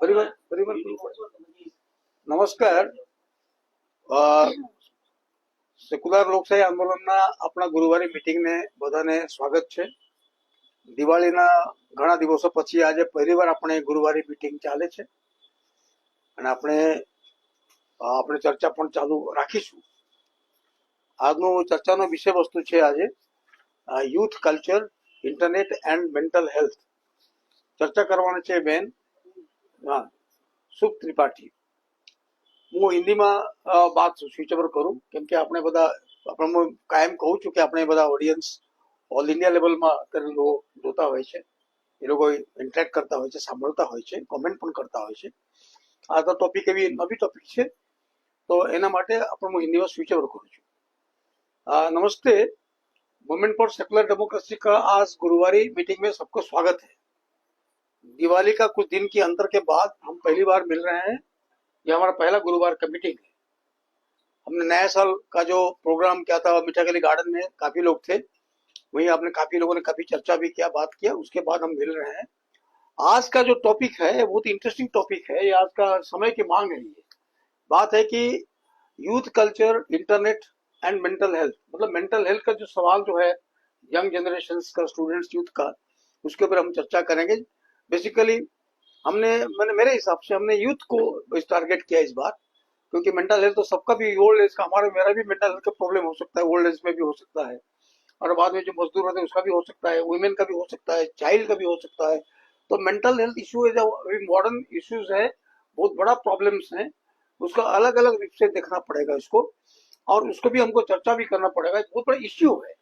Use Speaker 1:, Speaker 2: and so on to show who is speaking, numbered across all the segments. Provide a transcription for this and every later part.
Speaker 1: परिवार परिवार નમસ્કાર. સેક્યુલર લોકશાહી આંદોલનના આપણા ગુરુવારી મીટિંગને બધાને સ્વાગત છે. દિવાળીના ઘણા દિવસો પછી આજે પહેલીવાર આપણે ગુરુવારી મીટિંગ ચાલે છે અને આપણે ચર્ચા પણ ચાલુ રાખીશું. આજનો ચર્ચાનો વિષય વસ્તુ છે આજે youth culture, internet and mental health. ચર્ચા કરવાની છે બેન શુભ ત્રિપાઠી. હું હિન્દીમાં વાત સ્વિચ ઓવર કરું કેમ કે આપણે કાયમ કહું છું કે આપણે બધા ઓડિયન્સ ઓલ ઇન્ડિયા લેવલમાં અત્યારે જોતા હોય છે, એ લોકો ઇન્ટરેક્ટ કરતા હોય છે, સાંભળતા હોય છે, કોમેન્ટ પણ કરતા હોય છે. આ તો ટોપિક એવી નવી ટોપિક છે તો એના માટે હું હિન્दी में स्विच ओवर करूँ छू. नमस्ते. मूवमेंट फॉर सेकुलर डेमोक्रेसी का आज गुरुवारी मीटिंग में सबको स्वागत है. दिवाली का कुछ दिन के अंतर के बाद हम पहली बार मिल रहे हैं. ये हमारा पहला गुरुवार का मीटिंग है. हमने नया साल का जो प्रोग्राम किया था मीठा गली गार्डन में काफी लोग थे, वहीं आपने काफी लोगों ने काफी चर्चा भी किया, बात किया. उसके बाद हम मिल रहे हैं. आज का जो टॉपिक है बहुत इंटरेस्टिंग टॉपिक है. ये आज का समय की मांग है. ये बात है कि youth culture, internet and mental health. मतलब मेंटल हेल्थ का जो सवाल जो है यंग जनरेशन का, स्टूडेंट्स, यूथ का, उसके ऊपर हम चर्चा करेंगे. बेसिकली मैंने मेरे हिसाब से हमने यूथ को टारगेट किया इस बार, क्योंकि मेंटल हेल्थ तो सबका भी, ओल्ड एज का, मेरा भी मेंटल हेल्थ का प्रॉब्लम हो सकता है, ओल्ड एज में भी हो सकता है, और बाद में जो मजदूर होते हैं उसका भी हो सकता है, वुमेन का भी हो सकता है, चाइल्ड का भी हो सकता है. तो मेंटल हेल्थ इशू जो मॉडर्न इश्यूज है, बहुत बड़ा प्रॉब्लम्स है, उसका अलग अलग रूप से देखना पड़ेगा इसको, और उसको भी हमको चर्चा भी करना पड़ेगा. बहुत बड़ा इश्यू है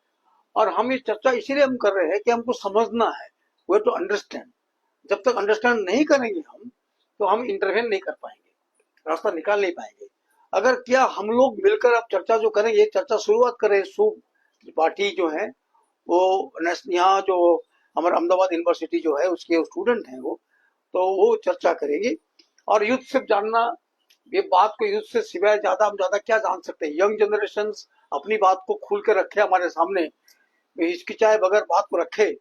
Speaker 1: और हम इस चर्चा इसीलिए हम कर रहे हैं कि हमको समझना है, वे टू अंडरस्टैंड. जब तक अंडरस्टैंड नहीं करेंगे हम तो हम इंटरवेन नहीं कर पाएंगे, रास्ता निकाल नहीं पाएंगे. अगर क्या हम लोग मिलकर अब चर्चा जो करेंगे, चर्चा शुरुआत करें, शुभ त्रिपाठी जो है वो यहाँ जो हमारा अहमदाबाद यूनिवर्सिटी जो है उसके स्टूडेंट हैं वो चर्चा करेंगे. और यूथ से जानना, ये बात को यूथ से सिवाय हम ज्यादा क्या जान सकते हैं. यंग जनरेशन अपनी बात को खुल कर रखे हमारे सामने, हिचकिचाए बगैर बात को रखे.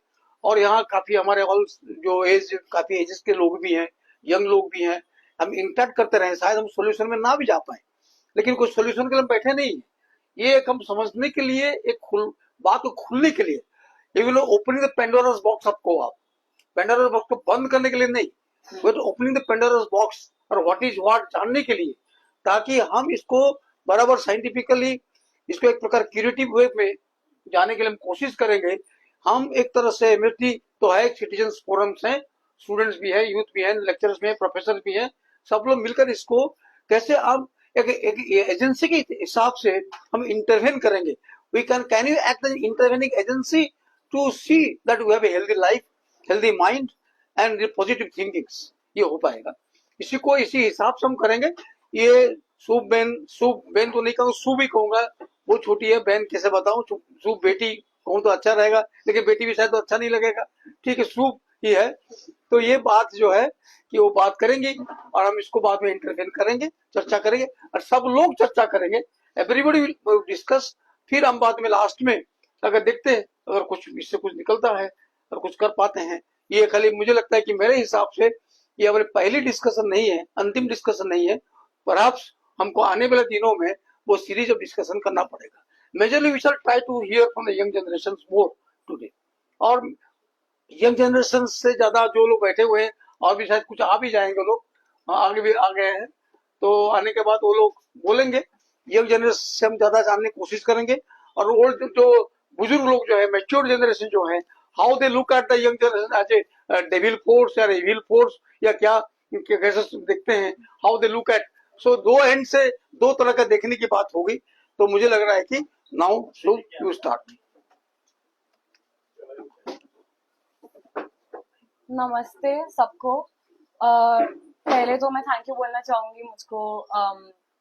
Speaker 1: और यहाँ काफी हमारे ऑल जो काफी एजेस के लोग भी हैं, यंग लोग भी हैं, हम इंटरेक्ट करते रहे. शायद हम सोल्यूशन में ना भी जा पाए, लेकिन कुछ सोल्यूशन के लिए हम बैठे नहीं है. ये एक हम समझने के लिए, बात को खुलने के लिए, ये भी लोग ओपनिंग द पेंडोरास बॉक्स. आपको आप पेंडोरास बॉक्स को बंद करने के लिए नहीं, वो तो ओपनिंग द पेंडोरास बॉक्स और व्हाट इज व्हाट जानने के लिए, ताकि हम इसको बराबर साइंटिफिकली, इसको एक प्रकार क्यूरेटिव वे में जाने के लिए हम कोशिश करेंगे. हम एक तरह से एमएसटी तो है, सिटीजन फोरम्स हैं, स्टूडेंट्स भी है, यूथ भी है, लेक्चरर्स भी है, प्रोफेसर भी है, सब लोग मिलकर इसको कैसे हम एक एजेंसी के हिसाब से हम इंटरवेन करेंगे. Can you act as intervening agency to see that we have a healthy life, healthy mind and positive thinkings. ये हो पाएगा. इसी हिसाब से हम करेंगे. ये शुभ बेन तो नहीं कहूँ, शुभ ही कहूंगा, वो छोटी है, बहन कैसे बताऊं, शुभ बेटी कहूँ तो अच्छा रहेगा, लेकिन बेटी भी शायद तो अच्छा नहीं लगेगा. ठीक है, शुभ ही है. तो ये बात जो है कि वो बात करेंगे और हम इसको बाद में इंटरवेन करेंगे, चर्चा करेंगे, और सब लोग चर्चा करेंगे, एवरीबॉडी विल डिस्कस. फिर हम बाद में लास्ट में अगर देखते हैं, अगर कुछ इससे कुछ निकलता है और कुछ कर पाते हैं. ये खाली मुझे लगता है कि मेरे हिसाब से ये हमारी पहली डिस्कशन नहीं है, अंतिम डिस्कशन नहीं है. परहैप्स हमको आने वाले दिनों में वो सीरीज ऑफ डिस्कशन करना पड़ेगा. Majorly we shall try to hear from the young generation more today. और यंग जनरेशन से ज्यादा जो लोग बैठे हुए हैं, और भी शायद कुछ आ भी जाएंगे लोग, आगे भी आ गए हैं, तो आने के बाद वो लोग बोलेंगे. यंग जनरेशन से हम ज्यादा जानने की कोशिश करेंगे. और ओल्ड जो बुजुर्ग लोग जो है, मैच्योर जनरेशन जो है, how they look at the young generation as a devil force या एविल फोर्स, या क्या कैसे देखते हैं, how they look at. So दो एंड से दो तरह का देखने की बात होगी. तो मुझे लग रहा है कि नाउ शुड यू स्टार्ट.
Speaker 2: नमस्ते सबको. पहले तो मैं थैंक यू बोलना चाहूंगी मुझको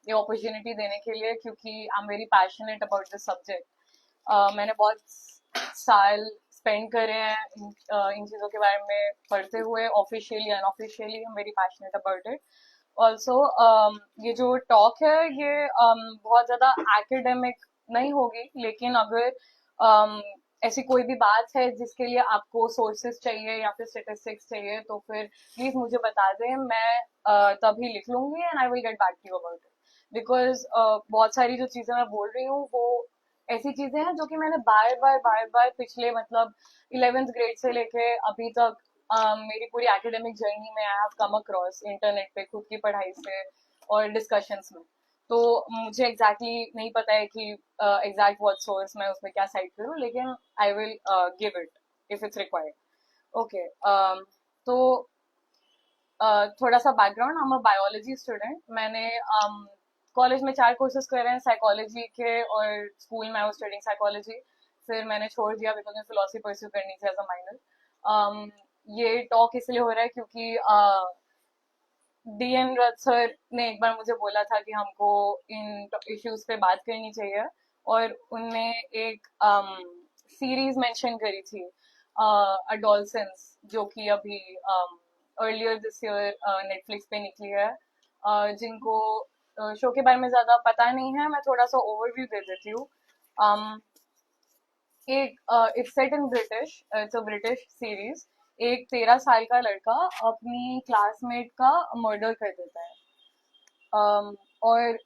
Speaker 2: ये अपॉर्चुनिटी देने के लिए, क्योंकि I am very passionate about this subject. मैंने बहुत साल स्पेंड करे हैं इन चीज़ों के बारे में पढ़ते हुए, officially unofficially. I am very passionate about it. Also ये जो टॉक है ये बहुत ज़्यादा एकेडमिक नहीं होगी, लेकिन अगर ऐसी कोई भी बात है जिसके लिए आपको सोर्सेस चाहिए या फिर स्टेटिस्टिक्स चाहिए तो फिर प्लीज मुझे बता दें, मैं तभी लिख लूंगी and I will get back to you about it. Because बहुत सारी जो चीजें मैं बोल रही हूँ वो ऐसी चीजें हैं जो कि मैंने बार बार पिछले मतलब 11th ग्रेड से लेके अभी तक मेरी पूरी एकेडमिक जर्नी में I have come across internet पे खुद की पढ़ाई से और डिस्कशंस में। तो मुझे एग्जैक्टली नहीं पता है कि एग्जैक्ट वर्ड सोर्स मैं उसमें क्या साइट करूँ, लेकिन I will give it if it's required. Okay, तो थोड़ा सा बैकग्राउंड, हम अ बायोलॉजी स्टूडेंट। मैंने कॉलेज में 4 कोर्सेज करे हैं साइकोलॉजी के, और स्कूल में आई वाज स्टडीइंग साइकोलॉजी। फिर मैंने छोड़ दिया बिकॉज मैं फिलोसफी परस्यू करनी थी एज अ माइनर। ये टॉक इसलिए हो रहा है क्योंकि डीएन रथ सर ने एक बार मुझे बोला था कि हमको इन इश्यूज पे बात करनी चाहिए, और उनने एक सीरीज मेंशन करी थी अडोलसेंस, जो कि अभी अर्लियर दिस ईयर नेटफ्लिक्स पे निकली है। जिनको शो के बारे में ज्यादा पता नहीं है, मैं थोड़ा सा ओवरव्यू दे देती हूँ। एक it's set in British, it's a British series. एक 13 साल का लड़का अपनी क्लासमेट का मर्डर कर देता है, और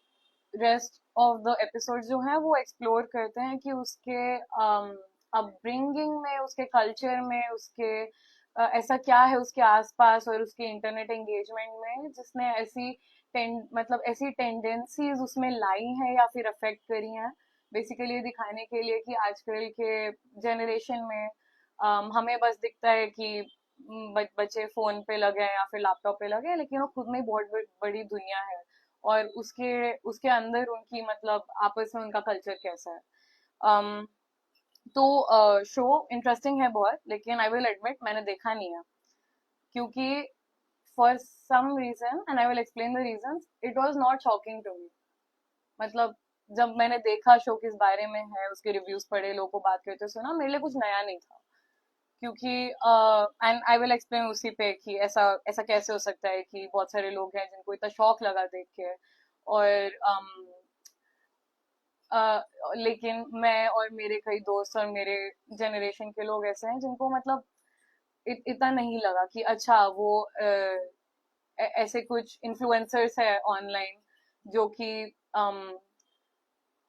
Speaker 2: रेस्ट ऑफ द एपिसोड जो है वो एक्सप्लोर करते हैं कि उसके अपब्रिंगिंग में, उसके कल्चर में, उसके ऐसा क्या है उसके आसपास और उसके इंटरनेट एंगेजमेंट में जिसने मतलब ऐसी टेंडेंसीज उसमें लाई हैं या फिर अफेक्ट करी हैं। बेसिकली ये दिखाने के लिए कि आजकल के जनरेशन में हमें बस दिखता है कि बच्चे फोन पे लगे हैं या फिर लैपटॉप पे लगे हैं, लेकिन वो खुद में बहुत बड़ी दुनिया है, और उसके उसके अंदर उनकी मतलब आपस में उनका कल्चर कैसा है। um, तो शो इंटरेस्टिंग है बहुत, लेकिन आई विल एडमिट मैंने देखा नहीं है, क्योंकि for some reason, and I will explain the reason, it was not shocking to me. मतलब जब मैंने देखा शो किस बारे में है, उसके रिव्यूज पढ़े, लोगों को बात करते सुना, मेरे लिए कुछ नया नहीं था। क्योंकि एंड आई विल एक्सप्लेन उसी पे कि ऐसा ऐसा कैसे हो सकता है कि बहुत सारे लोग हैं जिनको इतना शौक लगा देख के, और लेकिन मैं और मेरे कई दोस्त और मेरे जनरेशन के लोग ऐसे हैं जिनको मतलब इतना नहीं लगा कि अच्छा वो ऐसे कुछ इन्फ्लुएंसर्स है ऑनलाइन जो कि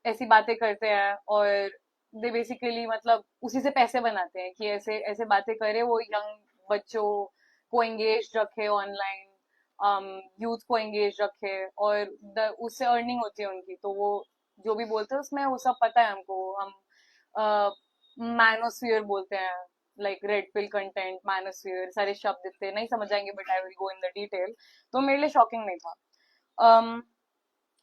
Speaker 2: ऐसी बातें करते हैं, और दे बेसिकली मतलब उसी से पैसे बनाते हैं कि ऐसे ऐसे बातें करे, वो यंग बच्चों को एंगेज रखे ऑनलाइन, यूथ को एंगेज रखे, और उससे अर्निंग होती है उनकी। तो वो जो भी बोलते हैं उसमें वो सब पता है हमको। हम मैनोस्फीयर बोलते हैं, लाइक रेड पिल कंटेंट, मैनोस्फीयर, सारे शब्द इतने नहीं समझ आएंगे, but I will go in the detail. तो मेरे लिए शॉकिंग नहीं था। um,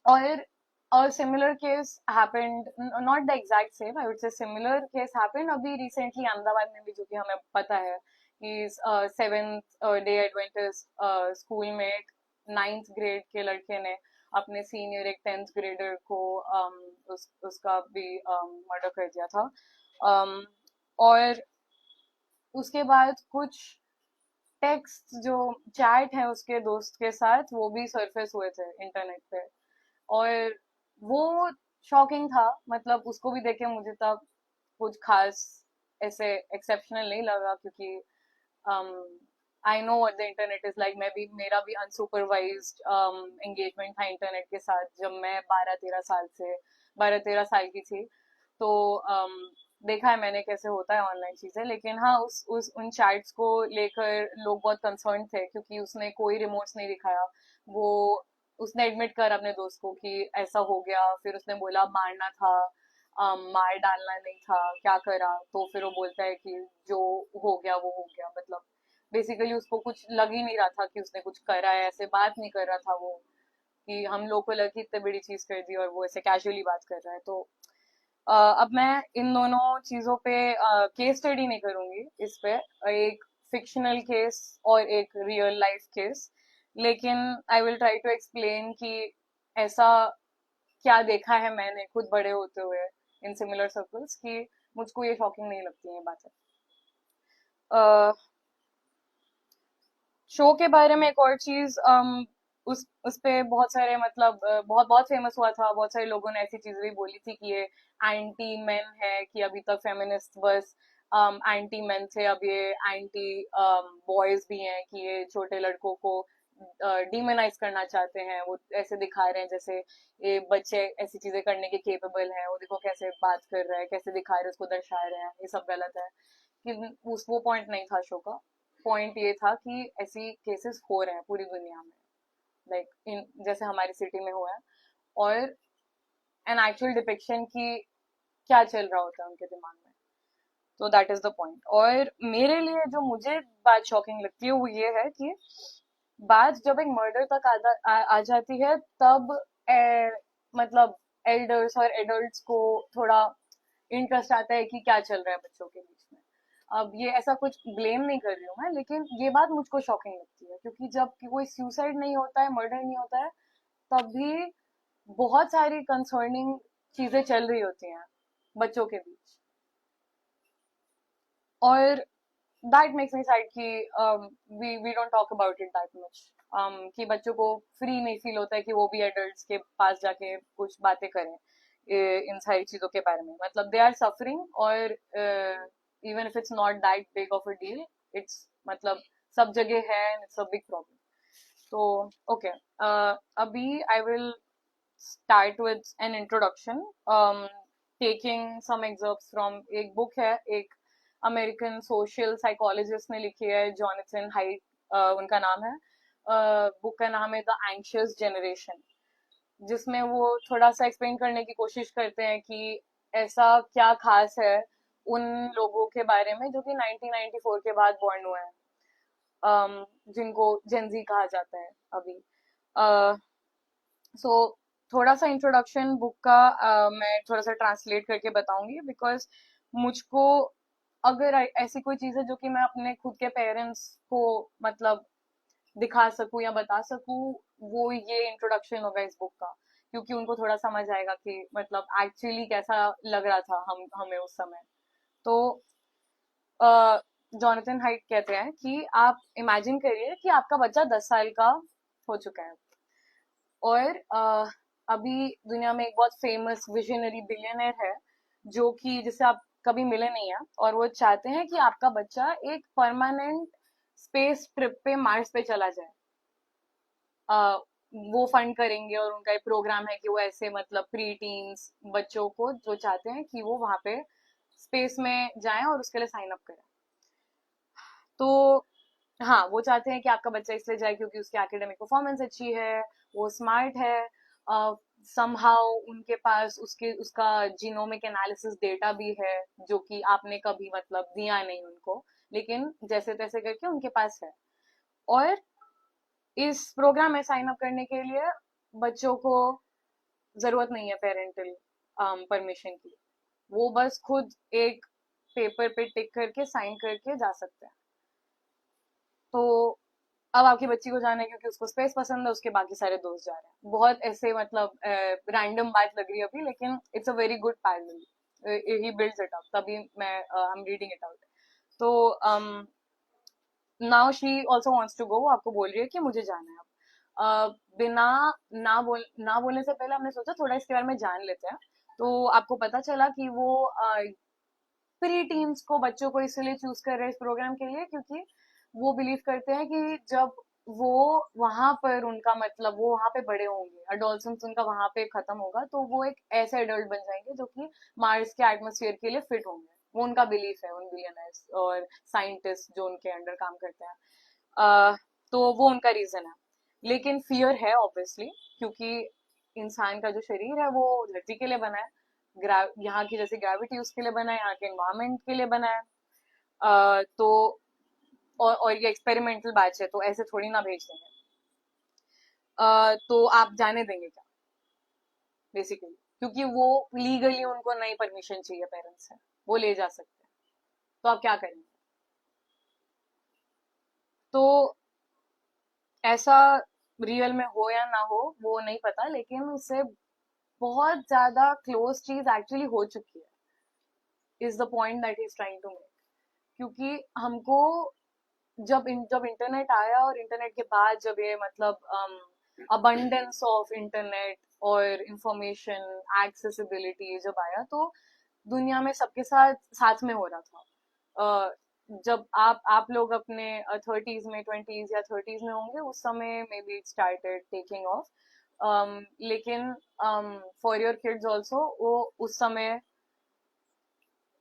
Speaker 2: और a similar case happened, not the exact same, I would say similar case happened अभी recently अहमदाबाद में भी, जो कि हमें पता है कि 7th डे एडवेंटिस्ट स्कूल में एक 9th ग्रेड के लड़के ने अपने सीनियर एक 10th ग्रेडर को उसका भी मर्डर कर दिया था। और उसके बाद कुछ टेक्स्ट जो चैट है उसके दोस्त के साथ, वो भी सरफेस हुए थे इंटरनेट पे, और वो शॉकिंग था। मतलब उसको भी देख के मुझे तब कुछ खास ऐसे एक्सेप्शनल नहीं लगा, क्योंकि I know what the internet is like. मैं भी, मेरा भी अनसुपरवाइज्ड एंगेजमेंट था इंटरनेट के साथ जब मैं 12-13 साल की थी। तो देखा है मैंने कैसे होता है ऑनलाइन चीजें। लेकिन हाँ, उस उन चैट्स को लेकर लोग बहुत कंसर्न थे, क्योंकि उसने कोई रिमोर्स नहीं दिखाया। वो उसने एडमिट कर अपने दोस्त को कि ऐसा हो गया, फिर उसने बोला मारना था, मार डालना नहीं था, क्या करा। तो फिर वो बोलता है कि जो हो गया वो हो गया। मतलब बेसिकली उसको कुछ लग ही नहीं रहा था कि उसने कुछ करा है, ऐसे बात नहीं कर रहा था वो, कि हम लोग को लगी इतनी बड़ी चीज कर दी और वो ऐसे कैजुअली बात कर रहा है। तो अब मैं इन दोनों चीजों पे केस स्टडी नहीं करूंगी इस पे, एक फिक्शनल केस और एक रियल लाइफ केस। लेकिन I will try to explain कि ऐसा क्या देखा है मैंने खुद बड़े होते हुए इन सिमिलर सर्कल्स, कि मुझको ये शॉकिंग नहीं लगती है बातें। शो के बारे में एक और चीज, उस पे बहुत सारे मतलब बहुत बहुत फेमस हुआ था, बहुत सारे लोगों ने ऐसी चीजें भी बोली थी कि ये एंटी मेन है, कि अभी तक फेमिनिस्ट बस एंटी मेन थे, अब ये एंटी बॉयज भी हैं, कि ये छोटे लड़कों को डिमोनाइज करना चाहते हैं, वो ऐसे दिखा रहे हैं जैसे ये बच्चे ऐसी चीजें करने के केपेबल हैं, वो देखो कैसे बात कर रहा है, कैसे दिखा रहे हैं, उसको दर्शा रहे हैं, ये सब गलत है। कि उस वो पॉइंट नहीं था शो का। पॉइंट ये था कि ऐसी केसेस हो रहे हैं पूरी दुनिया में, लाइक इन जैसे हमारी सिटी में हुआ है, और एन एक्चुअल डिपिक्शन की क्या चल रहा होता है उनके दिमाग में। तो दैट इज द पॉइंट। और मेरे लिए जो मुझे बात शॉकिंग लगती है वो ये है कि बात जब एक मर्डर तक आ जाती है, तब मतलब एल्डर्स और एडल्ट्स को थोड़ा इंटरेस्ट आता है कि क्या चल रहा है बच्चों के बीच में। अब ये ऐसा कुछ ब्लेम नहीं कर रही हूँ मैं, लेकिन ये बात मुझको शॉकिंग लगती है, क्योंकि जब कि कोई सुसाइड नहीं होता है, मर्डर नहीं होता है, तब भी बहुत सारी कंसर्निंग चीजें चल रही होती हैं बच्चों के बीच। और दैट मेक्स मी सैड कि we don't talk about it that much, कि बच्चों को फ्री नहीं फील होता है कि वो भी एडल्ट्स के पास जाके कुछ बातें करें इन सारी चीजों के बारे में। मतलब दे आर सफरिंग, और even if it's not that big of a deal, it's मतलब सब जगह है and it's a big problem. तो ओके, अभी I will start with an introduction, taking some excerpts from एक book है, एक अमेरिकन सोशल साइकोलॉजिस्ट ने लिखी है, जॉनसन हाइट उनका नाम है। बुक का नाम है द एंशियस जनरेशन, जिसमें वो थोड़ा सा एक्सप्लेन करने की कोशिश करते हैं कि ऐसा क्या खास है उन लोगों के बारे में जो कि 1994 के बाद बॉर्न हुए हैं, जिनको जेनजी कहा जाता है अभी। सो थोड़ा सा इंट्रोडक्शन बुक का मैं थोड़ा सा ट्रांसलेट करके बताऊंगी, बिकॉज मुझको अगर ऐसी कोई चीज है जो कि मैं अपने खुद के पेरेंट्स को मतलब दिखा सकूं या बता सकूं, वो ये इंट्रोडक्शन होगा इस बुक का, क्योंकि उनको थोड़ा समझ आएगा कि मतलब एक्चुअली कैसा लग रहा था हम हमें उस समय। तो जॉनथन हाइट कहते हैं कि आप इमेजिन करिए कि आपका बच्चा 10 साल का हो चुका है, और अभी दुनिया में एक बहुत फेमस विजनरी बिलियनर है जो कि जिसे आप कभी मिले नहीं हैं, और वो चाहते हैं कि आपका बच्चा एक परमानेंट स्पेस ट्रिप पे मार्स पे चला जाए। अ, वो फंड करेंगे, और उनका एक प्रोग्राम है कि वो ऐसे मतलब प्री टीन्स बच्चों को जो चाहते हैं कि वो वहां पे स्पेस में जाएं और उसके लिए साइन अप करें। तो हाँ, वो चाहते हैं कि आपका बच्चा इसलिए जाए क्योंकि उसकी एकेडमिक परफॉर्मेंस अच्छी है, वो स्मार्ट है, समहाउ उनके पास उसका जीनोमिक एनालिसिस डेटा भी है जो कि आपने कभी मतलब दिया नहीं उनको, लेकिन जैसे तैसे करके उनके पास है। और इस प्रोग्राम में साइन अप करने के लिए बच्चों को जरूरत नहीं है पेरेंटल परमिशन की, वो बस खुद एक पेपर पे टिक करके साइन करके जा सकते हैं। तो अब आपकी बच्ची को जाना है क्योंकि उसको स्पेस पसंद है, उसके बाकी सारे दोस्त जा रहे हैं। बहुत ऐसे मतलब रैंडम बात लग रही है अभी, लेकिन it's a very good parallel, he builds it up, तभी मैं I am reading it out. तो now she also wants to go, आपको बोल रही है कि मुझे जाना है अब। बिना ना बोलने से पहले हमने सोचा थोड़ा इसके बारे में जान लेते हैं। तो आपको पता चला कि वो प्री टीन्स को बच्चों को इसलिए चूज कर रहे हैं इस प्रोग्राम के लिए, क्योंकि वो बिलीव करते हैं कि जब वो वहां पर उनका मतलब वो वहां पे बड़े होंगे, अडोलसेंस उनका वहां पे खत्म होगा, तो वो एक ऐसे एडल्ट बन जाएंगे जो कि मार्स के एटमोसफियर के लिए फिट होंगे। वो उनका बिलीफ है उन बिलियनर्स और साइंटिस्ट जो उनके अंडर काम करते हैं। तो वो उनका रीजन है। लेकिन फियर है ऑब्वियसली, क्योंकि इंसान का जो शरीर है वो धरती के लिए बना है, यहाँ की जैसे ग्रेविटी उसके लिए बना है, यहाँ के एनवायरमेंट के लिए बना है। तो और ये एक्सपेरिमेंटल बैच है, तो ऐसे थोड़ी ना भेज देंगे। तो आप जाने देंगे क्या बेसिकली, क्योंकि वो लीगली उनको नहीं परमिशन चाहिए पेरेंट्स से, वो ले जा सकते हैं। तो आप क्या करेंगे? तो ऐसा रियल में हो या ना हो वो नहीं पता, लेकिन उससे बहुत ज्यादा क्लोज चीज एक्चुअली हो चुकी है, is the point that he is trying to make. क्योंकि हमको जब इंटरनेट आया और इंटरनेट के बाद जब ये मतलब abundance of internet और information accessibility जब आया तो दुनिया में सबके साथ साथ में हो रहा था। जब आप लोग अपने 30s में 20s या 30s में होंगे उस समय may be it started taking of, लेकिन फॉर योर किड्स ऑल्सो वो उस समय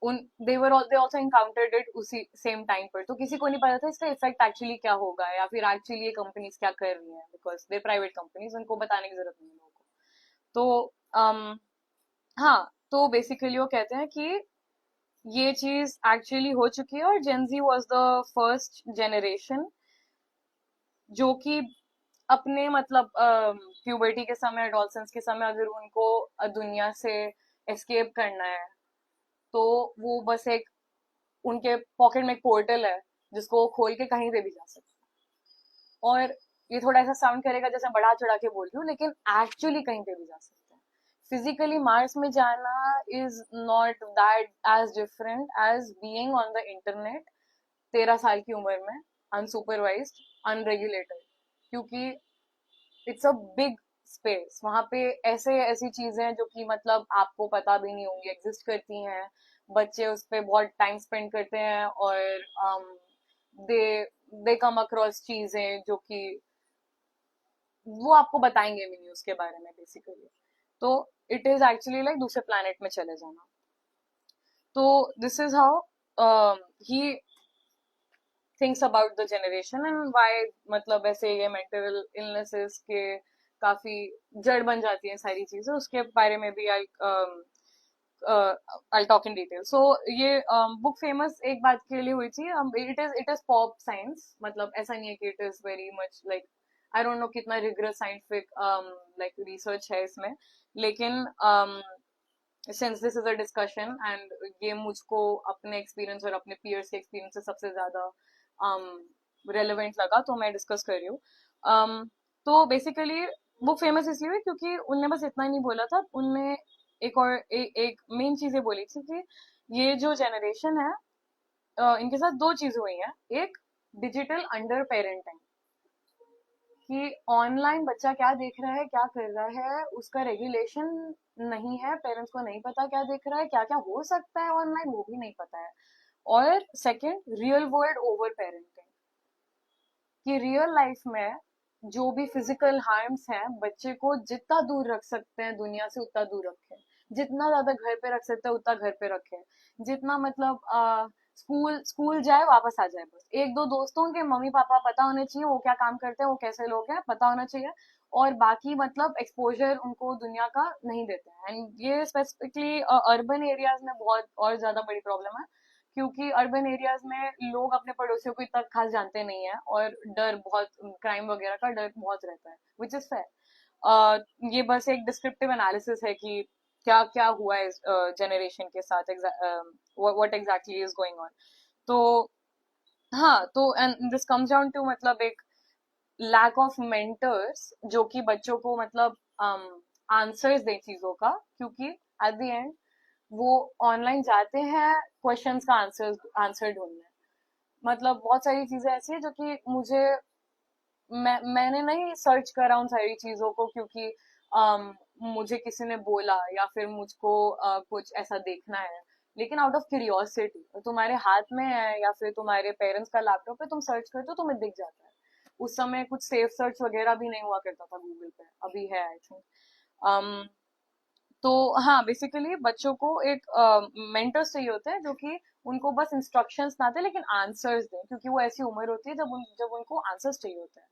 Speaker 2: उन दे ऑल्सो इनकाउंटर्ड इट उसी सेम टाइम पर, तो किसी को नहीं पता था इसका इफेक्ट एक्चुअली क्या होगा या फिर एक्चुअली ये कंपनीज क्या कर रही हैं, बिकॉज दे प्राइवेट कंपनीज, उनको बताने की जरूरत नहीं है लोगों को। तो हाँ, तो बेसिकली वो कहते हैं कि ये चीज एक्चुअली हो चुकी है और Gen Z was the first generation जो कि अपने मतलब प्यूबर्टी के समय, एडोलसेंस के समय अगर उनको दुनिया से एस्केप करना है तो वो बस एक उनके पॉकेट में एक पोर्टल है जिसको वो खोल के कहीं पे भी जा सकते हैं। और ये थोड़ा ऐसा साउंड करेगा जैसे बढ़ा चढ़ा के बोल रही हूँ, लेकिन एक्चुअली कहीं पे भी जा सकते हैं। फिजिकली मार्स में जाना is not that as different as being on the internet 13 साल की उम्र में, अनसुपरवाइज्ड, अनरेगुलेटेड, क्योंकि इट्स अ बिग स्पेस। वहां पे ऐसे ऐसी चीजें हैं जो कि मतलब आपको पता भी नहीं होंगी एग्जिस्ट करती हैं। बच्चे उस पे बहुत टाइम स्पेंड करते हैं और दे दे कम अक्रॉस चीजें जो कि वो आपको बताएंगे भी नहीं उसके बारे में बेसिकली। तो इट इज एक्चुअली लाइक दूसरे प्लैनेट में चले जाना। तो this is how he thinks about the generation and why मतलब ऐसे ये मेंटल इलनेसेस के काफी जड़ बन जाती हैं सारी चीजें, उसके बारे में भी आई टॉक इन डिटेल। सो ये बुक फेमस एक बात के लिए हुई थी, इट इज पॉप साइंस, मतलब ऐसा नहीं है कि it is very much like, I don't no कितना रिगरस साइंटिफिक लाइक रिसर्च है इसमें, लेकिन since this is a discussion and ये मुझको अपने एक्सपीरियंस और अपने पीयर्स के एक्सपीरियंस से सबसे ज्यादा रेलेवेंट लगा तो मैं डिस्कस कर रही हूँ। तो बेसिकली बुक फेमस इसलिए हुई क्योंकि उनने बस इतना ही नहीं बोला था, उनने एक और एक मेन चीज ये बोली थी कि ये जो जनरेशन है इनके साथ दो चीजें हुई हैं। एक, डिजिटल अंडर पेरेंटिंग, कि ऑनलाइन बच्चा क्या देख रहा है क्या कर रहा है उसका रेगुलेशन नहीं है, पेरेंट्स को नहीं पता क्या देख रहा है, क्या क्या हो सकता है ऑनलाइन वो भी नहीं पता है। और second, real world over parenting, कि रियल लाइफ में जो भी फिजिकल हार्म्स हैं बच्चे को जितना दूर रख सकते हैं दुनिया से उतना दूर रखें, जितना ज्यादा घर पे रख सकते हैं उतना घर पे रखें, जितना मतलब स्कूल स्कूल जाए वापस आ जाए, बस एक दो दोस्तों के मम्मी पापा पता होने चाहिए वो क्या काम करते हैं वो कैसे लोग हैं पता होना चाहिए, और बाकी मतलब एक्सपोजर उनको दुनिया का नहीं देते हैं। एंड ये स्पेसिफिकली अर्बन एरियाज में बहुत और ज्यादा बड़ी प्रॉब्लम है, क्योंकि अर्बन एरियाज में लोग अपने पड़ोसियों को इतना खास जानते नहीं है और डर बहुत, क्राइम वगैरह का डर बहुत रहता है, विच इज फेयर। ये बस एक डिस्क्रिप्टिव एनालिसिस है कि क्या क्या हुआ है इस जनरेशन के साथ, what exactly is going on. तो हाँ, तो and this comes down to मतलब एक लैक ऑफ मेंटर्स जो कि बच्चों को मतलब आंसर्स दे चीजों का, क्योंकि एट द एंड वो ऑनलाइन जाते हैं क्वेश्चंस का आंसर ढूंढने। मतलब बहुत सारी चीजें ऐसी है जो कि मैंने नहीं सर्च करा उन सारी चीजों को, क्योंकि मुझे किसी ने बोला या फिर मुझको कुछ ऐसा देखना है, लेकिन आउट ऑफ क्यूरियोसिटी, तुम्हारे हाथ में है या फिर तुम्हारे पेरेंट्स का लैपटॉप है, तुम सर्च करते हो तुम्हें दिख जाता है। उस समय कुछ सेफ सर्च वगैरह भी नहीं हुआ करता था गूगल पे, अभी है आई थिंक। तो हाँ, बेसिकली बच्चों को एक मेंटर्स चाहिए होते हैं जो कि उनको बस इंस्ट्रक्शंस ना दे लेकिन आंसर्स दें, क्योंकि वो ऐसी उम्र होती है जब उनको आंसर्स चाहिए होते हैं,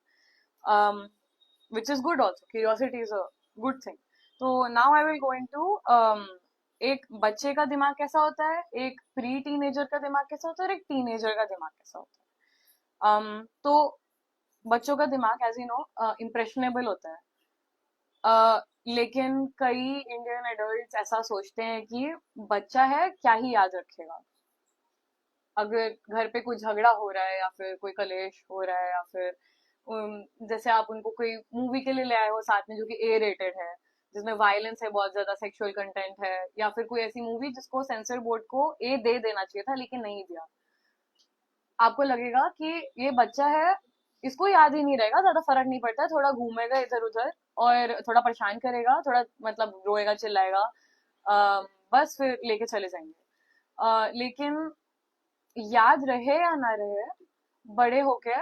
Speaker 2: which is good also, curiosity is a good thing. तो now I will go into एक बच्चे का दिमाग कैसा होता है, एक प्री टीनेजर का दिमाग कैसा होता है और एक टीनेजर का दिमाग कैसा होता है। तो बच्चों का दिमाग एज यू नो इम्प्रेशनेबल होता है, लेकिन कई इंडियन एडल्ट्स ऐसा सोचते हैं कि बच्चा है क्या ही याद रखेगा। अगर घर पे कोई झगड़ा हो रहा है या फिर कोई कलेश हो रहा है या फिर जैसे आप उनको कोई मूवी के लिए ले आए हो साथ में जो कि ए रेटेड है, जिसमें वायलेंस है, बहुत ज्यादा सेक्सुअल कंटेंट है, या फिर कोई ऐसी मूवी जिसको सेंसर बोर्ड को ए दे देना चाहिए था लेकिन नहीं दिया, आपको लगेगा कि ये बच्चा है इसको याद ही नहीं रहेगा, ज्यादा फर्क नहीं पड़ता है, थोड़ा घूमेगा इधर उधर और थोड़ा परेशान करेगा, थोड़ा मतलब रोएगा चिल्लाएगा, बस फिर लेके चले जाएंगे। लेकिन याद रहे या ना रहे, बड़े होके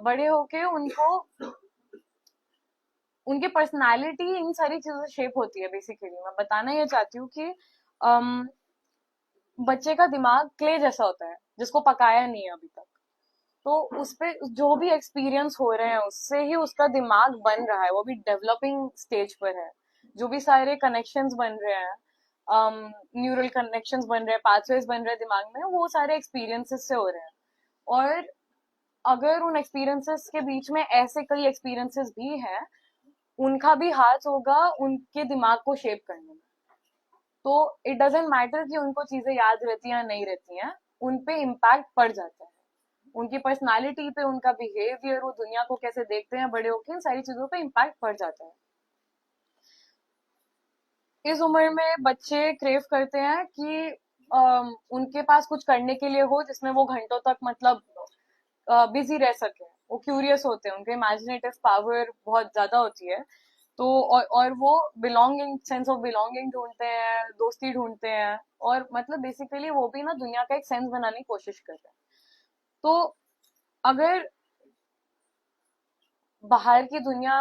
Speaker 2: बड़े होके उनको उनकी पर्सनालिटी इन सारी चीजों से शेप होती है। बेसिकली मैं बताना ये चाहती हूँ कि अम, बच्चे का दिमाग क्ले जैसा होता है जिसको पकाया नहीं है अभी तक। तो उस पे जो भी एक्सपीरियंस हो रहे हैं उससे ही उसका दिमाग बन रहा है, वो भी डेवलपिंग स्टेज पर है। जो भी सारे कनेक्शंस बन रहे हैं, न्यूरल कनेक्शंस बन रहे हैं, पाथवेज बन रहे हैं दिमाग में, वो सारे एक्सपीरियंसेस से हो रहे हैं। और अगर उन एक्सपीरियंसेस के बीच में ऐसे कई एक्सपीरियंसेस भी हैं, उनका भी हाथ होगा उनके दिमाग को शेप करने में। तो इट डजेंट मैटर कि उनको चीजें याद रहती हैं या नहीं रहती हैं, उन पे इम्पैक्ट पड़ जाता है। उनकी पर्सनालिटी पे, उनका बिहेवियर, वो दुनिया को कैसे देखते हैं बड़े होके, इन सारी चीजों पे इम्पैक्ट पड़ जाता है। इस उम्र में बच्चे क्रेव करते हैं कि उनके पास कुछ करने के लिए हो जिसमें वो घंटों तक मतलब बिजी रह सके। वो क्यूरियस होते हैं, उनके इमेजिनेटिव पावर बहुत ज्यादा होती है। तो और वो बिलोंगिंग, सेंस ऑफ बिलोंगिंग ढूंढते हैं, दोस्ती ढूंढते हैं, और मतलब बेसिकली वो भी ना दुनिया का एक सेंस बनाने की कोशिश करते हैं। तो अगर बाहर की दुनिया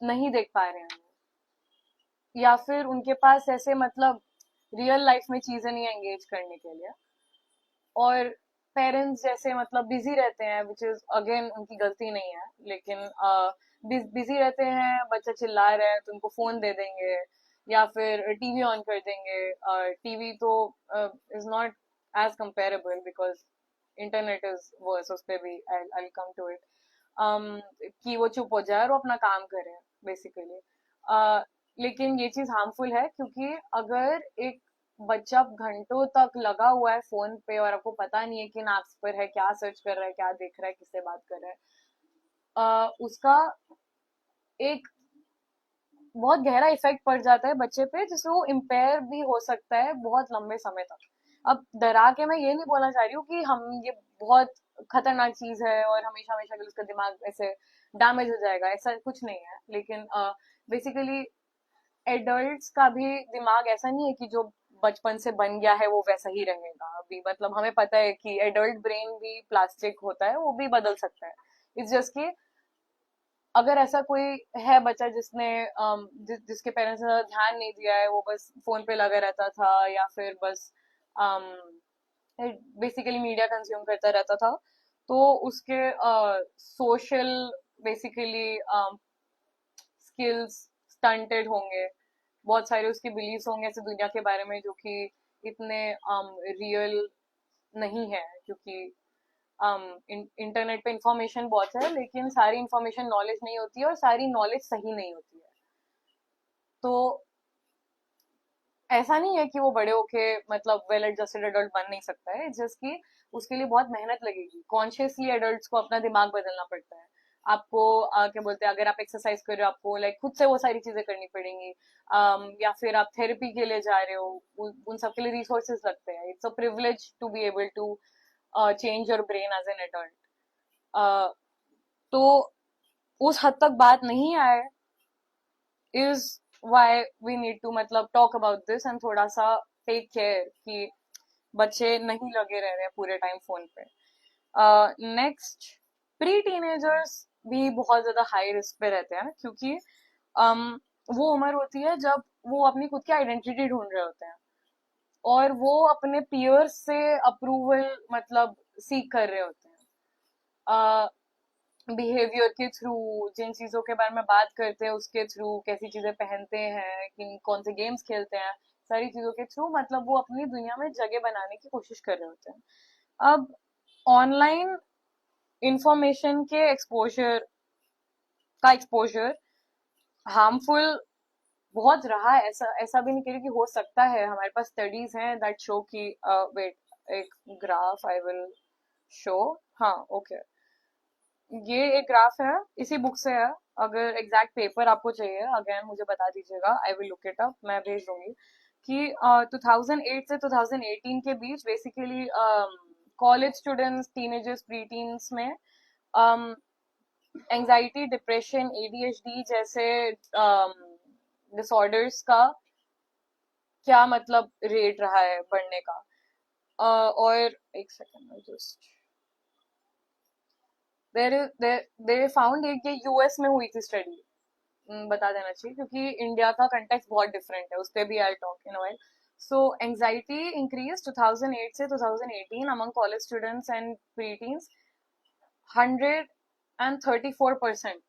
Speaker 2: नहीं देख पा रहे हैं, या फिर उनके पास ऐसे मतलब रियल लाइफ में चीजें नहीं एंगेज करने के लिए, और पेरेंट्स जैसे मतलब बिजी रहते हैं, विच इज अगेन उनकी गलती नहीं है, लेकिन बिजी रहते हैं, बच्चा चिल्ला रहा है तो उनको फोन दे देंगे या फिर टीवी ऑन कर देंगे। टीवी तो is not as comparable because internet is worse, उस पे भी आई कम टू इट। कि वो चुप हो जाए और वो अपना काम करे बेसिकली। लेकिन ये चीज हार्मफुल है, क्योंकि अगर एक बच्चा घंटों तक लगा हुआ है फोन पे और आपको पता नहीं है किन ऐप्स पर है, क्या सर्च कर रहा है, क्या देख रहा है, किससे बात कर रहा है, उसका एक बहुत गहरा इफेक्ट पड़ जाता है बच्चे पे, जिससे वो इम्पेयर भी हो सकता है बहुत लंबे समय तक। अब डरा के मैं ये नहीं बोलना चाह रही हूँ कि हम ये बहुत खतरनाक चीज है और हमेशा हमेशा के लिए उसका दिमाग ऐसे डैमेज हो जाएगा, ऐसा कुछ नहीं है। लेकिन बेसिकली एडल्ट्स का भी दिमाग ऐसा नहीं है कि जो बचपन से बन गया है वो वैसा ही रहेगा अभी। मतलब हमें पता है कि एडल्ट ब्रेन भी प्लास्टिक होता है, वो भी बदल सकता है। इट्स जस्ट कि अगर ऐसा कोई है बच्चा जिसने जिसके पेरेंट्स ने ध्यान नहीं दिया है, वो बस फोन पे लगा रहता था या फिर बस बेसिकली मीडिया कंज्यूम करता रहता था, तो उसके सोशल बेसिकली स्किल्स स्टंटेड होंगे। बहुत सारे उसके बिलीव्स होंगे ऐसे दुनिया के बारे में जो कि इतने रियल नहीं है, क्योंकि इंटरनेट पे इंफॉर्मेशन बहुत है, लेकिन सारी इंफॉर्मेशन नॉलेज नहीं होती है और सारी नॉलेज सही नहीं होती है। तो ऐसा नहीं है कि वो बड़े होके मतलब वेल एडजस्टेड एडल्ट बन नहीं सकता है, जस्ट कि उसके लिए बहुत मेहनत लगेगी। कॉन्शियसली एडल्ट्स को अपना दिमाग बदलना पड़ता है। आपको क्या बोलते हैं, अगर आप एक्सरसाइज कर रहे हो, आपको लाइक खुद से वो सारी चीजें करनी पड़ेंगी। या फिर आप थेरेपी के लिए जा रहे हो, उन सब के लिए रिसोर्सेज लगते हैं। It's a privilege to be able to change your brain as an adult. तो उस हद तक बात नहीं आए is why we need to मतलब टॉक अबाउट दिस एंड थोड़ा सा टेक केयर कि बच्चे नहीं लगे रह रहे हैं पूरे टाइम फोन पे। नेक्स्ट, प्री टीनेजर्स भी बहुत ज्यादा हाई रिस्क पे रहते हैं, क्योंकि वो उम्र होती है जब वो अपनी खुद की आइडेंटिटी ढूंढ रहे होते हैं और वो अपने पियर्स से अप्रूवल मतलब सीख कर रहे होते हैं। बिहेवियर के थ्रू, जिन चीजों के बारे में बात करते हैं उसके थ्रू, कैसी चीजें पहनते हैं, किन कौन से गेम्स खेलते हैं, सारी चीजों के थ्रू मतलब वो अपनी दुनिया में जगह बनाने की कोशिश कर रहे होते हैं। अब ऑनलाइन इंफॉर्मेशन के एक्सपोजर हार्मफुल बहुत रहा है। ऐसा ऐसा भी नहीं कह रही कि हो सकता है, हमारे पास स्टडीज हैं दैट शो कि वेट एक ग्राफ आई विल शो। हाँ, ओके, ये एक ग्राफ है, इसी बुक से है। अगर एग्जैक्ट पेपर आपको चाहिए अगेन मुझे बता दीजिएगा, I will look it up, मैं भेज दूंगी। कि 2008 से 2018 के बीच basically college students, teenagers, pre teens में एंजाइटी, डिप्रेशन, एडीएचडी जैसे डिसऑर्डर्स का क्या मतलब रेट रहा है बढ़ने का। और एक सेकंड जस्ट दे फाउंड ये यूएस में हुई थी स्टडी, बता देना चाहिए क्योंकि इंडिया का कंटेक्स्ट बहुत डिफरेंट है, उस पर भी I talk in oil. So anxiety increase 2008 से 2018 among college students and pre teens 134%,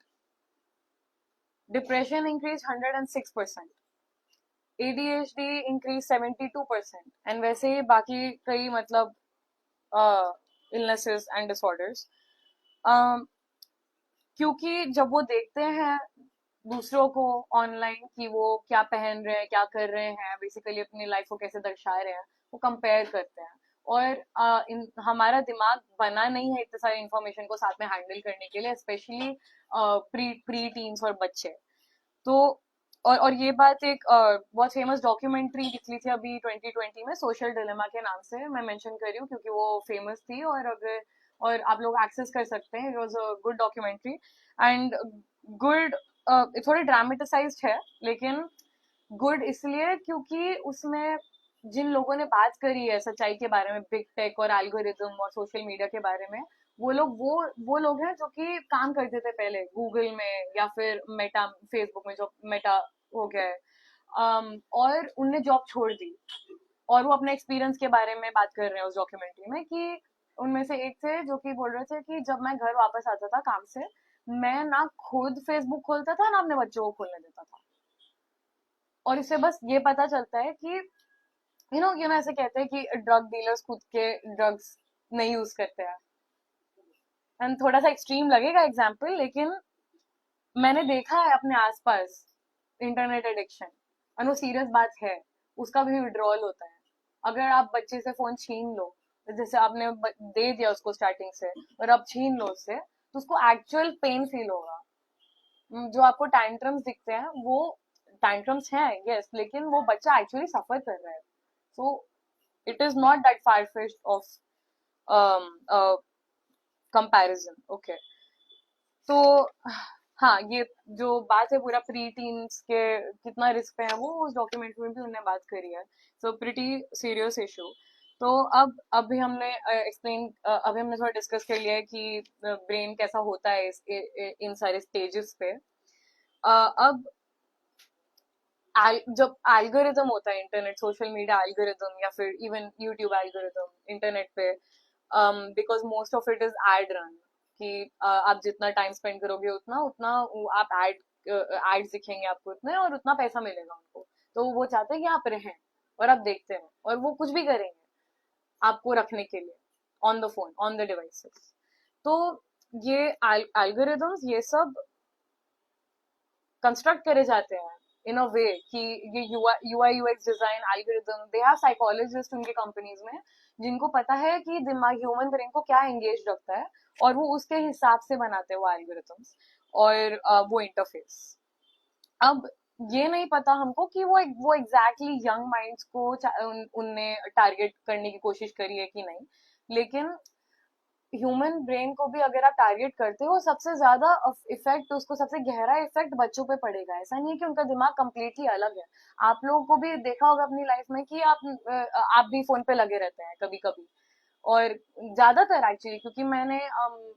Speaker 2: depression increase 106%, ADHD increase 72%, and वैसे ही बाकी कई मतलब इलनेसेस एंड डिसऑर्डर्स। क्योंकि जब वो देखते हैं दूसरों को ऑनलाइन कि वो क्या पहन रहे हैं, क्या कर रहे हैं, बेसिकली अपनी लाइफ को कैसे दर्शा रहे हैं, वो कंपेयर करते हैं। और हमारा दिमाग बना नहीं है इतने सारे इंफॉर्मेशन को साथ में हैंडल करने के लिए, स्पेशली प्री टीन्स और बच्चे। तो और ये बात एक बहुत फेमस डॉक्यूमेंट्री निकली थी अभी 2020 में, सोशल डिलेमा के नाम से मैं मेंशन कर रही हूँ क्योंकि वो फेमस थी, और आप लोग एक्सेस कर सकते हैं। It was a good documentary and good, थोड़ी ड्रामेटाइज्ड है लेकिन गुड इसलिए क्योंकि उसमें जिन लोगों ने बात करी है सच्चाई के बारे में, बिग टेक और एल्गोरिदम और सोशल मीडिया के बारे में, वो लोग हैं जो कि काम करते थे पहले गूगल में या फिर मेटा, फेसबुक में जो मेटा हो गया है, और उनने जॉब छोड़ दी। और वो अपने एक्सपीरियंस के बारे में बात कर रहे हैं उस डॉक्यूमेंट्री में कि उनमें से एक थे जो कि बोल रहे थे कि जब मैं घर वापस आता था काम से, मैं ना खुद फेसबुक खोलता था ना अपने बच्चों को खोलने देता था। और इससे बस ये पता चलता है कि यू नो ऐसे कहते हैं कि ड्रग डीलर्स खुद के ड्रग्स नहीं यूज करते हैं, एंड थोड़ा सा एक्सट्रीम लगेगा एग्जाम्पल, लेकिन मैंने देखा है अपने आसपास इंटरनेट एडिक्शन, और वो सीरियस बात है, उसका भी विड्रॉल होता है। अगर आप बच्चे से फोन छीन लो, जैसे आपने दे दिया उसको स्टार्टिंग से और अब छीन लो उससे, तो उसको एक्चुअल पेन फील होगा। जो आपको टैंट्रम्स दिखते हैं वो टैंट्रम्स हैं, यस, लेकिन वो बच्चा एक्चुअली सफर कर रहा है। So it is not that far fetched of comparison, okay. तो हाँ, ये जो बात है पूरा प्री टीन्स के कितना रिस्क पे है, वो उस डॉक्यूमेंट्री में भी उन्होंने बात करी है। So pretty serious issue. तो अब अभी हमने एक्सप्लेन, अभी हमने थोड़ा डिस्कस कर लिया है कि ब्रेन कैसा होता है इन सारे स्टेजेस पे। अब जब एल्गोरिदम होता है इंटरनेट, सोशल मीडिया एल्गोरिदम या फिर इवन यूट्यूब एल्गोरिदम इंटरनेट पे, because most of it is ad run, कि आप जितना टाइम स्पेंड करोगे उतना उतना आप एड्स दिखेंगे आपको उतने, और उतना पैसा मिलेगा उनको। तो वो चाहते हैं कि आप रहें और आप देखते हैं, और वो कुछ भी करेंगे आपको रखने के लिए on the phone, on the devices. तो ये एल्गोरिदम्स ये सब कंस्ट्रक्ट करे जाते हैं इन अ वे कि ये UI UX design algorithm, they have psychologist उनके कंपनीज में जिनको पता है कि दिमाग, ह्यूमन ब्रेन को क्या एंगेज रखता है, और वो उसके हिसाब से बनाते हैं वो एल्गोरिदम्स और वो इंटरफेस। अब ये नहीं पता हमको कि वो एग्जैक्टली यंग माइंड्स को उनने टारगेट करने की कोशिश करी है कि नहीं, लेकिन ह्यूमन ब्रेन को भी अगर आप टारगेट करते हो, सबसे ज्यादा इफेक्ट, उसको सबसे गहरा इफेक्ट बच्चों पे पड़ेगा। ऐसा नहीं है कि उनका दिमाग कम्प्लीटली अलग है। आप लोगों को भी देखा होगा अपनी लाइफ में कि आप भी फोन पे लगे रहते हैं कभी कभी, और ज्यादातर एक्चुअली, क्योंकि मैंने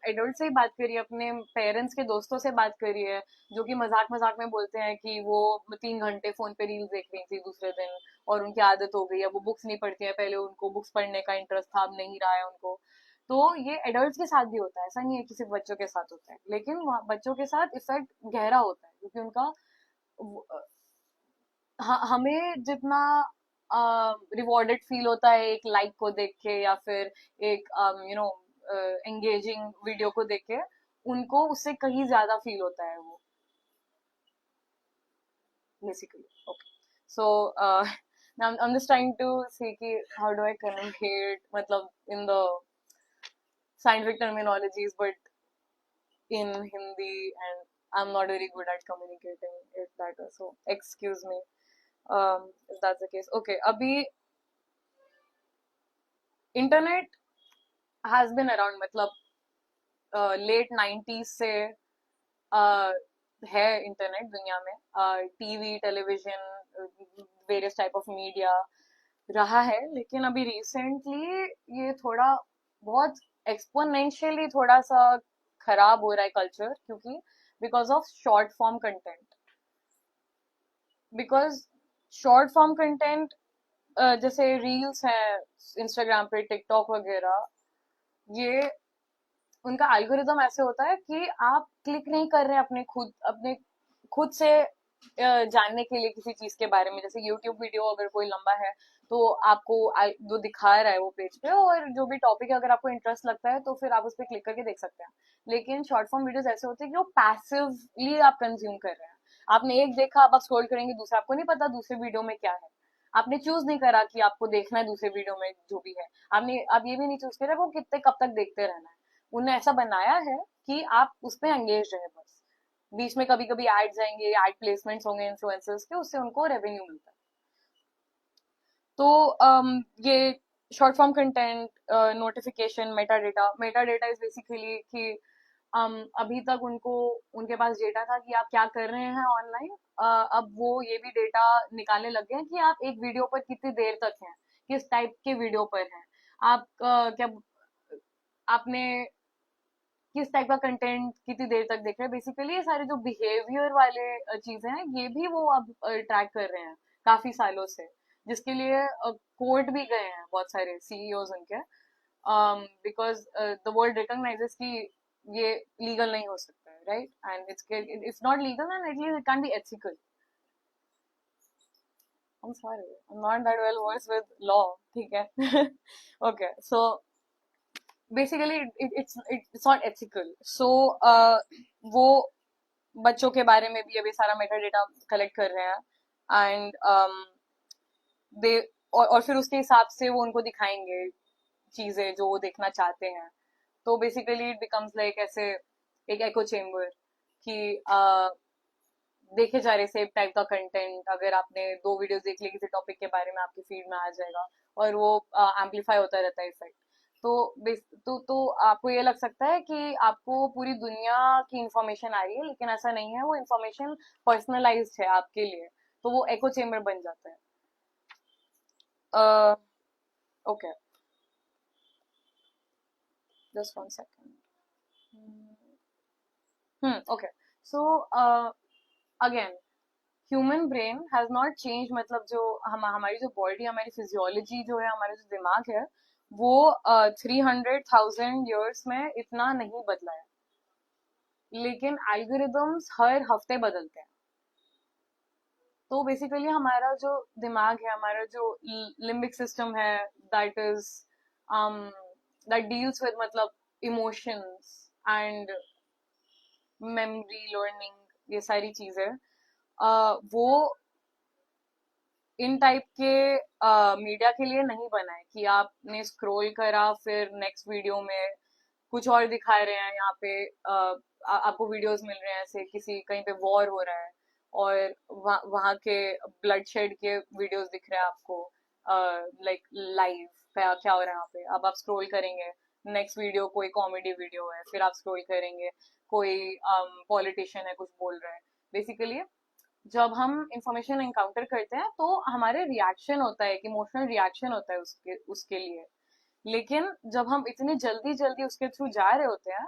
Speaker 2: एडल्ट से ही बात करी है, अपने पेरेंट्स के दोस्तों से बात करी है, जो कि मजाक मजाक में बोलते हैं कि वो 3 घंटे फोन पे रील्स देख रही थी दूसरे दिन, और उनकी आदत हो गई है, वो बुक्स नहीं पढ़ती है, पहले उनको बुक्स पढ़ने का इंटरेस्ट था, अब नहीं रहा है उनको। तो ये एडल्ट्स के साथ भी होता है, ऐसा नहीं है कि सिर्फ बच्चों के साथ होता है, लेकिन बच्चों के साथ इफेक्ट गहरा होता है क्योंकि उनका हमें जितना रिवॉर्डेड फील होता है एक लाइक को देख के या फिर एक एंगेजिंग वीडियो को देख के, उनको उससे कहीं ज्यादा फील होता है वो, basically. Okay, so I'm just trying to see कि how do I communicate, मतलब in the scientific terminologies, but in Hindi, and I'm not very good at communicating if that is so. Excuse me, if that's the case. Okay, अभी internet has been around, मतलब late 90s से uh, है internet दुनिया में, TV, television, various type of media रहा है, लेकिन अभी रिसेंटली ये थोड़ा बहुत एक्सपोनेंशियली थोड़ा सा खराब हो रहा है कल्चर, क्योंकि because of short form content. Because short form content जैसे रील्स हैं इंस्टाग्राम पे, टिकटॉक वगैरह, ये उनका एल्गोरिदम ऐसे होता है कि आप क्लिक नहीं कर रहे हैं अपने खुद से जानने के लिए किसी चीज के बारे में। जैसे यूट्यूब वीडियो अगर कोई लंबा है तो आपको जो दिखा रहा है वो पेज पे, और जो भी टॉपिक है अगर आपको इंटरेस्ट लगता है तो फिर आप उस पर क्लिक करके देख सकते हैं। लेकिन शॉर्ट फॉर्म वीडियोस ऐसे होते हैं कि वो पैसिवली आप कंज्यूम कर रहे हैं। आपने एक देखा, अब आप स्क्रॉल करेंगे दूसरा, आपको नहीं पता दूसरे वीडियो में क्या है। आपने चूज नहीं करा कि आपको देखना है दूसरे वीडियो में जो भी है। आपने अब ये भी नहीं चूज करा वो कितने कब तक देखते रहना है। उन्होंने ऐसा बनाया है कि आप उसमें एंगेज रहे बस। बीच में कभी कभी एड्स आएंगे, एड प्लेसमेंट्स होंगे इन्फ्लुएंसर्स के, उससे उनको रेवेन्यू मिलता है। तो ये short form content, notification, Meta data is basically कि अभी तक उनको उनके पास डेटा था कि आप क्या कर रहे हैं ऑनलाइन। अब वो ये भी डेटा निकालने लग गए हैं कि आप एक वीडियो पर कितनी देर तक हैं, किस टाइप के वीडियो पर हैं आप, क्या आपने किस टाइप का कंटेंट कितनी देर तक देख रहे हैं। बेसिकली ये सारे जो बिहेवियर वाले चीजें हैं, ये भी वो अब ट्रैक कर रहे हैं काफी सालों से, जिसके लिए कोर्ट भी गए हैं बहुत सारे सीईओज उनके, बिकॉज द वर्ल्ड रिकॉग्नाइजेस कि ये लीगल नहीं हो सकता है, right, and it's not legal and at least it can be ethical. I'm sorry, I'm not that well versed with law, ठीक है। Okay, so basically it's not ethical. So वो बच्चों के बारे में भी अभी सारा मेटा डेटा कलेक्ट कर रहे हैं, एंड दे और फिर उसके हिसाब से वो उनको दिखाएंगे चीजें जो वो देखना चाहते हैं। तो बेसिकली इट बिकम्स लाइक ऐसे एक एको चेम्बर कि देखे जा रहे सेम टाइप का कंटेंट, अगर आपने 2 वीडियोस देख ली किसी टॉपिक के बारे में, आपकी फीड में आ जाएगा और वो एम्पलीफाई होता रहता है इफेक्ट। तो आपको ये लग सकता है कि आपको पूरी दुनिया की इंफॉर्मेशन आ रही है, लेकिन ऐसा नहीं है। वो इंफॉर्मेशन पर्सनलाइज्ड है आपके लिए, तो वो एको चेम्बर बन जाता है। Okay, just 1 second. Okay, so again, human brain has not change, मतलब जो हमारी जो बॉडी, हमारी फिजियोलॉजी जो है, हमारा जो दिमाग है, वो 300,000 ईयर्स में इतना नहीं बदला है, लेकिन एल्गोरिदम्स हर हफ्ते बदलते हैं। तो बेसिकली हमारा जो दिमाग है, हमारा जो लिम्बिक सिस्टम है, that is that deals with, मतलब इमोशंस एंड मेमोरी, लर्निंग, ये सारी चीजें, वो इन टाइप के मीडिया के लिए नहीं बना है कि आपने स्क्रॉल करा फिर नेक्स्ट वीडियो में कुछ और दिखा रहे हैं। यहाँ पे आपको वीडियोस मिल रहे हैं ऐसे, किसी कहीं पे वॉर हो रहा है और वहाँ के ब्लडशेड के वीडियोस दिख रहे हैं आपको, लाइक लाइव क्या हो रहा है यहाँ पे। अब आप स्क्रॉल करेंगे, नेक्स्ट वीडियो कोई कॉमेडी वीडियो है, फिर आप स्क्रॉल करेंगे कोई पॉलिटिशियन है कुछ बोल रहा है। बेसिकली जब हम इंफॉर्मेशन एनकाउंटर करते हैं तो हमारे रिएक्शन होता है, एक इमोशनल रिएक्शन होता है उसके उसके लिए। लेकिन जब हम इतनी जल्दी जल्दी उसके थ्रू जा रहे होते हैं,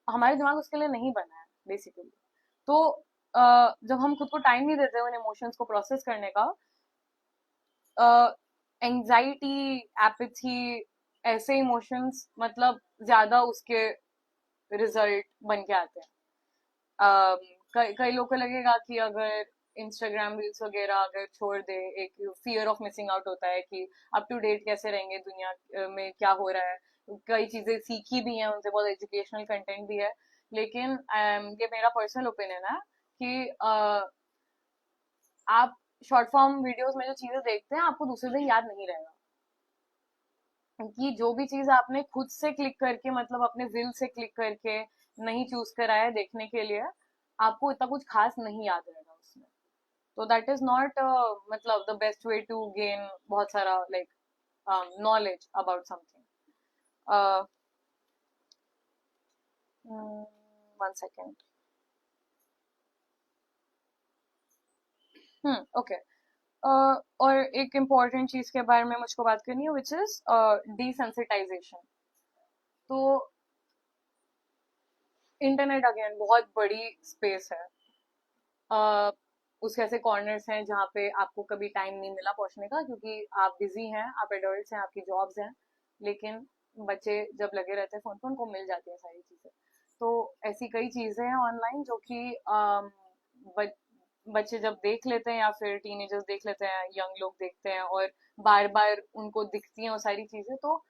Speaker 2: हमारे दिमाग उसके लिए नहीं बना है बेसिकली। तो जब हम खुद को टाइम नहीं देते उन इमोशंस को प्रोसेस करने का, एंजाइटी, एपैथी, ऐसे इमोशंस मतलब ज्यादा उसके रिजल्ट बन के आते हैं। कई लोगों को लगेगा कि अगर इंस्टाग्राम रील्स वगैरह अगर छोड़ दे, एक फियर ऑफ मिसिंग आउट होता है कि अप टू डेट कैसे रहेंगे दुनिया में क्या हो रहा है। कई चीजें सीखी भी हैं उनसे, बहुत एजुकेशनल कंटेंट भी है। लेकिन ये मेरा पर्सनल ओपिनियन है कि आप शॉर्ट फॉर्म वीडियोस में जो चीजें देखते हैं आपको दूसरे दिन याद नहीं रहेगा, क्योंकि जो भी चीज आपने खुद से क्लिक करके, मतलब अपने विल से क्लिक करके नहीं चूज करा है देखने के लिए, आपको इतना कुछ खास नहीं याद रहेगा उसमें। तो दैट इज नॉट मतलब the best way to gain बहुत सारा like knowledge about something. One second. Okay. और एक इम्पॉर्टेंट चीज के बारे में मुझको बात करनी है, विच इज डिसेंसिटाइजेशन. तो इंटरनेट अगेन बहुत बड़ी स्पेस है. uh, उसके ऐसे कॉर्नर्स हैं जहाँ पे आपको कभी टाइम नहीं मिला पहुंचने का, क्योंकि आप बिजी हैं, आप एडल्ट्स हैं, आपकी जॉब्स हैं. लेकिन बच्चे जब लगे रहते हैं फोन पे, उनको मिल जाती है सारी चीजें. तो ऐसी कई चीजें हैं ऑनलाइन जो कि बच्चे जब देख लेते हैं, या फिर टीनेजर्स देख लेते हैं, यंग लोग देखते हैं, और बार बार उनको दिखती हैं वो सारी चीजें, तो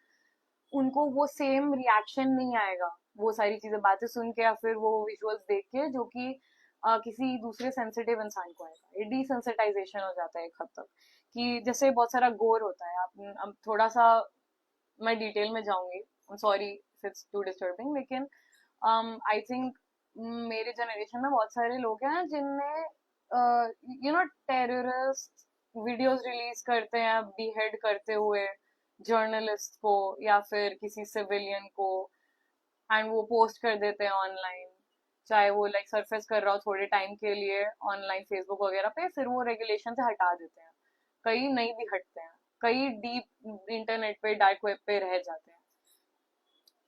Speaker 2: उनको वो सेम रिएक्शन नहीं आएगा वो सारी चीजें बातें सुन के, या फिर वो विजुअल्स देख के, जो कि किसी दूसरे सेंसिटिव इंसान को आएगा. ये डिसेंसिटाइजेशन हो जाता है एक हद तक. कि जैसे बहुत सारा गोर होता है, आप अब थोड़ा सा मैं डिटेल में जाऊंगी, sorry if it's too disturbing, लेकिन आई थिंक मेरे जनरेशन में बहुत सारे लोग हैं जिनने टेररिस्ट वीडियोस रिलीज करते हैं बीहेड करते हुए जर्नलिस्ट को या फिर किसी सिविलियन को, एंड वो पोस्ट कर देते हैं ऑनलाइन. चाहे वो लाइक सरफेस कर रहा हो थोड़े टाइम के लिए ऑनलाइन फेसबुक वगैरह पे, फिर वो रेगुलेशन से हटा देते हैं. कई नहीं भी हटते हैं, कई डीप इंटरनेट पे डार्क वेब पे रह जाते हैं.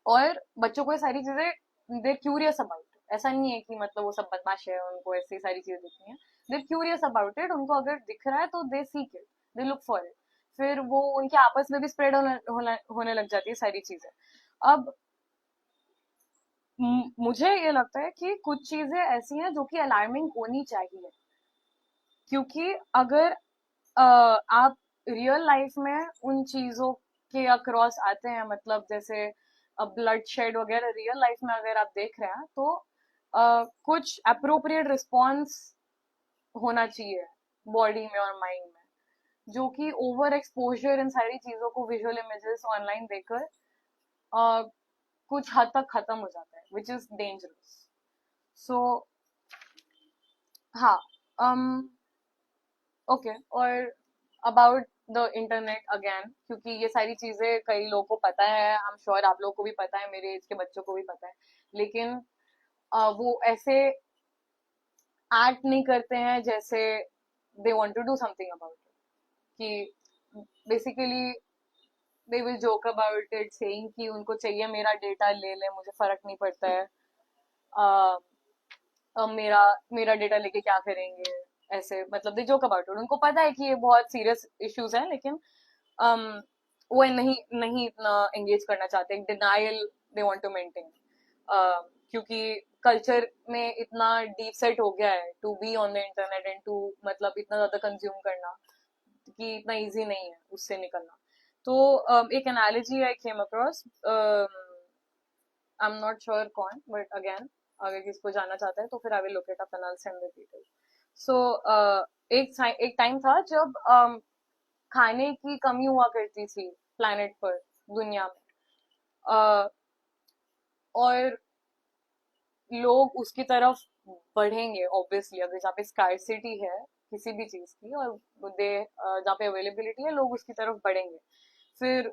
Speaker 2: और बच्चों को ये सारी चीजें देर क्यूरियस अबाउट. ऐसा नहीं है कि मतलब वो सब बदमाश है, उनको ऐसी सारी चीजें दिखती हैं. देर क्यूरियस अबाउट इट. उनको अगर दिख रहा है तो they seek it, they look for it. फिर वो उनके आपस में भी स्प्रेड होने लग जाती है सारी चीजें. अब मुझे ये लगता है कि कुछ चीजें ऐसी हैं जो कि अलार्मिंग होनी चाहिए. क्योंकि अगर आप रियल लाइफ में उन चीजों के अक्रॉस आते हैं, मतलब जैसे ब्लड शेड वगैरह रियल लाइफ में अगर आप देख रहे हैं, तो कुछ अप्रोप्रिएट रिस्पॉन्स होना चाहिए बॉडी में और माइंड में. जो कि ओवर एक्सपोजर इन सारी चीजों को विजुअल इमेजेस ऑनलाइन देखकर कुछ हद तक खत्म हो जाता है, विच इज डेंजरस. सो हाँ. ओके. और अबाउट द इंटरनेट अगेन, क्योंकि ये सारी चीजें कई लोगों को पता है, आई एम श्योर आप लोगों को भी पता है, मेरे एज के बच्चों को भी पता है, लेकिन वो ऐसे एक्ट नहीं करते हैं जैसे they want to do something about it. कि basically they will joke about it saying कि उनको चाहिए मेरा डेटा ले ले, मुझे फर्क नहीं पड़ता है. uh, मेरा मेरा डेटा लेके क्या करेंगे, ऐसे मतलब दे जोक अबाउट इट. उनको पता है कि ये बहुत सीरियस इश्यूज हैं, लेकिन वो नहीं नहीं इतना एंगेज करना चाहते. Denial they want to maintain, क्योंकि कल्चर में इतना डीप सेट हो गया है to be on the internet and to मतलब इतना ज्यादा कंज्यूम करना, कि इतना इजी नहीं है उससे निकलना. तो एक analogy I came across, I am not sure कौन, बट अगेन अगर किसको जानना चाहता है तो फिर I will locate up and I will send the detail. So एक टाइम था जब खाने की कमी हुआ करती थी प्लैनेट पर, दुनिया में. uh, और लोग उसकी तरफ बढ़ेंगे ऑब्वियसली. अगर जहाँ पे स्कार्सिटी है किसी भी चीज की, और दे जहाँ पे अवेलेबिलिटी है, लोग उसकी तरफ बढ़ेंगे. फिर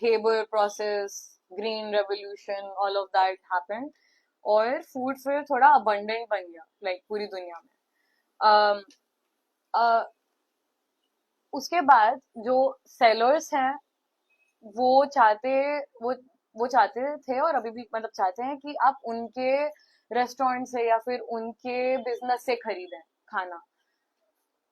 Speaker 2: Haber process, green revolution, all of that happened, और फूड फिर थोड़ा अबंडेंट बन गया लाइक पूरी दुनिया में. um, uh, उसके बाद जो सेलर्स हैं वो चाहते वो वो चाहते थे, और अभी भी मतलब चाहते हैं कि आप उनके रेस्टोरेंट से या फिर उनके बिजनेस से खरीदें खाना.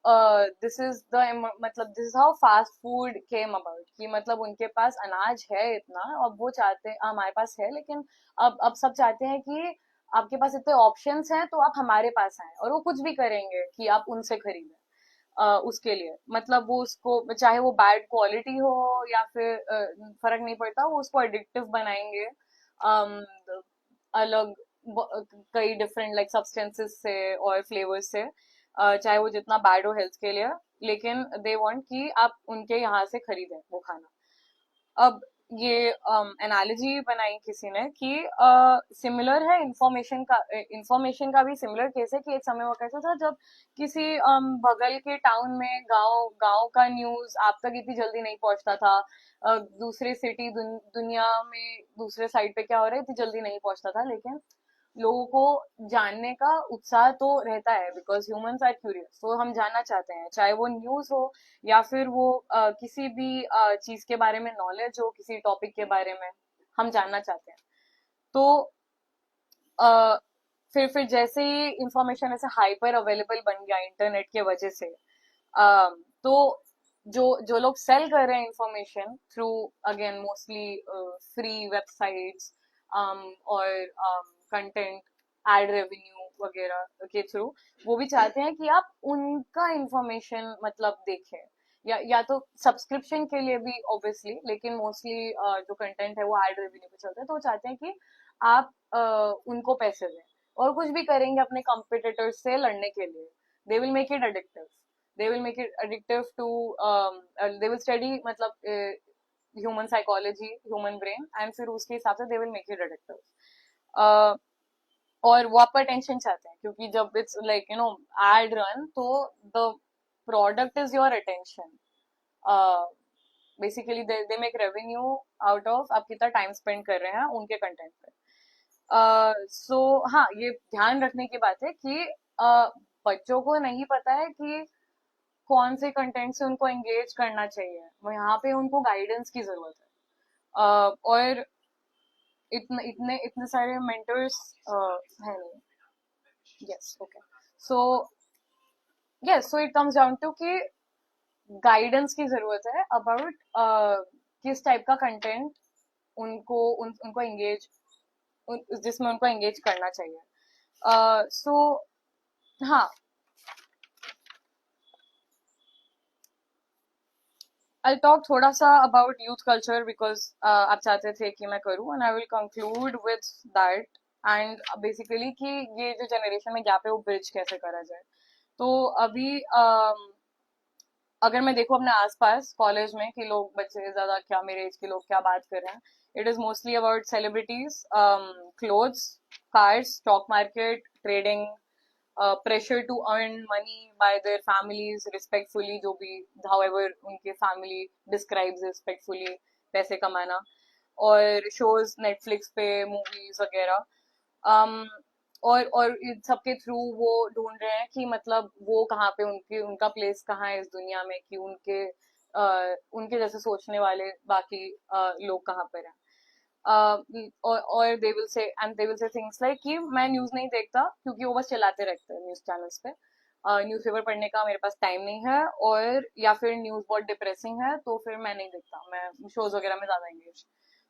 Speaker 2: दिस इज द मतलब this is how fast food came about. कि मतलब उनके पास अनाज है इतना, अब वो चाहते हैं हमारे पास है, लेकिन अब सब चाहते हैं कि आपके पास इतने ऑप्शंस हैं तो आप हमारे पास आए, और वो कुछ भी करेंगे कि आप उनसे खरीदें. उसके लिए मतलब वो उसको चाहे वो बैड क्वालिटी हो या फिर फर्क नहीं पड़ता, वो उसको एडिक्टिव बनाएंगे. अलग कई डिफरेंट लाइक सब्सटेंसेस से और फ्लेवर्स से, चाहे वो जितना बैड हो हेल्थ के लिए, लेकिन दे वांट कि आप उनके यहाँ से खरीदें वो खाना. अब ये एनालॉजी बनाई किसी ने कि सिमिलर है इंफॉर्मेशन का भी सिमिलर केस है कि एक समय वो कैसा था जब किसी बगल के टाउन में गांव गांव का न्यूज आप तक इतनी जल्दी नहीं पहुंचता था। दूसरे सिटी दुनिया में दूसरे साइड पे क्या हो रहा है इतनी जल्दी नहीं पहुंचता था, लेकिन लोगों को जानने का उत्साह तो रहता है बिकॉज ह्यूमंस आर क्यूरियस, तो हम जानना चाहते हैं, चाहे वो न्यूज हो या फिर वो किसी भी चीज के बारे में नॉलेज हो, किसी टॉपिक के बारे में हम जानना चाहते हैं। तो अ, फिर जैसे ही इंफॉर्मेशन ऐसे हाइपर अवेलेबल बन गया इंटरनेट के वजह से, तो जो जो लोग सेल कर रहे हैं information through, again mostly free websites और कंटेंट एड रेवेन्यू वगैरह के थ्रू, वो भी चाहते हैं कि आप उनका इंफॉर्मेशन मतलब देखें, या तो सब्सक्रिप्शन के लिए भी ऑब्वियसली, लेकिन मोस्टली जो कंटेंट है वो एड रेवेन्यू पे चलता है, तो वो चाहते हैं कि आप उनको पैसे दें और कुछ भी करेंगे अपने कॉम्पिटिटर्स से लड़ने के लिए। They will make it addictive, they will make it addictive too, they will study मतलब human psychology, human brain, and फिर उसके हिसाब से they will make it addictive. और वो आपका अटेंशन चाहते हैं क्योंकि जब इट्स लाइक एड रन, तो the product is your attention. Basically they make revenue out of आप कितना टाइम स्पेंड कर रहे हैं उनके कंटेंट पे। सो हाँ, ये ध्यान रखने की बात है कि बच्चों को नहीं पता है कि कौन से कंटेंट से उनको एंगेज करना चाहिए, वो यहाँ पे उनको गाइडेंस की जरूरत है। और इतने इतने सारे मेंटर्स है नहीं। Yes, okay. So yes, so it comes down to कि गाइडेंस की जरूरत है अबाउट किस टाइप का कंटेंट उनको एंगेज, जिसमें उनको एंगेज करना चाहिए। सो हाँ, I'll talk थोड़ा सा about youth culture because आप चाहते थे कि मैं करूँ, and I will conclude with that, and basically कि ये जो generation में gap है वो bridge कैसे करा जाए। तो अभी अगर मैं देखूँ अपने आसपास कॉलेज में कि लोग बच्चे ज्यादा क्या मेरे एज के लोग क्या बात कर रहे हैं, it is mostly about celebrities, clothes, cars, stock market, trading, pressure to earn money by their families respectfully, जो भी हाउएवर उनके फैमिली डिस्क्राइब्स रिस्पेक्टफुली, पैसे कमाना, और शोज नेटफ्लिक्स पे, मूवीज वगैरह। um, और इन सबके थ्रू वो ढूंढ रहे हैं कि मतलब वो कहाँ पे उनकी उनका प्लेस कहाँ है इस दुनिया में, कि उनके जैसे सोचने वाले बाकी लोग कहाँ पर हैं। और they will say things like कि मैं न्यूज नहीं देखता क्योंकि वो बस चलाते रहते हैं न्यूज चैनल्स पे, न्यूज़पेपर पढ़ने का मेरे पास टाइम नहीं है, और या फिर न्यूज बहुत डिप्रेसिंग है तो फिर मैं नहीं देखता, मैं शोज वगैरह में ज्यादा एंगेज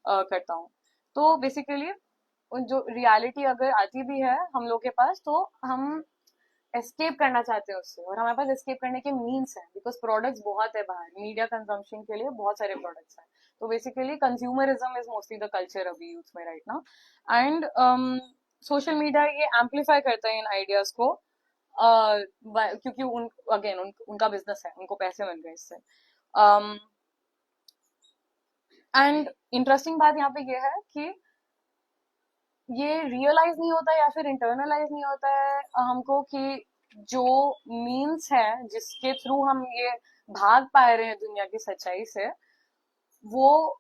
Speaker 2: करता हूँ। तो बेसिकली जो रियलिटी अगर आती भी है हम लोग के पास, तो हम एस्केप करना चाहते हैं उससे, और हमारे पास एस्केप करने के मीन्स हैं बिकॉज प्रोडक्ट्स बहुत है बाहर, मीडिया कंजम्पशन के लिए बहुत सारे प्रोडक्ट्स हैं। तो basically consumerism is mostly the culture अभी यूथ में right now, and social media ये एम्पलीफाई करता है इन आइडियाज को, क्योंकि उनका बिजनेस है, उनको पैसे मिल गए इससे। एंड इंटरेस्टिंग बात यहाँ पे ये है कि ये रियलाइज नहीं होता या फिर इंटरनलाइज नहीं होता है हमको कि जो मीन्स है जिसके थ्रू हम ये भाग पा रहे हैं दुनिया की सच्चाई से, वो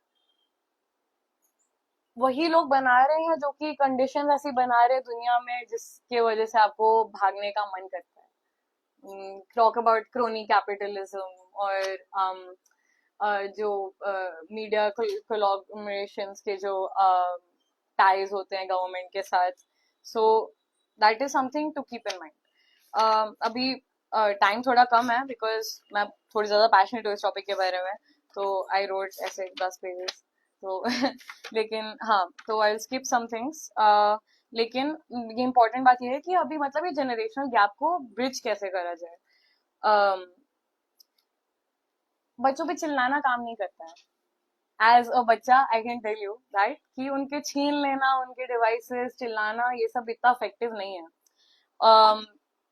Speaker 2: वही लोग बना रहे हैं जो कि कंडीशन ऐसी बना रहे हैं दुनिया में जिसके वजह से आपको भागने का मन करता है। टॉक अबाउट क्रोनी कैपिटलिज्म, और जो मीडिया कोलैबोरेशंस के जो टाइज होते हैं गवर्नमेंट के साथ, so that is something to keep in mind. अभी टाइम थोड़ा कम है बिकॉज मैं थोड़ी ज्यादा पैशनेट हूँ इस टॉपिक के बारे में, तो आई रोट ऐसे 10 पेजेस, तो लेकिन हाँ, तो आई स्किप सम थिंग्स, लेकिन ये इम्पोर्टेंट बात ये है कि अभी मतलब ये जनरेशनल गैप को ब्रिज कैसे करा जाए। um, बच्चों पे चिल्लाना काम नहीं करता है। एज अ बच्चा I can tell you that कि उनके छीन लेना उनके डिवाइसेस, चिल्लाना, ये सब इतना इफेक्टिव नहीं है। um,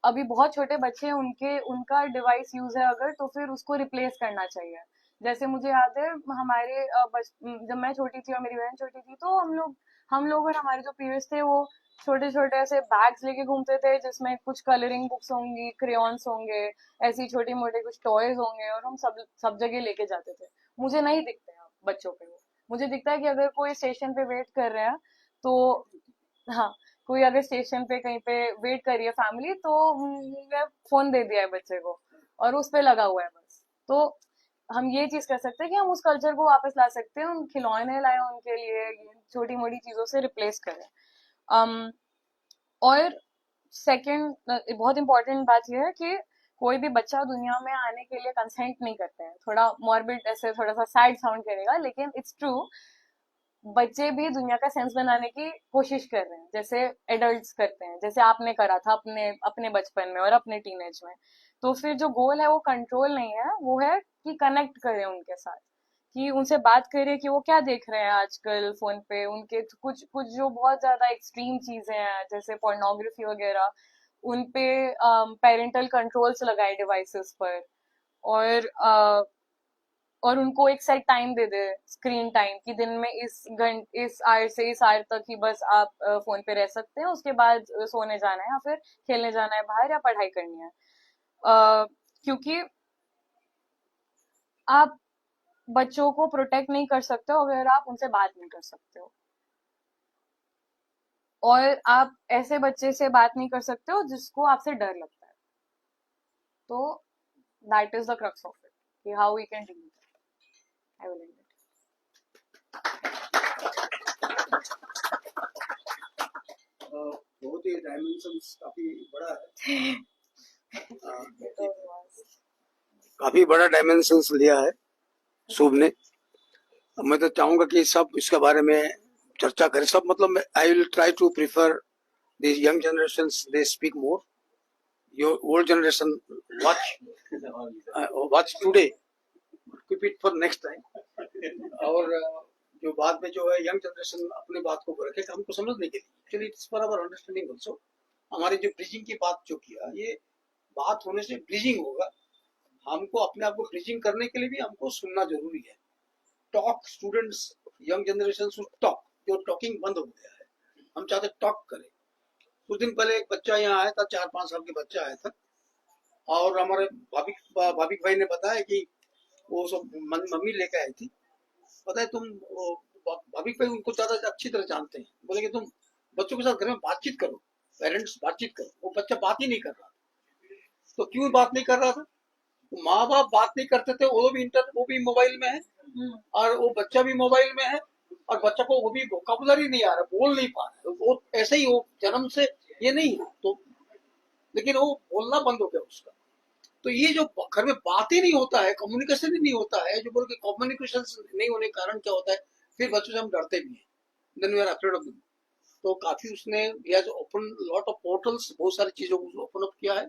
Speaker 2: अभी बहुत छोटे बच्चे, उनका डिवाइस यूज है अगर, तो फिर उसको रिप्लेस करना चाहिए, जैसे मुझे याद है हमारे जब मैं छोटी थी और मेरी बहन छोटी थी तो हम लोग और हमारे जो पीयर्स थे वो छोटे छोटे ऐसे बैग्स लेके घूमते थे जिसमें कुछ कलरिंग बुक्स होंगी, क्रेयॉन्स होंगे, ऐसी छोटी मोटे कुछ टॉयज होंगे और हम सब जगह लेके जाते थे। मुझे नहीं दिखते हैं अब बच्चों पे वो। मुझे दिखता है कि अगर कोई स्टेशन पे वेट कर रहे हैं तो हाँ, कोई अगर स्टेशन पे कहीं पे वेट कर रही है फैमिली तो मैं फोन दे दिया है बच्चे को और उस पे लगा हुआ है बस। तो हम ये चीज कर सकते हैं कि हम उस कल्चर को वापस ला सकते हैं, उन खिलौने लाए उनके लिए, छोटी मोटी चीजों से रिप्लेस करें। um, और सेकंड बहुत इंपॉर्टेंट बात यह है कि कोई भी बच्चा दुनिया में आने के लिए कंसेंट नहीं करते हैं। थोड़ा मॉर्बिड ऐसे थोड़ा सा सैड साउंड करेगा लेकिन इट्स ट्रू। बच्चे भी दुनिया का सेंस बनाने की कोशिश कर रहे हैं जैसे एडल्ट्स करते हैं, जैसे आपने करा था अपने अपने बचपन में और अपने टीनेज में। तो फिर जो गोल है वो कंट्रोल नहीं है, वो है कि कनेक्ट करें उनके साथ, कि उनसे बात करें कि वो क्या देख रहे हैं आजकल फोन पे। उनके कुछ कुछ जो बहुत ज्यादा एक्सट्रीम चीजें हैं जैसे पोर्नोग्राफी वगैरह, उन पे पेरेंटल कंट्रोल्स लगाए डिवाइसेस पर। और और उनको एक सेट टाइम दे दे स्क्रीन टाइम की, दिन में इस आयर से इस आयर तक ही बस आप फोन पे रह सकते हैं, उसके बाद सोने जाना है या फिर खेलने जाना है बाहर या पढ़ाई करनी है। क्योंकि आप बच्चों को प्रोटेक्ट नहीं कर सकते हो अगर आप उनसे बात नहीं कर सकते हो, और आप ऐसे बच्चे से बात नहीं कर सकते हो जिसको आपसे डर लगता है। तो that is the crux of it कि how we can deal with it. I will end
Speaker 1: बहुत ही डायमेंशंस काफी बड़ा है।
Speaker 2: इट।
Speaker 1: काफी बड़ा डायमेंशंस लिया है शुभ ने। मैं तो चाहूंगा कि सब इसके बारे में चर्चा करें सब, मतलब I will try to prefer this young generations, they speak more, your old generation watch today, keep it for next time। और जो बाद में जो है यंग जनरेशन अपनी बात को रखे हमको समझने के लिए, actually it's for our understanding also. हमारी जो ब्रिजिंग की बात जो किया, ये बात होने से ब्रिजिंग होगा। हमको अपने आप को ब्रिजिंग करने के लिए भी हमको सुनना जरूरी है। Talk, students, young generation should talk. जो टॉकिंग बंद हो गया है, हम चाहते टॉक करें। कुछ दिन पहले एक बच्चा यहाँ आया था, 4-5 साल के बच्चा आया था, और हमारे भाविक भाई ने बताया कि वो सब मम्मी लेके आई थी। पता है तुम, भाविक भाई उनको ज्यादा अच्छी तरह जानते हैं, बोले कि तुम बच्चों के साथ घर में बातचीत करो, पेरेंट्स बातचीत करो। वो बच्चा बात ही नहीं कर रहा। तो क्यों बात नहीं कर रहा था? माँ बाप बात नहीं करते थे, वो भी मोबाइल में है, और वो बच्चा भी मोबाइल में है, और बच्चा को वो भी वोकैबुलरी नहीं आ रहा, बोल नहीं पा रहा। वो ऐसे ही वो जन्म से ये नहीं है, तो लेकिन वो बोलना बंद हो गया उसका। तो ये जो घर में बात ही नहीं होता है, कम्युनिकेशन ही नहीं होता है, जो बोल के कम्युनिकेशन नहीं होने के कारण क्या होता है, फिर बच्चों से हम डरते भी हैं, then we are afraid of them. तो काफी उसने ओपन लॉट ऑफ पोर्टल्स, बहुत सारी चीजों को ओपन अप किया है।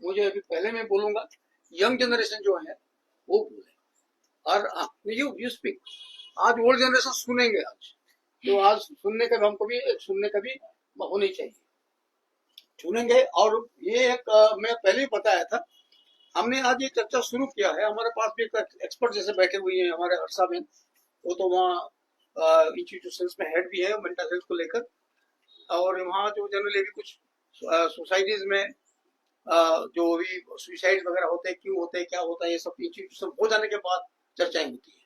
Speaker 1: मुझे अभी पहले मैं बोलूंगा यंग जनरेशन जो है वो बोले, और यू स्पीक। आज ओल्ड जनरेशन सुनेंगे, आज तो आज सुनने का भी हमको भी सुनने का भी होनी चाहिए, सुनेंगे। और ये एक मैं पहले ही बताया था, हमने आज ये चर्चा शुरू किया है। हमारे पास भी एक एक्सपर्ट जैसे बैठे हुए हैं हमारे हर्षा बहन, वो तो वहाँ इंस्टीट्यूशंस में हेड भी है मेंटल हेल्थ को लेकर, और वहाँ जो जनरली भी कुछ सोसाइटीज में जो भी सुसाइड वगैरह होते हैं, क्यों होते हैं, क्या होता है, ये सब इंस्टीट्यूशन हो जाने के बाद चर्चाएं होती है।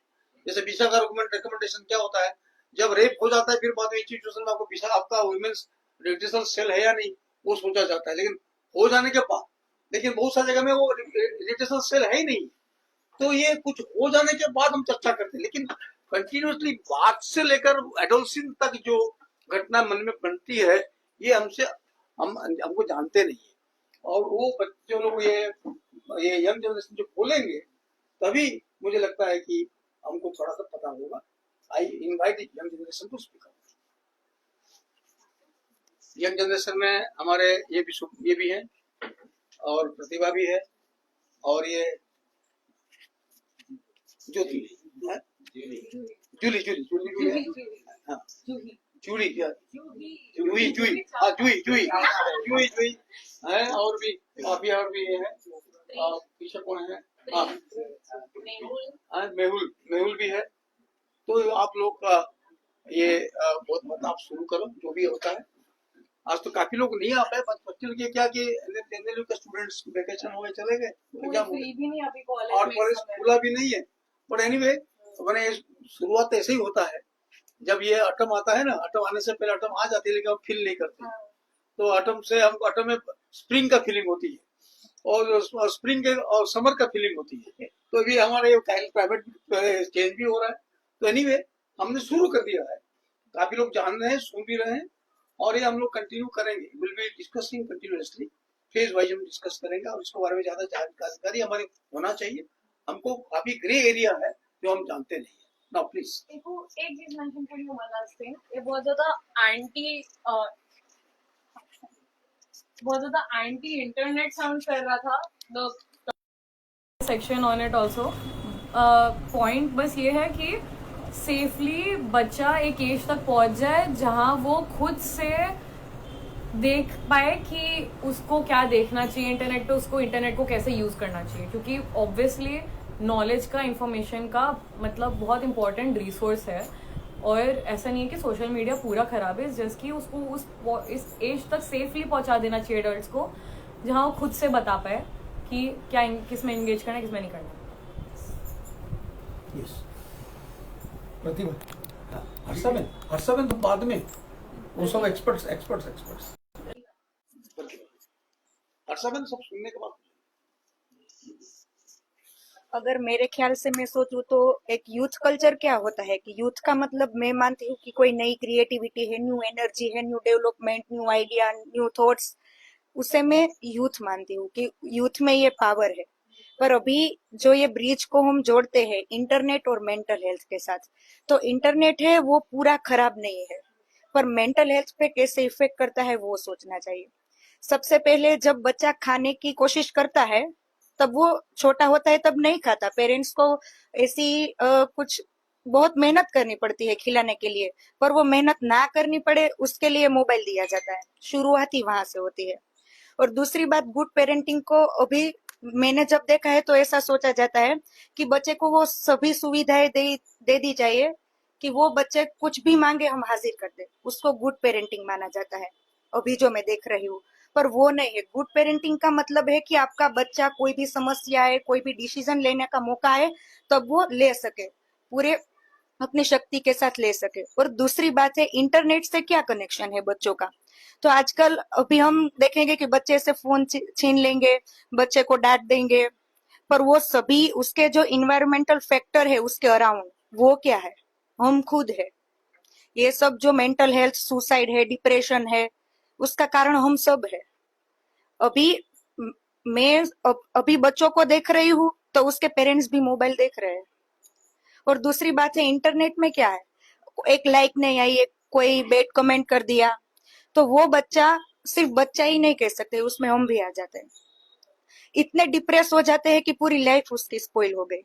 Speaker 1: जैसे विसा का रिकमेंडेशन क्या होता है, जब रेप हो जाता है फिर बाद में इंस्टीट्यूशन में आपको विसा, आपका वुमेन्स रिलेशनल सेल है या नहीं, वो सोचा जाता है। लेकिन हो जाने के बाद, लेकिन बहुत सारी जगह में वो रिलेशनल सेल है ही नहीं। तो ये कुछ हो जाने के बाद हम चर्चा करते हैं, लेकिन कंटिन्यूसली बात से लेकर एडोलसेंस तक जो घटना मन में बनती है, ये हमको जानते नहीं है। और वो बच्चे लोग ये यंग जनरेशन जो बोलेंगे, तभी मुझे लगता है कि हमको थोड़ा सा पता होगा। I invite young generation to speak out. Young generation में हमारे ये भी है, और प्रतिभा भी है, और ये ज्योति है, जूली भी है, हाँ जूली जूही जूही हाँ जूही जूही जूही जूही है, और भी है। पीछे कौन है? हाँ हाँ, मेहुल मेहुल भी है। तो आप लोग का ये बहुत मत आप शुरू करो जो भी होता है। आज तो काफी लोग नहीं आ पाए, बच्चे लोग ये क्या कि एनएलयू के स्टूडेंट्स वेकेशन हो गए चले गए, एग्जाम हो
Speaker 2: फ्री
Speaker 1: गए
Speaker 2: भी नहीं अभी
Speaker 1: और
Speaker 2: कॉलेज में
Speaker 1: कॉलेज
Speaker 2: इस समय।
Speaker 1: खुला भी नहीं है। बट एनीवे मैंने शुरुआत ऐसे ही होता है, जब ये अटम आता है ना, अटम आने से पहले अटम आ जाती है लेकिन हम फील नहीं करते।
Speaker 2: हाँ,
Speaker 1: तो अटम से हमको अटम में स्प्रिंग का फीलिंग होती है और स्प्रिंग के और समर का फीलिंग होती है। तो ये हमारे क्लाइमेट चेंज भी हो रहा है। तो एनीवे हमने शुरू कर दिया है, काफी लोग जान रहे हैं, सुन भी रहे हैं, और ये हम लोग कंटिन्यू करेंगे। Will be discussing continuously, phase wise हम डिस्कस करेंगे और इसके बारे में ज्यादा जानकारी हमारे होना चाहिए। हमको काफी ग्रे एरिया है जो हम जानते नहीं है। Now please.
Speaker 2: देखो एक चीज मेंशन करी वन लास्ट थिंग, ये बहुत ज्यादा एंटी इंटरनेट साउंड कर रहा था the section on it also. Point बस ये है कि सेफली बच्चा एक एज तक पहुंच जाए जहां वो खुद से देख पाए कि उसको क्या देखना चाहिए इंटरनेट पे, उसको इंटरनेट को कैसे यूज करना चाहिए, क्योंकि ऑब्वियसली नॉलेज का, इंफॉर्मेशन का मतलब बहुत इंपॉर्टेंट रिसोर्स है। और ऐसा नहीं है कि सोशल मीडिया पूरा खराब है, जस्ट कि उसको इस एज तक सेफली पहुंचा देना चाहिए एडल्ट्स को, जहां वो खुद से बता पाए कि क्या किस में एंगेज करना है, किस में नहीं करना।
Speaker 1: यस प्रतिभा, हर्षाबेन तो बाद में, वो सब एक्सपर्ट्स एक्सपर्ट्स एक्सपर्ट्स। हर्षाबेन सब सुनने के बाद।
Speaker 3: अगर मेरे ख्याल से मैं सोचूं तो एक यूथ कल्चर क्या होता है कि यूथ का मतलब मैं मानती हूँ कि कोई नई क्रिएटिविटी है, न्यू एनर्जी है, new development, new idea, new thoughts, उसे मैं यूथ मानती हूँ कि यूथ में ये पावर है। पर अभी जो ये ब्रिज को हम जोड़ते हैं इंटरनेट और मेंटल हेल्थ के साथ, तो इंटरनेट है वो पूरा खराब नहीं है, पर मेंटल हेल्थ पे कैसे इफेक्ट करता है वो सोचना चाहिए। सबसे पहले जब बच्चा खाने की कोशिश करता है, तब वो छोटा होता है तब नहीं खाता, पेरेंट्स को ऐसी कुछ बहुत मेहनत करनी पड़ती है खिलाने के लिए, पर वो मेहनत ना करनी पड़े उसके लिए मोबाइल दिया जाता है, शुरुआत ही वहां से होती है। और दूसरी बात, गुड पेरेंटिंग को अभी मैंने जब देखा है तो ऐसा सोचा जाता है कि बच्चे को वो सभी सुविधाएं दे दी जाए कि वो बच्चे कुछ भी मांगे हम हाजिर कर दे, उसको गुड पेरेंटिंग माना जाता है अभी जो मैं देख रही हूँ। पर वो नहीं है। गुड पेरेंटिंग का मतलब है कि आपका बच्चा कोई भी समस्या है, कोई भी डिसीजन लेने का मौका है, तब वो ले सके, पूरे अपनी शक्ति के साथ ले सके। और दूसरी बात है, इंटरनेट से क्या कनेक्शन है बच्चों का। तो आजकल अभी हम देखेंगे कि बच्चे से फोन छीन लेंगे, बच्चे को डांट देंगे, पर वो सभी उसके जो इन्वायरमेंटल फैक्टर है उसके अराउंड, वो क्या है, हम खुद है। ये सब जो मेंटल हेल्थ, सुसाइड है, डिप्रेशन है, उसका कारण हम सब है। अभी मैं अभी बच्चों को देख रही हूँ तो उसके पेरेंट्स भी मोबाइल देख रहे हैं। और दूसरी बात है, इंटरनेट में क्या है, एक लाइक नहीं आई, एक कोई बैड कमेंट कर दिया, तो वो बच्चा, सिर्फ बच्चा ही नहीं कह सकते, उसमें हम भी आ जाते हैं। इतने डिप्रेस हो जाते हैं कि पूरी लाइफ उसकी स्पॉइल हो गई।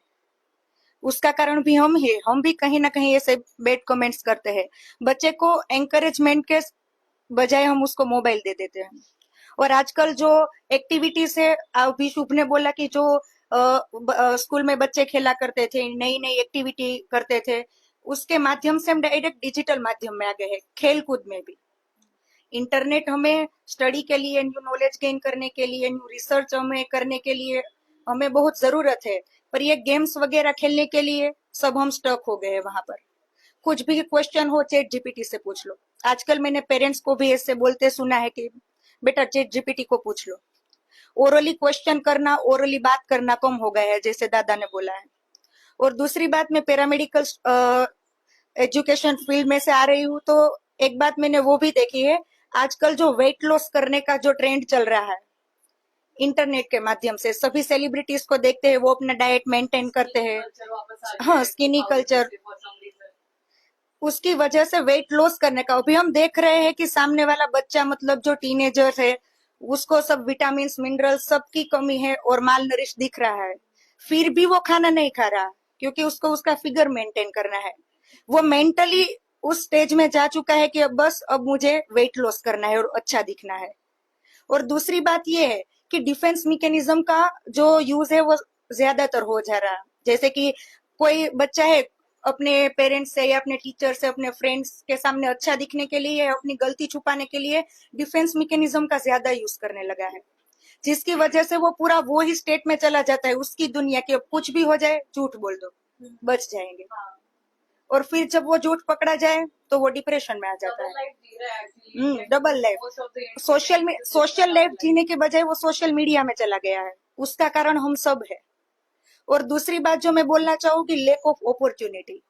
Speaker 3: उसका कारण भी हम ही, हम भी कहीं ना कहीं ऐसे बैड कमेंट्स करते हैं। बच्चे को एंकरेजमेंट के बजाय हम उसको मोबाइल दे देते हैं। और आजकल जो एक्टिविटीज है, अभी शुभ ने बोला कि जो स्कूल में बच्चे खेला करते थे, नई नई एक्टिविटी करते थे, उसके माध्यम से हम डायरेक्ट डिजिटल माध्यम में आ गए हैं, खेल कूद में भी। इंटरनेट हमें स्टडी के लिए, न्यू नॉलेज गेन करने के लिए, न्यू रिसर्च हमें करने के लिए हमें बहुत जरूरत है, पर ये गेम्स वगैरह खेलने के लिए सब हम स्टक हो गए हैं वहां पर। कुछ भी क्वेश्चन हो चैट जीपीटी से पूछ लो। आजकल मैंने पेरेंट्स को भी ऐसे बोलते सुना है कि बेटा चैट जीपीटी को पूछ लो। ओरली क्वेश्चन करना, ओरली बात करना कम हो गया है, जैसे दादा ने बोला है। और दूसरी बात, मैं पैरामेडिकल एजुकेशन फील्ड में से आ रही हूँ, तो एक बात मैंने वो भी देखी है, आजकल जो वेट लॉस करने का जो ट्रेंड चल रहा है इंटरनेट के माध्यम से, सभी सेलिब्रिटीज को देखते हैं वो अपना डाइट मेंटेन करते हैं, हाँ स्किनी कल्चर, उसकी वजह से वेट लॉस करने का। अभी हम देख रहे हैं कि सामने वाला बच्चा, मतलब जो टीनेजर है, उसको सब विटामिन मिनरल सब की कमी है और माल नरिश दिख रहा है, फिर भी वो खाना नहीं खा रहा, क्योंकि उसको उसका फिगर मेंटेन करना है। वो मेंटली उस स्टेज में जा चुका है कि अब मुझे वेट लॉस करना है और अच्छा दिखना है। और दूसरी बात ये है कि डिफेंस मैकेनिज्म का जो यूज है वो ज्यादातर हो जा रहा। जैसे कि कोई बच्चा है, अपने पेरेंट्स से या अपने टीचर से, अपने फ्रेंड्स के सामने अच्छा दिखने के लिए, अपनी गलती छुपाने के लिए डिफेंस मैकेनिज्म का ज्यादा यूज करने लगा है, जिसकी वजह से वो पूरा वो ही स्टेट में चला जाता है, उसकी दुनिया की। अब कुछ भी हो जाए, झूठ बोल दो, बच जाएंगे। और फिर जब वो झूठ पकड़ा जाए तो वो डिप्रेशन में आ जाता है।
Speaker 2: लाइफ जी रहा है actually
Speaker 3: double life, social life जीने के बजाय वो सोशल मीडिया में चला गया है। उसका कारण हम सब है। और दूसरी बात जो मैं बोलना चाहूंगी, लेक ऑफ अपॉर्चुनिटी।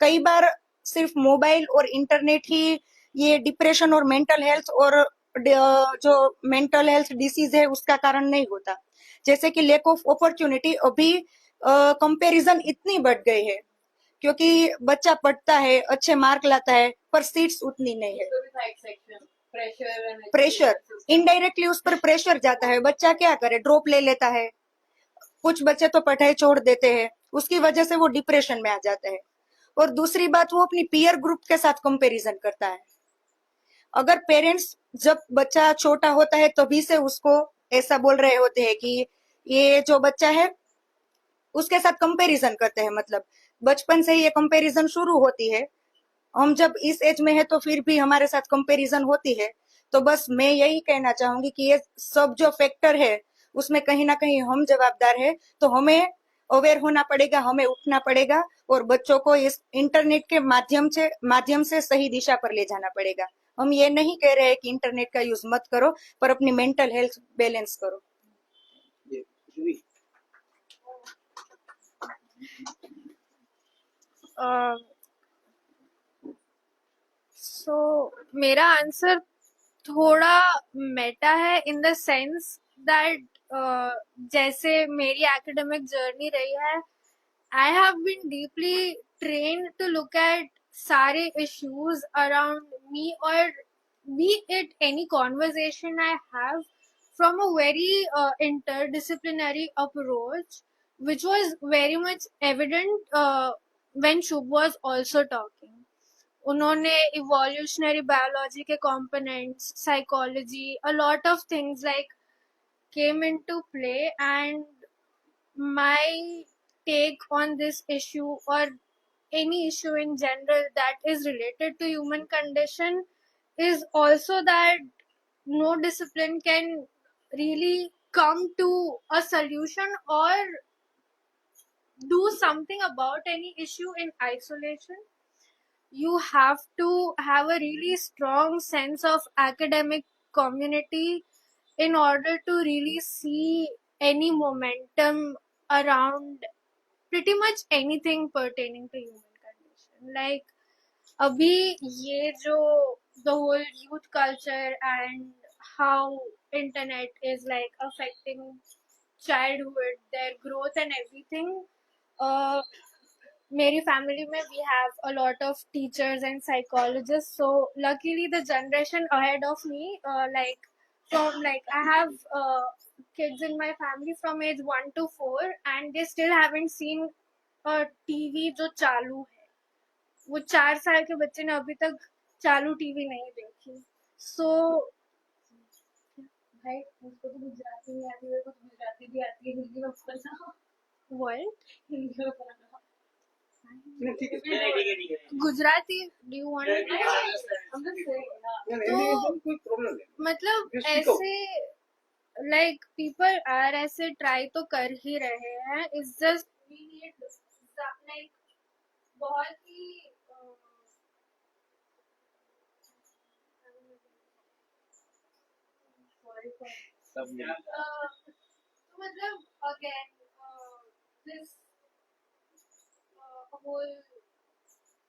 Speaker 3: कई बार सिर्फ मोबाइल और इंटरनेट ही ये डिप्रेशन और मेंटल हेल्थ और जो मेंटल हेल्थ डिसीज है उसका कारण नहीं होता। जैसे कि लेक ऑफ अपॉर्चुनिटी, अभी कंपैरिजन इतनी बढ़ गई है, क्योंकि बच्चा पढ़ता है, अच्छे मार्क लाता है, पर सीट्स उतनी नहीं है। प्रेशर, इनडायरेक्टली उस पर प्रेशर जाता है। बच्चा क्या करे, ड्रॉप ले लेता है। कुछ बच्चे तो पढ़ाई छोड़ देते हैं, उसकी वजह से वो डिप्रेशन में आ जाते हैं। और दूसरी बात, वो अपनी पीयर ग्रुप के साथ कंपैरिजन करता है। अगर पेरेंट्स जब बच्चा छोटा होता है तभी से उसको ऐसा बोल रहे होते हैं कि ये जो बच्चा है उसके साथ कंपैरिजन करते हैं, मतलब बचपन से ही ये कंपैरिजन शुरू होती है। हम जब इस एज में है तो फिर भी हमारे साथ कंपैरिजन होती है। तो बस मैं यही कहना चाहूंगी कि ये सब जो फैक्टर है उसमें कहीं ना कहीं हम जवाबदार है। तो हमें अवेयर होना पड़ेगा, हमें उठना पड़ेगा और बच्चों को इस इंटरनेट के माध्यम से सही दिशा पर ले जाना पड़ेगा। हम ये नहीं कह रहे हैं कि इंटरनेट का यूज मत करो, पर अपनी मेंटल हेल्थ बैलेंस करो।
Speaker 1: ये जी।
Speaker 4: सो मेरा आंसर थोड़ा मेटा है इन द सेंस दैट जैसे मेरी एकेडमिक जर्नी रही है, I have been deeply trained to look at सारे इश्यूज अराउंड मी, और be it any conversation I have from a very interdisciplinary approach, which was very much evident when Shubh was also talking. उन्होंने evolutionary biology के components, psychology, a lot of things like came into play, and my take on this issue, or any issue in general that is related to human condition, is also that no discipline can really come to a solution or do something about any issue in isolation. You have to have a really strong sense of academic community in order to really see any momentum around pretty much anything pertaining to human condition. Like अभी ये जो the whole youth culture and how internet is like affecting childhood, their growth and everything. मेरी family में we have a lot of teachers and psychologists, so luckily the generation ahead of me, I have kids in my family from age 1 to 4, and they still haven't seen a TV जो चालू है। वो 4 साल के बच्चे ने अभी तक चालू टीवी नहीं देखी। सो भाई उसको तो गुजराती नहीं आती, मेरे को तो गुजराती भी आती है, हिंदी में बोलना। What? हिंदी में बोलना।
Speaker 1: नहीं, ठीक है, ठीक है।
Speaker 4: गुजराती do you want
Speaker 1: नहीं,
Speaker 4: to?
Speaker 1: I'm just saying, नहीं, नहीं,
Speaker 4: तो
Speaker 1: कोई प्रॉब्लम नहीं।
Speaker 4: मतलब
Speaker 1: Just speak out.
Speaker 4: ऐसे लाइक पीपल आर ऐसे ट्राई तो कर ही रहे हैं। It's just we need like बहुत ही
Speaker 1: सब मिल
Speaker 4: मतलब again this whole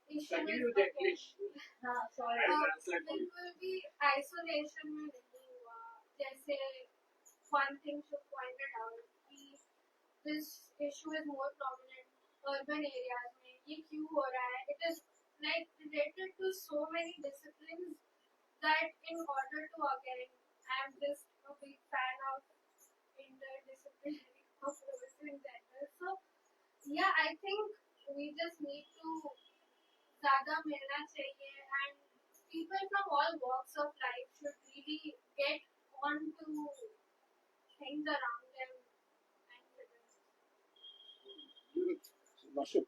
Speaker 1: Continue the English.
Speaker 4: हाँ सॉरी बिल्कुल भी आइसोलेशन में नहीं हुआ। जैसे one thing should pointed out कि this issue is more prominent urban areas में। ये क्यों हो रहा है? It is like related to so many disciplines that in order to, again, I am just a big fan of interdisciplinary approach in general. So yeah, I think we just need to ज़्यादा मिलना चाहिए, and people from all walks of life should really get on to things around them and
Speaker 1: Masuk.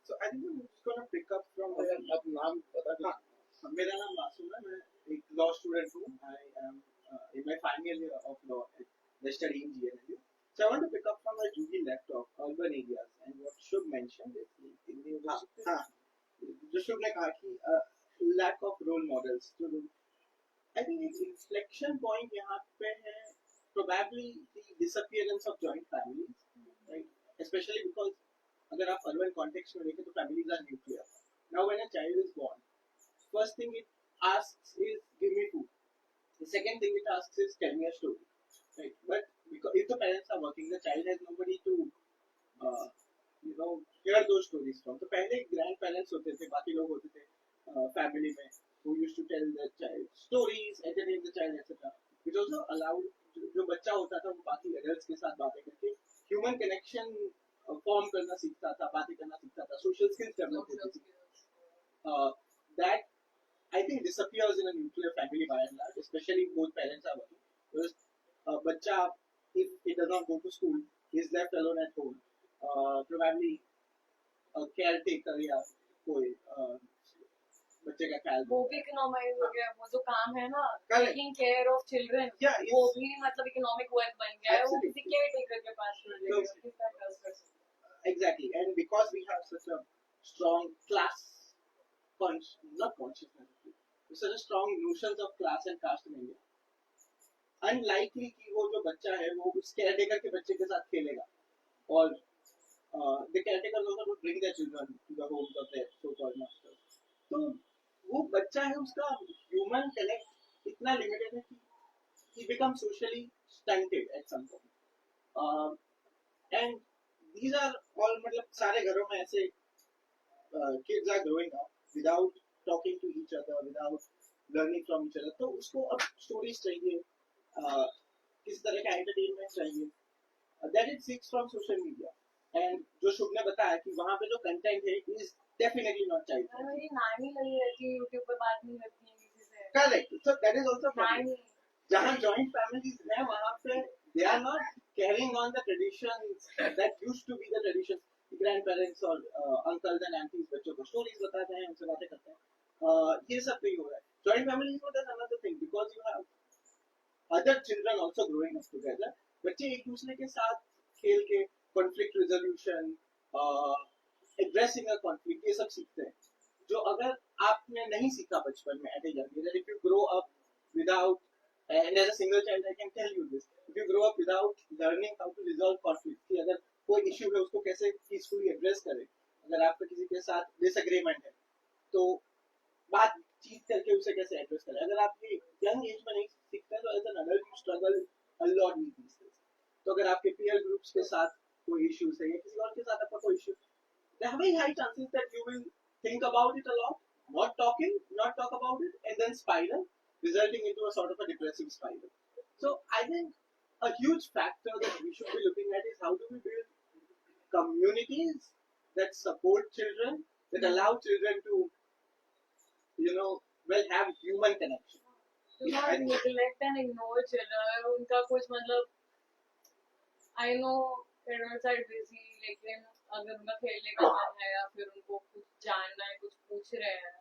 Speaker 5: So I think I'm just gonna pick up from
Speaker 1: आप नाम बता दो.
Speaker 5: हाँ, मेरा नाम मासूम है. मैं एक लॉ स्टूडेंट हूँ. I am in my final year of law at the study in GNLU. So I want to pick up from where Juhi left off, urban areas, and what Shubh mentioned is in the
Speaker 1: हाँ.
Speaker 5: जो शुभ ने कहा कि lack of role models. तो I think एक inflection point यहाँ पे है probably the disappearance of joint families, right? Especially because अगर आप urban context में देखें तो families are nuclear. Now when a child is born, first thing it asks is give me food. The second thing it asks is tell me a story, right? But because if the parents are working, the child has nobody to hear those stories from. तो पहले grandparents होते थे, बाकी लोग होते थे family में who used to tell the child stories, entertain the child, etc. It also allowed जो बच्चा होता था वो बाकी adults के साथ बातें करके human connection form करना सीखता था, बातें करना सीखता था, social skills develop होती थी. That I think disappears in a nuclear family by and large, especially if both parents are working. Because bacha, if he does not go to school, he is left alone at home. Probably a caretaker या कोई बच्चे का ख्याल
Speaker 2: वो भी economic हो गया, वो जो काम है ना
Speaker 5: Correct.
Speaker 2: Taking care of children,
Speaker 5: Yeah,
Speaker 2: वो
Speaker 5: it's-
Speaker 2: भी मतलब इकोनॉमिक वर्क बन गया है. वो
Speaker 5: Absolutely.
Speaker 2: किसी केयर टेकर के पास छोड़ देगा,
Speaker 5: Totally.
Speaker 2: किसका ट्रस्ट कर सकता
Speaker 5: Exactly, and because we have such a strong class not consciousness, such a strong notions of class and caste in India. Unlikely कि वो जो बच्चा है वो उस caretaker के बच्चे के साथ खेलेगा, और the caretakers also would bring their children to the homes of their so-called masters. तो वो बच्चा है उसका human connect इतना limited है कि he becomes socially stunted at some point. And these are all मतलब सारे घरों में ऐसे kids are growing up without talking to each other, without learning from each other. तो उसको अब stories चाहिए, किस तरह का entertainment चाहिए, that it seeks from social media. And जो शुभ ने बताया कि वहाँ पे जो content है is definitely not child
Speaker 2: है.
Speaker 5: friendly.
Speaker 2: मेरी नानी लगी रहती है यूट्यूब पे, बात नहीं करती है किसी से.
Speaker 5: Correct. So that is also problem.
Speaker 2: नानी
Speaker 5: जहाँ joint families हैं वहाँ पे they are not carrying on the traditions that used to be the traditions. Grandparents और uncles and aunties बच्चों को stories बताते हैं, उनसे बातें करते हैं. ये सब नहीं हो रहा है. Joint families में there's another thing because you have other children also growing up together. बच्चे एक दूसरे के साथ खेल के conflict resolution, addressing a conflict, ये सब सीखते हैं. जो अगर आपने नहीं सीखा बचपन में at a young age, if you grow up without, and as a single child I can tell you this, if you grow up without learning how to resolve conflict, कि अगर कोई issue है उसको कैसे peacefully address करें, अगर आपका किसी के साथ disagreement है तो बातचीत करके उसे कैसे एड्रेस करें, अगर आप ये यंग एज में नहीं सीखते हैं तो as an adult you struggle a lot with this things. तो अगर आपके पीयर ग्रुप्स के साथ कोई इश्यूज है या किसी और के साथ आपका कोई issue, there are very high chances that you will think about it a lot, not talk about it, and then spiral, resulting into a sort of a depressive spiral. So I think a huge factor that we should be looking at is how do we build communities that support children, that allow children to, have human connection.
Speaker 2: do not neglect and ignore children. उनका कुछ मतलब I know parents are busy, लेकिन अगर उनका खेलने का मन है या फिर उनको कुछ जानना है, कुछ पूछ रहे हैं,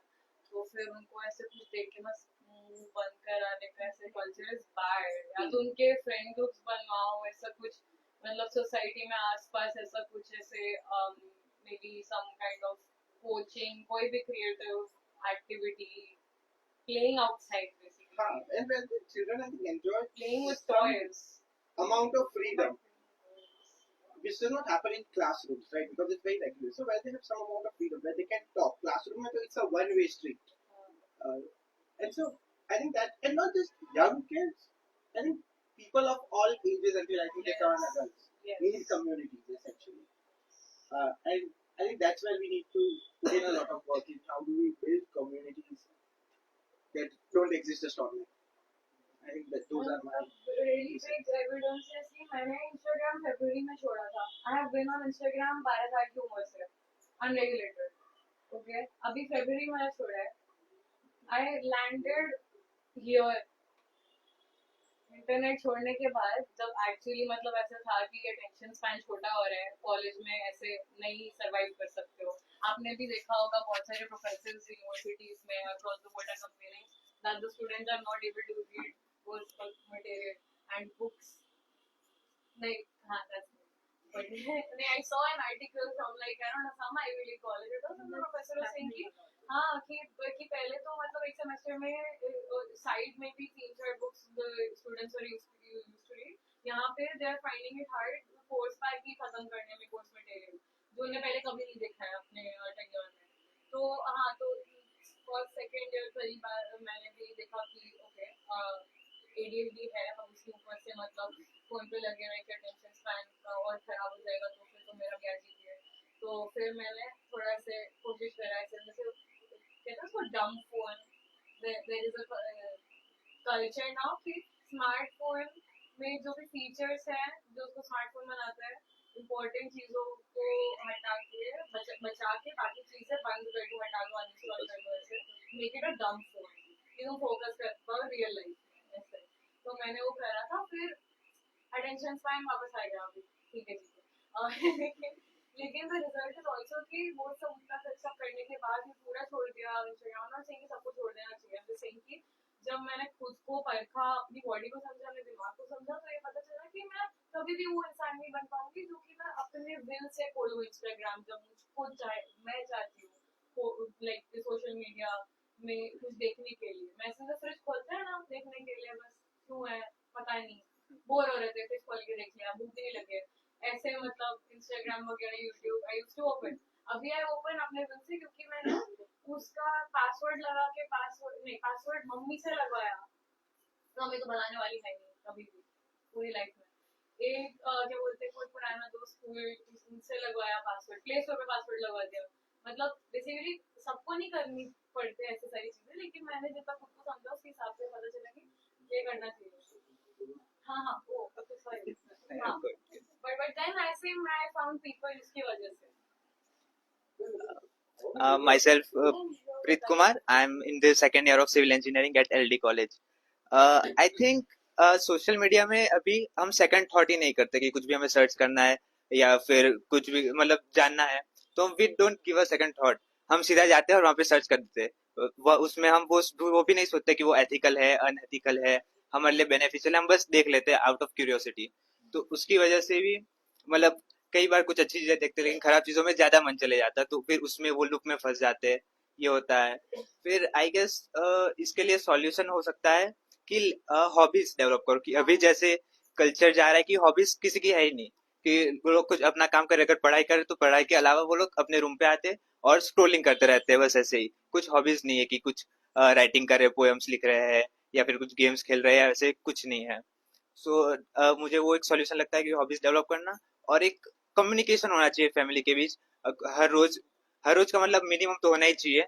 Speaker 2: तो फिर उनको ऐसे कुछ देख के बस मुंह बंद कराने का ऐसे कल्चर इज बैड. या तो उनके फ्रेंड ग्रुप्स बनवाओ, ऐसा कुछ मतलब सोसाइटी में आसपास ऐसा कुछ ऐसे maybe some kind of coaching, कोई भी creative activity, playing outside basically,
Speaker 5: And when the children I think enjoy
Speaker 2: playing with
Speaker 5: some
Speaker 2: toys.
Speaker 5: amount of freedom, which does not happen in classrooms, right? Because it's very regular. So where they have some amount of freedom, where they can talk. Classroom mein to it's a one-way street. And so I think that, and not just young kids, I think people of all ages until I think they turn adults
Speaker 2: Yes.
Speaker 5: need communities essentially. And I think that's where we need to put in a lot of work in how do we build communities that don't exist just online. I think that those are my
Speaker 2: really big evidence है कि मैंने Instagram फरवरी में छोड़ा था. I have been on Instagram 12 साल की उम्र से unregulated. Okay, अभी फरवरी में छोड़ा है. I landed here in internet छोड़ने के बाद जब एक्चुअली मतलब ऐसा था कि अटेंशन स्पैन छोटा हो रहा है, कॉलेज में ऐसे नहीं सरवाइव कर सकते हो। आपने भी देखा होगा बहुत सारे प्रोफेसर्स यूनिवर्सिटीज में across the world are complaining that the students are not able to read course material and books. Like, that's me. But I saw an article from like I don't know some Ivy League college. It was the professor was saying कि पहले तो मतलब एक semester में side में भी 3-4 books the students were used to read. यहाँ पे they are finding it hard course pack ही खत्म करने में कोर्स मटेरियल जो उन्हें पहले कभी नहीं देखा है अपने टेन्योर में। तो हाँ, तो फर्स्ट सेकेंड ईयर कई बार मैंने भी देखा कि ओके ADHD है, अब उसके ऊपर से मतलब फोन पे लगे रहे कि अटेंशन स्पैन का और खराब हो जाएगा तो फिर तो मेरा क्या जीती है। तो फिर मैंने थोड़ा से कोशिश करा ऐसे जैसे कहते हैं उसको dumb phone, there is a culture now कि स्मार्टफोन में जो भी फीचर्स हैं जो उसको स्मार्टफोन बनाता है, इम्पोर्टेंट चीजों को हटा के बचा के बाकी चीजें बंद कर दो, हटा दो, अनइंस्टॉल कर दो, ऐसे मेक इट अ डम फोन कि तुम फोकस कर पाओ रियल लाइफ में ऐसे। तो मैंने वो करा था, फिर अटेंशन स्पैन वापस आ गया अभी, ठीक है ठीक है। और लेकिन द रिजल्ट इज आल्सो कि वो सब उतना सब करने के बाद भी पूरा छोड़ दिया इंस्टाग्राम। नॉट सेइंग कि सबको छोड़ देना चाहिए, आई एम सेइंग कि जब मैंने खुद को परखा, अपनी बॉडी को समझा, अपने दिमाग को समझा, तो ये पता चला कि मैं कभी भी वो इंसान नहीं बन पाऊंगी जो कि मैं अपने दिल से खोलूं इंस्टाग्राम जब मुझको चाहे मैं चाहती हूँ लाइक सोशल मीडिया में कुछ देखने के लिए। मैं ऐसे फ्रिज खोलते हैं ना देखने के लिए, बस क्यों है पता नहीं, बोर हो रहे थे फ्रिज खोल के देख लिया, भूख नहीं लगे, ऐसे मतलब इंस्टाग्राम वगैरह YouTube I used to open. अभी आई ओपन अपने दिल से क्योंकि मैंने उसका पासवर्ड लगा के पासवर्ड मम्मी से लगवाया, तो मम्मी तो बनाने वाली है नहीं कभी भी पूरी लाइफ में। एक क्या बोलते हैं कोई पुराना दोस्त उनसे लगवाया पासवर्ड, प्ले स्टोर पे पासवर्ड लगवा दिया। मतलब बेसिकली सबको नहीं करनी पड़ते ऐसी सारी चीजें, लेकिन मैंने जितना खुद को समझा उसके हिसाब से पता चला कि ये करना चाहिए। हाँ वो सॉरी हाँ, बट देन ऐसे मैं फाउंड पीपल इसकी वजह से।
Speaker 6: Myself, Preet Kumar. I'm in the second year of civil engineering at LD College. I think social media में अभी हम सेकंड थॉट ही नहीं करते कि कुछ भी हमें सर्च करना है या फिर कुछ भी मतलब जानना है, तो we don't give a second thought, हम सीधा जाते हैं और वहाँ पे सर्च कर देते हैं। उसमें हम वो भी नहीं सोचते कि वो एथिकल है अनएथिकल है, हमारे लिए बेनिफिशियल है, हम बस देख लेते हैं आउट ऑफ क्यूरियोसिटी। तो उसकी वजह से भी मतलब कई बार कुछ अच्छी चीजें देखते हैं लेकिन खराब चीजों में ज्यादा मन चले जाता है, तो फिर उसमें वो लुप में फंस जाते हैं, ये होता है। फिर आई गेस इसके लिए सॉल्यूशन हो सकता है कि हॉबीज डेवलप करो, कि अभी जैसे कल्चर जा रहा है कि हॉबीज किसी की है ही नहीं, कि वो लोग कुछ अपना काम करे, अगर पढ़ाई करे तो पढ़ाई के अलावा वो लोग अपने रूम पे आते और स्क्रोलिंग करते रहते हैं, बस ऐसे ही। कुछ हॉबीज नहीं है कि कुछ राइटिंग कर रहे, पोएम्स लिख रहे हैं या फिर कुछ गेम्स खेल रहे हैं, ऐसे कुछ नहीं है। सो मुझे वो एक सॉल्यूशन लगता है कि हॉबीज डेवलप करना, और एक कम्युनिकेशन होना चाहिए फैमिली के बीच। हर रोज का मतलब मिनिमम तो होना ही चाहिए,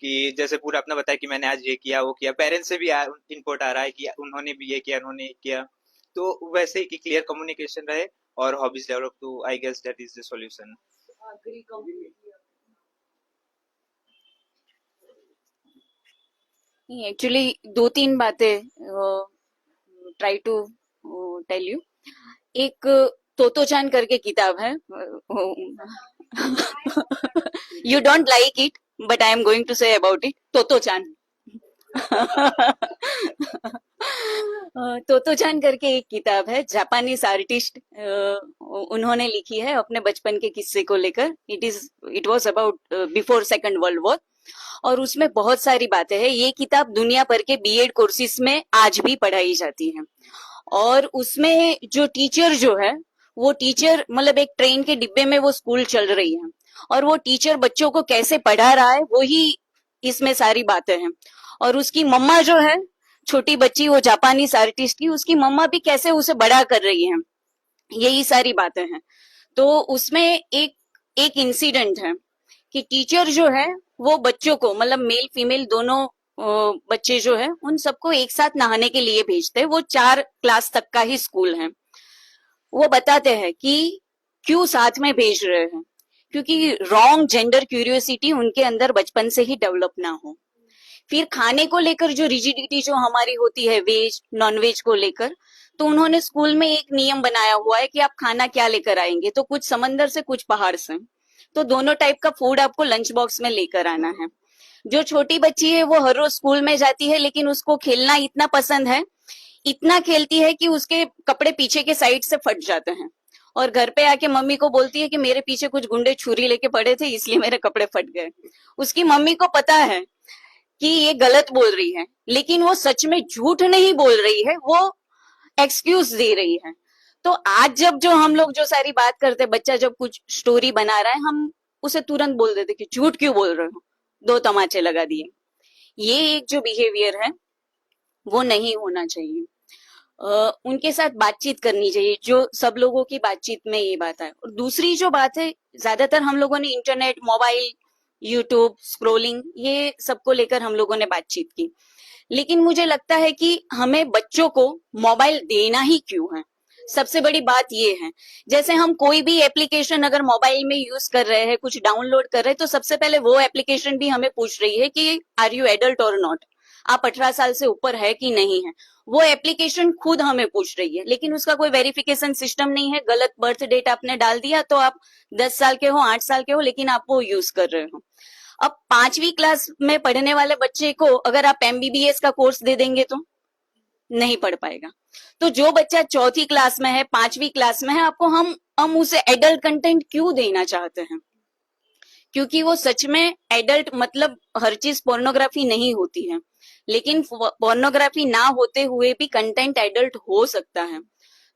Speaker 6: कि जैसे पूरा अपना बताया कि मैंने आज ये किया वो किया, पेरेंट्स से भी इनपुट आ रहा है कि उन्होंने भी ये किया उन्होंने ये किया, तो वैसे ही कि क्लियर कम्युनिकेशन रहे और हॉबीज डेवलप, तो I guess that is the solution.
Speaker 2: agree completely।
Speaker 7: Actually 2-3 बातें ट्राई टू टेल यू। एक तोतोचान करके किताब है, you don't like it but I am going to say about it, Tottochan. Tottochan करके एक किताब है, जापानीज आर्टिस्ट उन्होंने लिखी है अपने बचपन के किस्से को लेकर। It was about before second world war, और उसमें बहुत सारी बातें हैं। ये किताब दुनिया भर के बीएड कोर्सेज में आज भी पढ़ाई जाती है, और उसमें जो टीचर जो है वो टीचर मतलब एक ट्रेन के डिब्बे में वो स्कूल चल रही है, और वो टीचर बच्चों को कैसे पढ़ा रहा है वही इसमें सारी बातें हैं। और उसकी मम्मा जो है छोटी बच्ची, वो जापानीज आर्टिस्ट की, उसकी मम्मा भी कैसे उसे बड़ा कर रही है, यही सारी बातें हैं। तो उसमें एक इंसिडेंट है कि टीचर जो है वो बच्चों को मतलब मेल फीमेल दोनों बच्चे जो है उन सबको एक साथ नहाने के लिए भेजते हैं। वो 4 क्लास तक का ही स्कूल है। वो बताते हैं कि क्यों साथ में भेज रहे हैं, क्योंकि रॉन्ग जेंडर क्यूरियोसिटी उनके अंदर बचपन से ही डेवलप ना हो। फिर खाने को लेकर जो रिजिडिटी जो हमारी होती है वेज नॉन वेज को लेकर, तो उन्होंने स्कूल में एक नियम बनाया हुआ है कि आप खाना क्या लेकर आएंगे, तो कुछ समंदर से कुछ पहाड़ से, तो दोनों टाइप का फूड आपको लंच बॉक्स में लेकर आना है। जो छोटी बच्ची है वो हर रोज स्कूल में जाती है, लेकिन उसको खेलना इतना पसंद है, इतना खेलती है कि उसके कपड़े पीछे के साइड से फट जाते हैं, और घर पे आके मम्मी को बोलती है कि मेरे पीछे कुछ गुंडे छुरी लेके पड़े थे इसलिए मेरे कपड़े फट गए। उसकी मम्मी को पता है कि ये गलत बोल रही है, लेकिन वो सच में झूठ नहीं बोल रही है, वो एक्सक्यूज दे रही है। तो आज जब जो हम लोग जो सारी बात करते हैं, बच्चा जब कुछ स्टोरी बना रहा है, हम उसे तुरंत बोल देते कि झूठ क्यों बोल रहे हो, 2 तमाचे लगा दिए। ये एक जो बिहेवियर है वो नहीं होना चाहिए। उनके साथ बातचीत करनी चाहिए, जो सब लोगों की बातचीत में ये बात है। और दूसरी जो बात है, ज्यादातर हम लोगों ने इंटरनेट, मोबाइल, यूट्यूब, स्क्रोलिंग, ये सबको लेकर हम लोगों ने बातचीत की, लेकिन मुझे लगता है कि हमें बच्चों को मोबाइल देना ही क्यों है, सबसे बड़ी बात ये है। जैसे हम कोई भी एप्लीकेशन अगर मोबाइल में यूज कर रहे हैं, कुछ डाउनलोड कर रहे हैं, तो सबसे पहले वो एप्लीकेशन भी हमें पूछ रही है कि आर यू एडल्ट और नॉट, आप 18 साल से ऊपर है कि नहीं है। वो एप्लीकेशन खुद हमें पूछ रही है, लेकिन उसका कोई वेरिफिकेशन सिस्टम नहीं है। गलत बर्थ डेट आपने डाल दिया तो आप 10 साल के हो, 8 साल के हो, लेकिन आप वो यूज कर रहे हो। अब 5वीं क्लास में पढ़ने वाले बच्चे को अगर आप MBBS का कोर्स दे देंगे तो नहीं पढ़ पाएगा। तो जो बच्चा 4थी क्लास में है, 5वीं क्लास में है, आपको हम उसे एडल्ट कंटेंट क्यों देना चाहते हैं? क्योंकि वो सच में एडल्ट, मतलब हर चीज पोर्नोग्राफी नहीं होती है, लेकिन पोर्नोग्राफी ना होते हुए भी कंटेंट एडल्ट हो सकता है।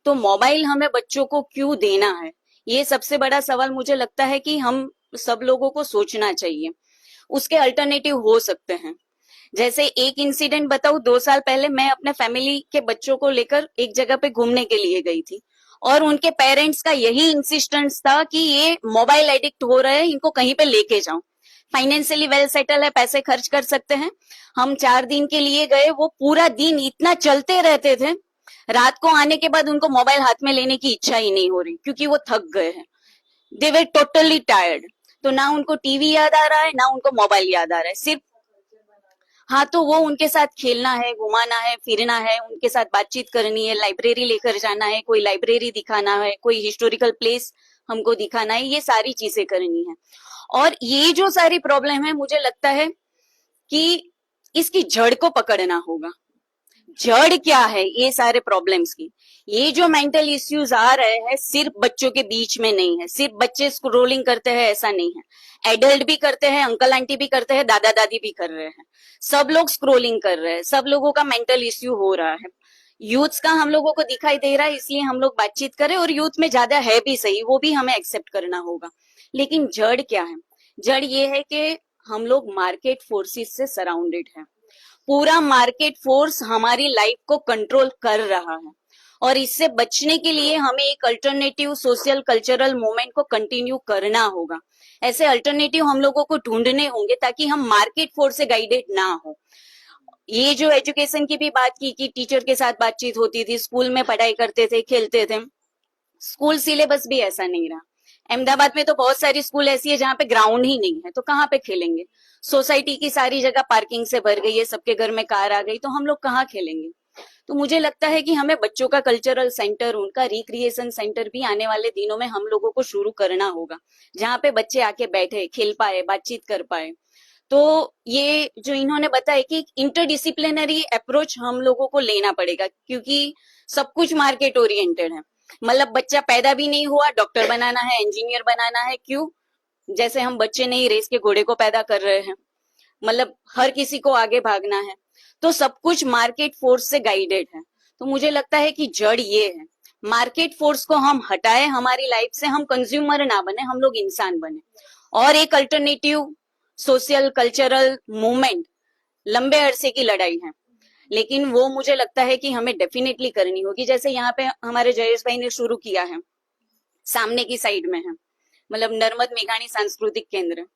Speaker 7: तो मोबाइल हमें बच्चों को क्यों देना है, ये सबसे बड़ा सवाल मुझे लगता है कि हम सब लोगों को सोचना चाहिए। उसके अल्टरनेटिव हो सकते हैं। जैसे एक इंसिडेंट बताऊं, 2 साल पहले मैं अपने फैमिली के बच्चों को लेकर एक जगह पे घूमने के लिए गई थी, और उनके पेरेंट्स का यही इंसिस्टेंस था कि ये मोबाइल एडिक्ट हो रहे हैं, इनको कहीं पे लेके जाओ, फाइनेंशियली वेल सेटल है, पैसे खर्च कर सकते हैं। हम 4 दिन के लिए गए, वो पूरा दिन इतना चलते रहते थे, रात को आने के बाद उनको मोबाइल हाथ में लेने की इच्छा ही नहीं हो रही, क्योंकि वो थक गए हैं, दे वर टोटली टायर्ड। तो ना उनको टीवी याद आ रहा है, ना उनको मोबाइल याद आ रहा है, सिर्फ हाँ, तो वो उनके साथ खेलना है, घुमाना है, फिरना है, उनके साथ बातचीत करनी है, लाइब्रेरी लेकर जाना है, कोई लाइब्रेरी दिखाना है, कोई हिस्टोरिकल प्लेस हमको दिखाना है, ये सारी चीजें करनी है। और ये जो सारी प्रॉब्लम है, मुझे लगता है कि इसकी जड़ को पकड़ना होगा। जड़ क्या है ये सारे प्रॉब्लम्स की? ये जो मेंटल इश्यूज आ रहे हैं सिर्फ बच्चों के बीच में नहीं है, सिर्फ बच्चे स्क्रोलिंग करते हैं ऐसा नहीं है, एडल्ट भी करते हैं, अंकल आंटी भी करते हैं, दादा दादी भी कर रहे हैं, सब लोग स्क्रोलिंग कर रहे हैं, सब लोगों का मेंटल इश्यू हो रहा है। यूथ का हम लोगों को दिखाई दे रहा है, इसलिए हम लोग बातचीत करें, और यूथ में ज्यादा है भी सही, वो भी हमें एक्सेप्ट करना होगा। लेकिन जड़ क्या है? जड़ ये है कि हम लोग मार्केट फोर्सेस से सराउंडेड है। पूरा मार्केट फोर्स हमारी लाइफ को कंट्रोल कर रहा है, और इससे बचने के लिए हमें एक अल्टरनेटिव सोशल कल्चरल मूवमेंट को कंटिन्यू करना होगा। ऐसे अल्टरनेटिव हम लोगों को ढूंढने होंगे ताकि हम मार्केट फोर्स से गाइडेड ना हो। ये जो एजुकेशन की भी बात की कि टीचर के साथ बातचीत होती थी, स्कूल में पढ़ाई करते थे, खेलते थे, स्कूल सिलेबस भी ऐसा नहीं रहा। अहमदाबाद में तो बहुत सारी स्कूल ऐसी है जहाँ पे ग्राउंड ही नहीं है, तो कहाँ पे खेलेंगे? सोसाइटी की सारी जगह पार्किंग से भर गई है, सबके घर में कार आ गई, तो हम लोग कहाँ खेलेंगे? तो मुझे लगता है कि हमें बच्चों का कल्चरल सेंटर, उनका रिक्रिएशन सेंटर भी आने वाले दिनों में हम लोगों को शुरू करना होगा, जहाँ पे बच्चे आके बैठे, खेल पाए, बातचीत कर पाए। तो ये जो इन्होंने बताया कि इंटरडिसिप्लिनरी अप्रोच हम लोगों को लेना पड़ेगा, क्योंकि सब कुछ मार्केट ओरिएंटेड है। मतलब बच्चा पैदा भी नहीं हुआ, डॉक्टर बनाना है, इंजीनियर बनाना है, क्यों? जैसे हम बच्चे नहीं रेस के घोड़े को पैदा कर रहे हैं, मतलब हर किसी को आगे भागना है, तो सब कुछ मार्केट फोर्स से गाइडेड है। तो मुझे लगता है कि जड़ ये है, मार्केट फोर्स को हम हटाए हमारी लाइफ से, हम कंज्यूमर ना बने, हम लोग इंसान बने, और एक अल्टरनेटिव सोशल कल्चरल मूवमेंट लंबे अरसे की लड़ाई है, लेकिन वो मुझे लगता है कि हमें डेफिनेटली करनी होगी। जैसे यहाँ पे हमारे जयेश भाई ने शुरू किया है, सामने की साइड में है, मतलब नर्मद मेघानी सांस्कृतिक केंद्र,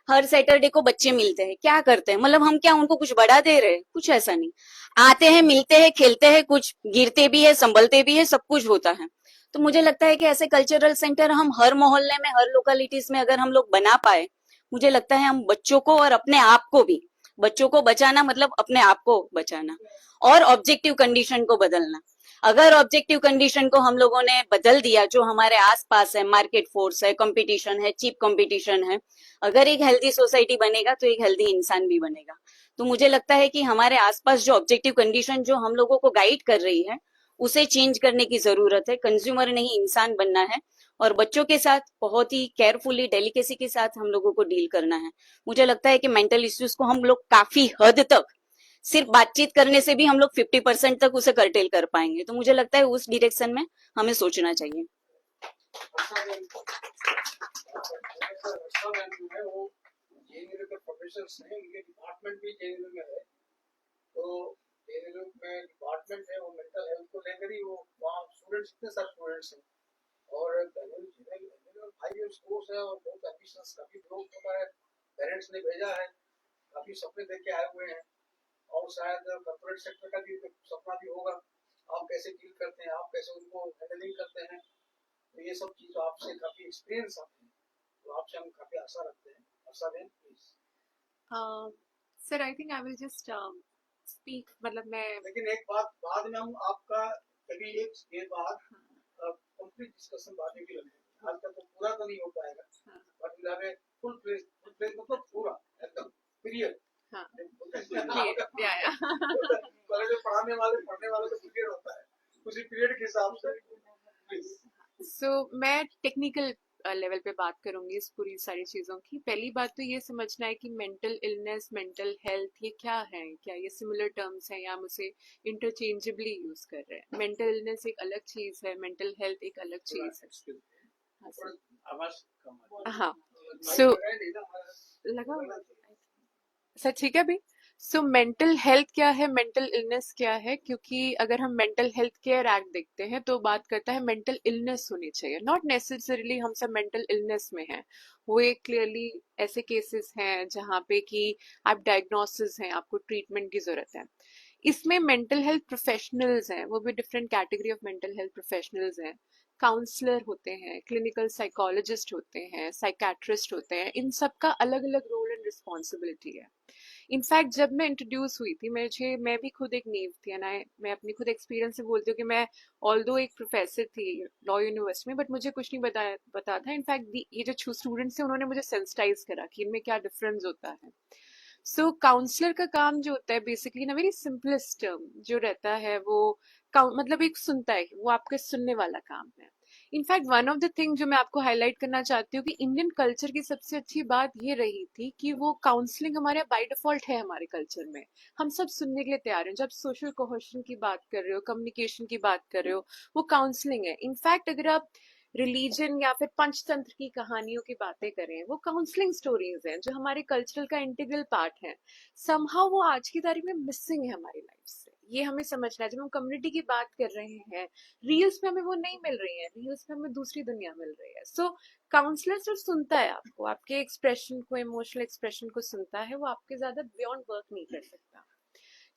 Speaker 7: हर सैटरडे को बच्चे मिलते हैं, क्या करते हैं? मतलब हम क्या उनको कुछ बढ़ा दे रहे हैं? कुछ ऐसा नहीं, आते हैं, मिलते हैं, खेलते हैं, कुछ गिरते भी है, संभलते भी है, सब कुछ होता है। तो मुझे लगता है कि ऐसे कल्चरल सेंटर हम हर मोहल्ले में, हर लोकेलिटीज में अगर हम लोग बना पाए, मुझे लगता है हम बच्चों को और अपने आप को भी, बच्चों को बचाना मतलब अपने आप को बचाना, और ऑब्जेक्टिव कंडीशन को बदलना। अगर ऑब्जेक्टिव कंडीशन को हम लोगों ने बदल दिया, जो हमारे आसपास है, मार्केट फोर्स है, कंपटीशन है, चीप कंपटीशन है, अगर एक हेल्दी सोसाइटी बनेगा तो एक हेल्दी इंसान भी बनेगा। तो मुझे लगता है कि हमारे आसपास जो ऑब्जेक्टिव कंडीशन जो हम लोगों को गाइड कर रही है, उसे चेंज करने की जरूरत है। कंज्यूमर नहीं, इंसान बनना है, और बच्चों के साथ बहुत ही केयरफुली, डेलिकेसी के साथ हम लोगों को डील करना है। मुझे लगता है कि मेंटल इश्यूज को हम लोग काफी हद तक सिर्फ बातचीत करने से भी हम लोग 50% तक उसे कर्टेल कर पाएंगे। तो मुझे लगता है उस डायरेक्शन में हमें सोचना चाहिए।
Speaker 1: वर्षा मैम जो है वो जेएनयू के प्रोफेसर हैं, उनके डिपार्टमेंट भी जेएनयू में है। तो जेएनयू में डिपार्टमेंट है वो मेंटल हेल्थ को लेकर ही, वो वहाँ स्टूडेंट्स, इतने सारे स्टूडेंट्स हैं और 5 इयर्स कोर्स है और बहुत एम्बिशंस, काफी ग्रोथ होता है। पेरेंट्स ने भेजा है, काफी सपने देख के आए हुए हैं और शायद कॉर्पोरेट सेक्टर का भी सपना भी होगा। आप कैसे डील करते हैं, आप कैसे उनको हैंडलिंग करते हैं, तो ये सब चीज आपसे काफी एक्सपीरियंस आते हैं, तो आपसे हम काफी आशा रखते हैं। आशा दें please.
Speaker 8: Sir I think I will just speak, मतलब मैं,
Speaker 1: लेकिन एक बात बाद में हम आपका कभी एक ये बात कंप्लीट डिस्कशन बाद में भी रखेंगे। आज का तो पूरा तो नहीं हो पाएगा, but will have a full place मतलब पूरा एकदम पीरियड।
Speaker 8: हाँ
Speaker 1: पहले जो पढ़ने वाले तो पीरियड होता है, उसी पीरियड के हिसाब से प्लीज।
Speaker 8: सो मैं टेक्निकल लेवल पे बात करूंगी इस पूरी सारी चीज़ों की। पहली बात तो ये समझना है कि मेंटल इलनेस, मेंटल हेल्थ ये क्या है, क्या ये सिमिलर टर्म्स हैं या हम उसे इंटरचेंजेबली यूज कर रहे हैं। मेंटल इलनेस एक अलग चीज़ है, मेंटल हेल्थ एक अलग चीज़ है। हाँ सर,
Speaker 1: आवाज कम है।
Speaker 8: हाँ सो लगा सर, ठीक है भी। सो मेंटल हेल्थ क्या है, मेंटल इलनेस क्या है, क्योंकि अगर हम मेंटल हेल्थ केयर एक्ट देखते हैं तो बात करता है मेंटल इलनेस होनी चाहिए, नॉट नेसेसरीली हम सब मेंटल इलनेस में हैं। वो एक क्लियरली ऐसे केसेस हैं जहाँ पे कि आप डायग्नोसिस हैं, आपको ट्रीटमेंट की जरूरत है। इसमें मेंटल हेल्थ प्रोफेशनल्स हैं, वो भी different category of mental health professionals हैं। काउंसलर होते हैं, क्लिनिकल साइकोलॉजिस्ट होते हैं, साइकेट्रिस्ट होते हैं, इन सब का अलग अलग रोल एंड रिस्पॉन्सिबिलिटी है। इनफैक्ट जब मैं इंट्रोड्यूस हुई थी, मैं भी खुद एक नीव थी, एंड मैं अपनी खुद एक्सपीरियंस से बोलती हूँ कि मैं ऑल्दो एक प्रोफेसर थी लॉ यूनिवर्सिटी में, बट मुझे कुछ नहीं पता था। इनफैक्ट ये जो स्टूडेंट्स थे उन्होंने मुझे सेंसिटाइज करा कि इनमें क्या डिफरेंस होता है। सो काउंसलर का काम जो होता है बेसिकली ना, वेरी सिंपलेस्ट टर्म जो रहता है वो मतलब एक सुनता है, वो आपके सुनने वाला काम है। In fact one of the thing जो मैं आपको हाईलाइट करना चाहती हूँ कि इंडियन कल्चर की सबसे अच्छी बात ये रही थी कि वो काउंसलिंग हमारे बाय डिफॉल्ट है हमारे कल्चर में। हम सब सुनने के लिए तैयार हैं। जब सोशल कोहेशन की बात कर रहे हो, कम्युनिकेशन की बात कर रहे हो, वो काउंसलिंग है। इनफैक्ट अगर आप रिलीजन या फिर पंचतंत्र की कहानियों की बातें करें, वो काउंसलिंग स्टोरीज हैं जो हमारे कल्चरल का इंटीग्रल पार्ट है। समहाउ वो आज की तारीख में मिसिंग है हमारी लाइफ से। ये हमें समझना है। जब हम कम्युनिटी की बात कर रहे हैं, रील्स में हमें वो नहीं मिल रही है, रील्स में हमें दूसरी दुनिया मिल रही है। सो काउंसलर सिर्फ सुनता है आपको, आपके एक्सप्रेशन को, इमोशनल एक्सप्रेशन को सुनता है, वो आपके ज्यादा बियॉन्ड वर्क नहीं कर सकता।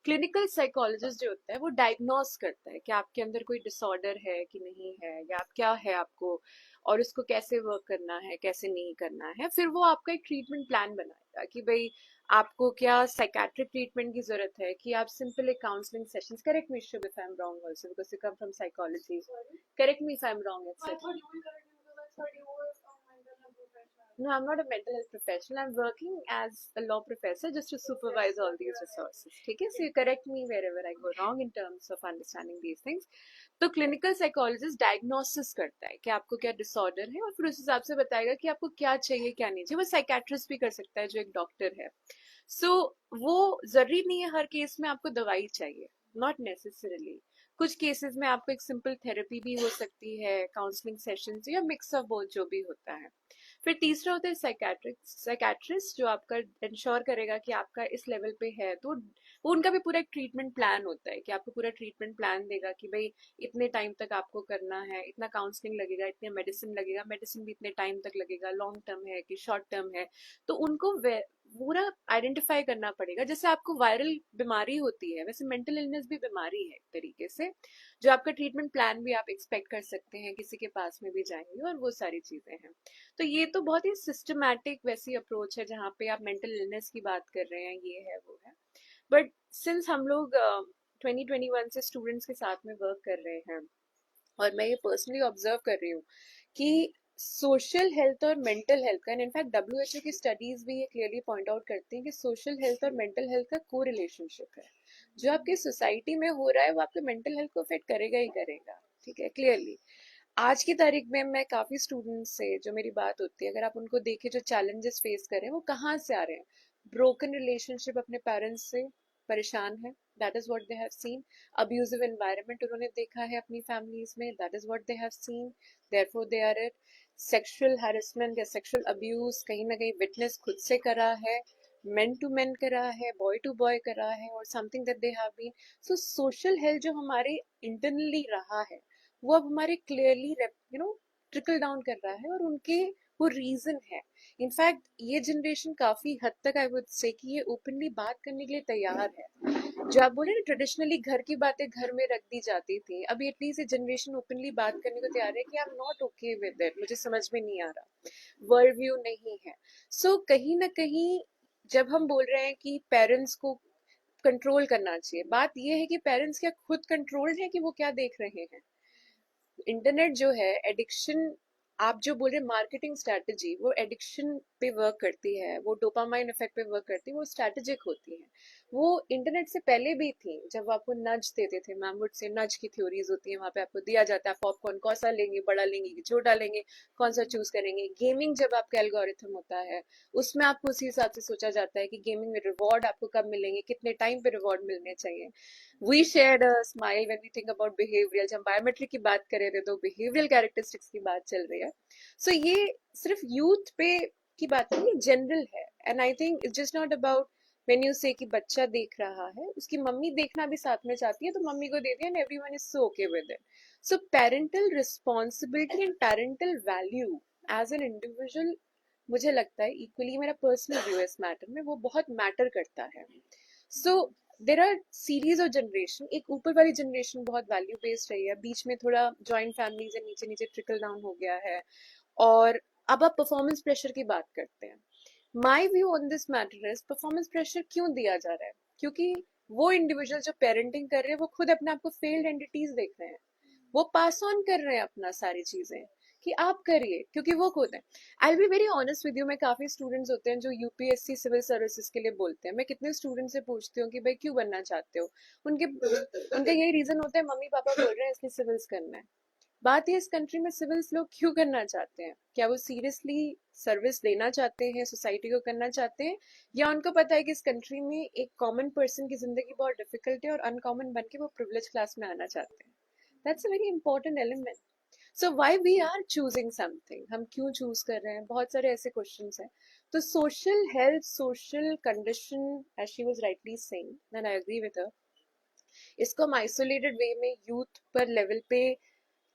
Speaker 8: क्लिनिकल साइकोलॉजिस्ट जो होता है वो डायग्नोस करता है कि आपके अंदर कोई डिसऑर्डर है कि नहीं है, या आप क्या है आपको, और उसको कैसे वर्क करना है, कैसे नहीं करना है। फिर वो आपका एक ट्रीटमेंट प्लान बनाएगा कि भाई आपको क्या साइकेट्रिक ट्रीटमेंट की जरूरत है, कि आप सिंपल एक counselling sessions, correct me if I am wrong also because you come from psychology, correct me if I am wrong it's No, I'm not a mental health professional. I'm working as a law professor just to supervise all these resources. ठीक है? So you correct me wherever I go wrong in terms of understanding these things. तो clinical psychologist diagnosis करता है कि आपको क्या disorder है और फिर उस हिसाब से बताएगा कि आपको क्या चाहिए क्या नहीं चाहिए। वो साइकेट्रिस्ट भी कर सकता है जो एक डॉक्टर है। सो वो जरूरी नहीं है हर केस में आपको दवाई चाहिए, नॉट नेसेसरली। कुछ केसेस में आपको एक सिंपल थेरेपी भी हो सकती है, काउंसलिंग सेशंस या मिक्स ऑफ बोथ जो भी होता है। फिर तीसरा होता है साइकेट्रिस्ट जो आपका इंश्योर करेगा कि आपका इस लेवल पे है, तो वो उनका भी पूरा एक ट्रीटमेंट प्लान होता है कि आपको पूरा ट्रीटमेंट प्लान देगा कि भाई इतने टाइम तक आपको करना है, इतना काउंसलिंग लगेगा, इतने मेडिसिन लगेगा, मेडिसिन भी इतने टाइम तक लगेगा, लॉन्ग टर्म है कि शॉर्ट टर्म है। तो उनको पूरा आइडेंटिफाई करना पड़ेगा। जैसे आपको वायरल बीमारी होती है, वैसे मेंटल इलनेस भी बीमारी है एक तरीके से, जो आपका ट्रीटमेंट प्लान भी आप एक्सपेक्ट कर सकते हैं, किसी के पास में भी जाएंगे और वो सारी चीजें हैं। तो ये तो बहुत ही सिस्टमैटिक वैसी अप्रोच है जहाँ पे आप मेंटल इलनेस की बात कर रहे हैं, ये है वो है। बट सिंस हम लोग 2021 से स्टूडेंट्स के साथ में वर्क कर रहे हैं और मैं ये पर्सनली ऑब्जर्व कर रही हूँ कि सोशल हेल्थ और मेंटल हेल्थ का, इनफैक्ट डब्ल्यूएचओ की स्टडीज भी ये क्लियरली पॉइंट आउट करती हैं कि सोशल हेल्थ और मेंटल हेल्थ का को रिलेशनशिप है। जो आपकी सोसाइटी में हो रहा है वो आपके मेंटल हेल्थ को अफेक्ट करेगा ही करेगा, ठीक है, क्लियरली। आज की तारीख में मैं काफी स्टूडेंट्स से जो मेरी बात होती है, अगर आप उनको देखें जो चैलेंजेस फेस कर रहे हैं वो कहाँ से आ रहे हैं, ब्रोकन रिलेशनशिप, अपने पेरेंट्स से परेशान है, that is what they have seen. Abusive environment उन्होंने देखा है अपनी फैमिलीज में, that is what they have seen, therefore they are it. Sexual harassment या सेक्सुअल अब्यूज कहीं ना कहीं विटनेस खुद से करा है, मेन टू मेन करा है, बॉय टू बॉय करा है, और something that they have been. So social health जो हमारे इंटरनली रहा है वो अब हमारे क्लियरली ट्रिकल डाउन कर रहा है, और उनके वो रीजन है। इनफैक्ट ये जनरेशन काफी हद तक आई वुड से कि ये ओपनली बात करने के लिए तैयार है। जो आप बोले ना ट्रेडिशनली घर की बातें घर में रख दी जाती थी, अभी एटलीस्ट ये जनरेशन ओपनली बात करने को तैयार है कि आई am not okay with it, मुझे समझ में नहीं आ रहा, वर्ल्ड व्यू नहीं है। सो कहीं ना कहीं जब हम बोल रहे हैं कि पेरेंट्स को कंट्रोल करना चाहिए, बात ये है कि पेरेंट्स क्या खुद कंट्रोल्ड है कि वो क्या देख रहे हैं। इंटरनेट जो है एडिक्शन, आप जो बोल रहे मार्केटिंग स्ट्रैटेजी, वो एडिक्शन पे वर्क करती है, वो डोपामाइन इफेक्ट पे वर्क करती है, वो स्ट्रैटेजिक होती है। वो इंटरनेट से पहले भी थी, जब आपको नज देते थे, मैमवुड से नज की थ्योरीज होती है, वहां पे आपको दिया जाता है पॉपकॉर्न कौन सा लेंगे, बड़ा लेंगे कि छोटा लेंगे, कौन सा चूज करेंगे। गेमिंग जब आपका एल्गोरिथम होता है उसमें आपको उसी हिसाब से सोचा जाता है कि गेमिंग में रिवॉर्ड आपको कब मिलेंगे, कितने टाइम पे रिवॉर्ड मिलने चाहिए। We shared a smile when we think about behavioural, जब बायोमेट्रिक की बात कर रहे थे तो बिहेवियरल कैरेक्टरिस्टिक्स की बात चल रही है। सो ये सिर्फ यूथ पे की बात नहीं, जनरल है। And I think it's just not about when you से कि बच्चा देख रहा है, उसकी मम्मी देखना भी साथ में चाहती है तो मम्मी को दे दिया and everyone is so okay with it. So parental responsibility and parental value as an individual, मुझे लगता है इक्वली, मेरा पर्सनल व्यू इस मैटर में, वो बहुत मैटर करता है। So there are series of generation, एक ऊपर वाली जनरेशन बहुत वैल्यू बेस्ड रही है, बीच में थोड़ा जॉइंट फैमिलीज है, नीचे नीचे ट्रिकल डाउन हो गया है, और अब आप परफॉर्मेंस प्रेशर की बात करते हैं। My view on this matter is performance pressure क्यों दिया जा रहा है, क्योंकि वो इंडिविजुअल जो पेरेंटिंग कर रहे हैं वो खुद अपने आप को फेल्ड एंटिटीज देख रहे हैं, वो पास ऑन कर रहे हैं अपना सारी चीजें कि आप करिए, क्योंकि वो खुद है। I be very honest with you, मैं काफी स्टूडेंट्स होते हैं जो यूपीएससी सिविल सर्विसेज के लिए बोलते हैं, मैं कितने स्टूडेंट से पूछती हूँ कि भाई क्यों बनना चाहते हो, उनके उनका यही रीजन होता है मम्मी पापा बोल रहे हैं इसलिए सिविल्स करना है। बात है इस कंट्री में सिविल्स लोग क्यों करना चाहते हैं, क्या वो सीरियसली सर्विस देना चाहते हैं, सोसाइटी को करना चाहते हैं, या उनको पता है कि इस कंट्री में एक कॉमन पर्सन की जिंदगी बहुत डिफिकल्ट है और अनकॉमन बन के वो प्रिविलेज क्लास में आना चाहते हैं। That's a very important element. So why we are choosing something, हम क्यों चूज कर रहे हैं, बहुत सारे ऐसे क्वेश्चंस हैं। तो social health, social condition, as she was rightly saying and I agree with her, इसको हम आइसोलेटेड वे में यूथ पर लेवल पे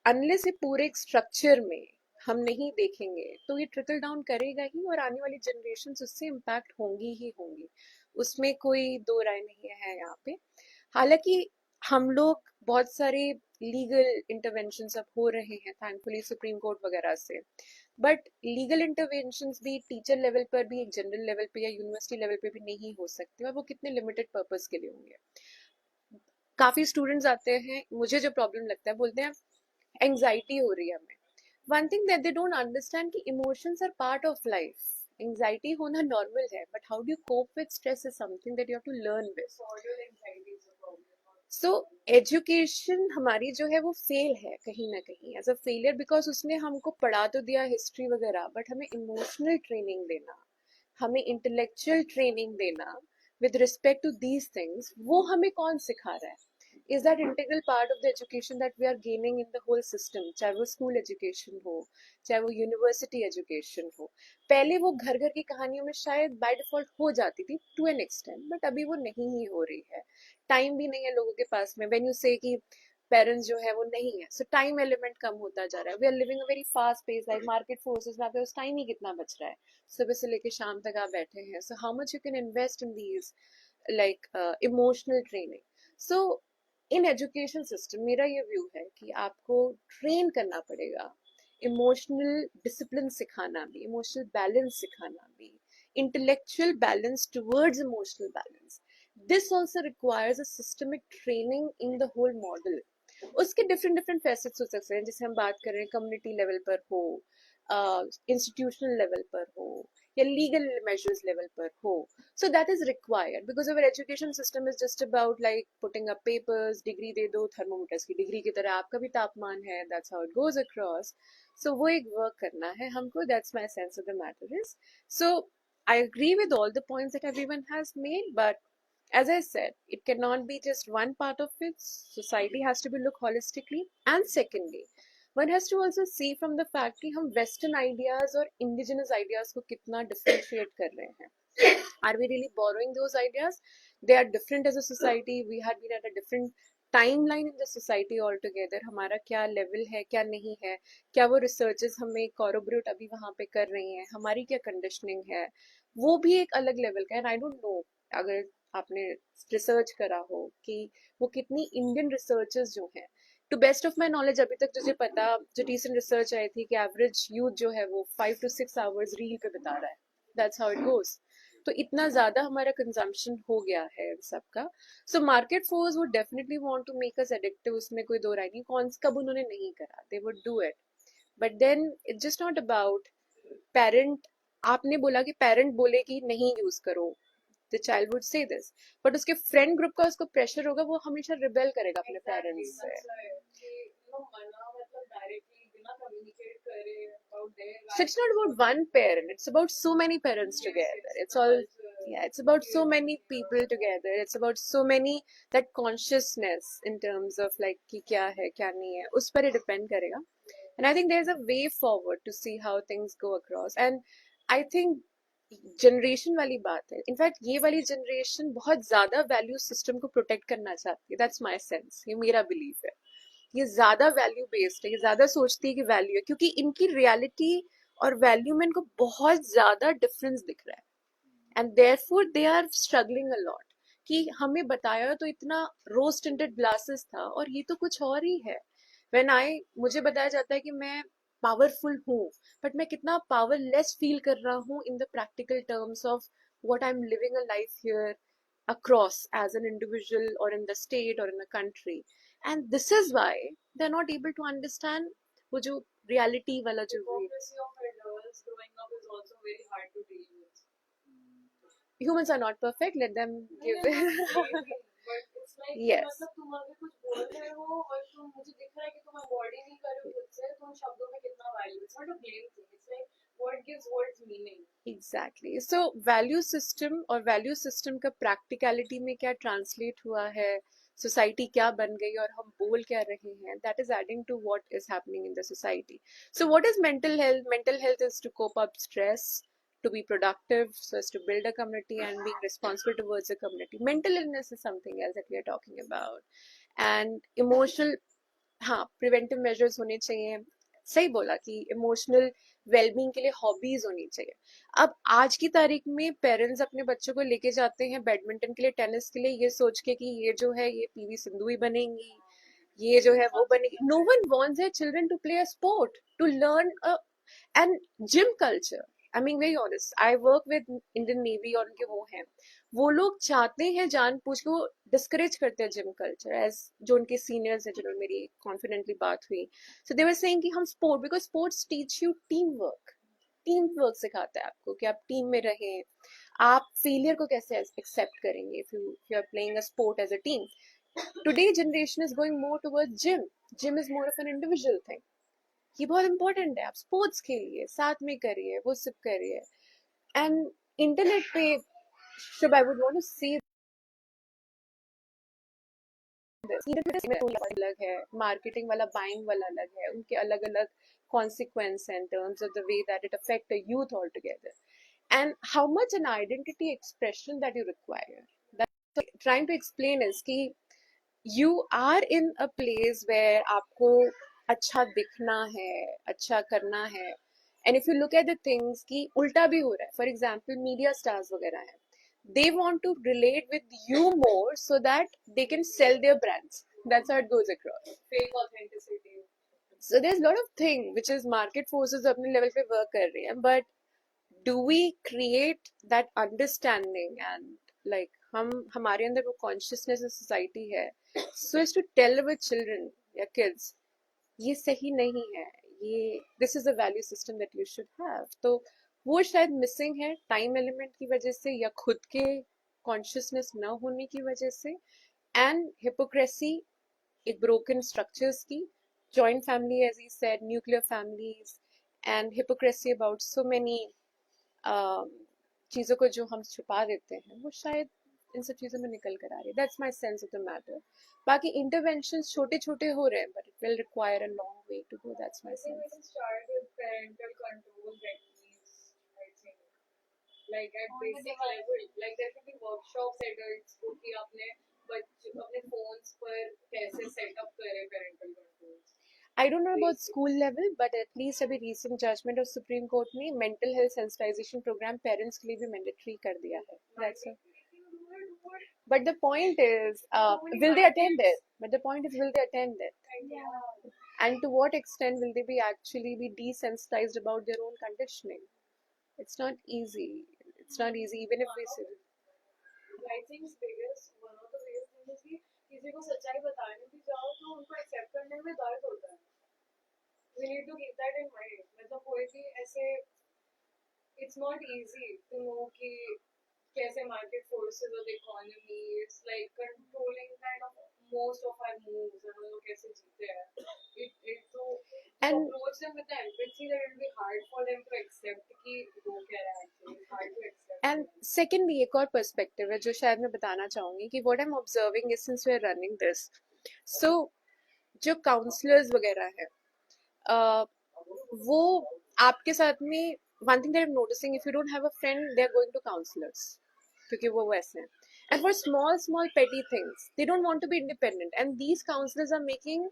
Speaker 8: अनलेस ये पूरे एक स्ट्रक्चर में हम नहीं देखेंगे तो ये ट्रिकल डाउन करेगा ही, और आने वाली जनरेशन उससे इम्पैक्ट होंगी ही होंगी, उसमें कोई दो राय नहीं है यहाँ पे। हालांकि हम लोग बहुत सारे लीगल इंटरवेंशन अब हो रहे हैं थैंकफुली सुप्रीम कोर्ट वगैरह से, बट लीगल इंटरवेंशन भी टीचर लेवल पर भी, एक जनरल लेवल पे या यूनिवर्सिटी लेवल पे भी नहीं हो सकते, और वो कितने लिमिटेड पर्पस के लिए होंगे। काफी स्टूडेंट्स आते हैं, मुझे जो प्रॉब्लम लगता है, बोलते हैं एंजाइटी हो रही है हमें। One thing that they don't understand कि emotions are part of life, anxiety होना नॉर्मल है, but how do you cope with stress is something that you have to learn with. So education हमारी जो है वो फेल है कहीं ना कहीं, एज अ फेलियर, बिकॉज उसने हमको पढ़ा तो दिया हिस्ट्री वगैरह, बट हमें इमोशनल ट्रेनिंग देना, हमें इंटेलेक्चुअल ट्रेनिंग देना with respect to these things, वो हमें कौन सिखा रहा है। is that integral part of the education that we are gaining in the whole system, चाहे वो स्कूल एजुकेशन हो, चाहे वो यूनिवर्सिटी एजुकेशन हो। पहले वो घर घर की कहानियों में शायद बाय डिफॉल्ट हो जाती थी टू एन एक्सटेंट, बट अभी वो नहीं ही हो रही है, टाइम भी नहीं है लोगों के पास में। व्हेन यू से कि पेरेंट्स जो है वो नहीं है, सो टाइम एलिमेंट कम होता जा रहा है। We are living a very fast pace, like market forces में आपके पास टाइम ही कितना बच रहा है, सुबह से लेकर शाम तक आप बैठे हैं। So how much you can invest in these like emotional training. So in education system मेरा ये व्यू है कि आपको ट्रेन करना पड़ेगा, इमोशनल डिसिप्लिन सिखाना भी, इमोशनल बैलेंस सिखाना भी, intellectual balance towards emotional balance. this also requires a systemic training in the whole model. उसके डिफरेंट डिफरेंट फैसेट्स हो सकते हैं, जैसे हम बात कर रहे हैं कम्युनिटी लेवल पर हो, इंस्टीट्यूशनल लेवल पर हो, या लीगल मेजर्स लेवल पर हो. So that is required because our education system is just about like putting up papers, degree दे दो, थर्मोमीटर्स की डिग्री की तरह आपका भी तापमान है, that's how it goes across. So वो एक वर्क करना है हमको, that's my sense of the matter is. So I agree with all the points that everyone has made, but as I said, it cannot be just one part of it. Society has to be looked holistically. And secondly, one has to also see from the fact कि हम Western ideas और indigenous ideas को कितना differentiate कर रहे हैं. Are we really borrowing those ideas? They are different as a society. We had been at a different timeline in the society altogether. हमारा क्या level है, क्या नहीं है, क्या वो researches हमें corroborate अभी वहाँ पे कर रही हैं, हमारी क्या conditioning है, वो भी एक अलग level का है. And I don't know अगर आपने रिसर्च करा हो कि वो कितनी इंडियन रिसर्चर्स जो हैं, to best of my knowledge अभी तक मुझे पता, जो रिसेंट रिसर्च आई थी कि एवरेज यूथ जो है वो 5 to 6 आवर्स रील पे बिता रहा है. That's how it goes. तो इतना ज्यादा हमारा कंजम्पशन हो गया है इन सबका. So market force would definitely want to make us addictive, उसमें कोई दो राय नहीं. कौन कब उन्होंने नहीं करा, they would do it. But then it's just not about parent. आपने बोला कि पेरेंट बोले कि नहीं यूज करो, the child would say this, but उसके friend group का उसको pressure होगा, वो हमेशा rebel करेगा अपने parents से. So it's not about one parent, it's about so many parents together. It's all, yeah, it's about so many people together. It's about so many, that consciousness in terms of like कि क्या है क्या नहीं है, उस पर ही depend करेगा. And I think there's a way forward to see how things go across. And I think generation वाली बात है. इनफैक्ट ये वाली जनरेशन बहुत ज्यादा वैल्यू सिस्टम को प्रोटेक्ट करना चाहती है. दैट्स माय सेंस, ये मेरा बिलीफ है. ये ज्यादा वैल्यू बेस्ड है, ये ज्यादा सोचती है कि वैल्यू है, क्योंकि इनकी रियलिटी और वैल्यू में इनको बहुत ज्यादा डिफरेंस दिख रहा है. And therefore they are struggling a lot कि हमें बताया तो इतना रोज टिंटेड ग्लासेस था और ये तो कुछ और ही है. मुझे बताया जाता है कि मैं पावरफुल हूँ, बट मैं कितना पावरलेस फील कर रहा हूँ in the practical terms of what I am living a life here across as an individual or in the state or in a country. And this is why they're not able to understand वो जो reality वाला जो
Speaker 2: Hypocrisy of adults growing up is also very hard to deal with.
Speaker 8: humans are not perfect, let them give
Speaker 2: But it's like
Speaker 8: Yes.
Speaker 2: मतलब तुम अगर कुछ बोल रहे हो और तुम मुझे दिख रहा है कि तुम अवॉइड ही नहीं कर रहे हो खुद से, तो उन शब्दों में कितना value. It's not a blame thing. It's like what gives words meaning.
Speaker 8: Exactly. So value system और value system का practicality में क्या translate हुआ है, society क्या बन गई और हम बोल क्या रहे हैं, that is adding to what is happening in the society. So what is mental health? Mental health is to cope up stress, to be productive, so as to build a community and being responsible towards the community. Mental illness is something else that we are talking about. And emotional, हाँ, preventive measures होने चाहिए. सही बोला कि emotional wellbeing के लिए hobbies होनी चाहिए. अब आज की तारीख में पेरेंट्स अपने बच्चों को लेके जाते हैं बैडमिंटन के लिए, टेनिस के लिए, ये सोच के कि ये जो है ये पीवी सिंधु ही बनेंगी, ये जो है वो बनेगी. No one wants their children to play a sport, to learn and gym culture. I mean very honest, I work with Indian navy और उनके वो हैं, वो लोग चाहते हैं जानबूझ के, वो डिस्करेज करते हैं जिम कल्चर. एज जो उनके सीनियर्स हैं जिन्होंने मेरी कॉन्फिडेंटली बात हुई, सो दे वर सेइंग कि हम sport, because sports teach you team work सिखाता है आपको कि आप टीम में रहें, आप फेलियर को कैसे एक्सेप्ट करेंगे if you are playing a sport as a team. Today generation is going more towards gym is more of an individual thing. ये बहुत इंपॉर्टेंट है, आप स्पोर्ट्स खेलिए, साथ में करिए, वो सब करिए. एंड इंटरनेट पे शुभ, आई वुड वांट टू से अलग है, मार्केटिंग वाला, बाइंग वाला अलग है, उनके अलग अलग consequence in terms of the way that it affects the youth altogether, and how much an identity expression that you require. That trying to explain is कि you are in a place where आपको अच्छा दिखना है, अच्छा करना है, and if you look at the things कि उल्टा भी हो रहा है. For example, media stars वगैरह हैं, they want to relate with you more so that they can sell their brands. That's how it goes across.
Speaker 2: Fake authenticity.
Speaker 8: So there's a lot of things which is market forces अपने level पे work कर रही हैं, but do we create that understanding and like हम हमारे अंदर वो consciousness society है, so is to tell our children या किड्स ये सही नहीं है, ये this is a value system that you should have. तो वो शायद मिसिंग है टाइम एलिमेंट की वजह से या खुद के कॉन्शियसनेस ना होने की वजह से, एंड हिपोक्रेसी एक ब्रोकन स्ट्रक्चर्स की, joint family as he said, nuclear families, and hypocrisy about so many चीज़ों को जो हम छुपा देते हैं, वो शायद इन सब चीज़ों में निकल कर आ रही है। That's my sense of the matter. बाकी इंटरवेंशन छोटे छोटे हो रहे हैं, but it will require a long way to go. That's my sense.
Speaker 2: start with parental control techniques, I think. Like at basic level, like there should be workshops adults को कि अपने phones पर कैसे set up करें parental controls.
Speaker 8: I don't know about school level, but at least अभी recent judgment of Supreme Court ने mental health sensitization program parents के लिए भी mandatory कर दिया है. That's it. But the point is, will they attend it? But the point is, will they attend it? And to what extent will they be actually be desensitized about their own conditioning? It's not easy. It's not easy, even if we say.
Speaker 2: I think one of the biggest things is कि किसी को सच्चाई बताने भी जाओ तो उनको accept करने में दर्द होता है. We need to keep that in mind. मतलब कोई भी ऐसे, it's not easy to know कि कैसे market forces of the economy, it's like controlling kind of most of our moves and हम लोग कैसे जीते हैं. It to
Speaker 8: And-
Speaker 2: approach them with the empathy that it will be hard for them to accept कि वो क्या है actually. It's hard to accept.
Speaker 8: And secondly, एक और perspective है जो शायद मैं बताना चाहूँगी कि what I'm observing is since we're running this, so जो counselors वगैरह हैं, वो आपके साथ में one thing that I'm noticing, if you don't have a friend, they're going to counselors क्योंकि वो वैसे हैं. And for small petty things, they don't want to be independent, and these counselors are making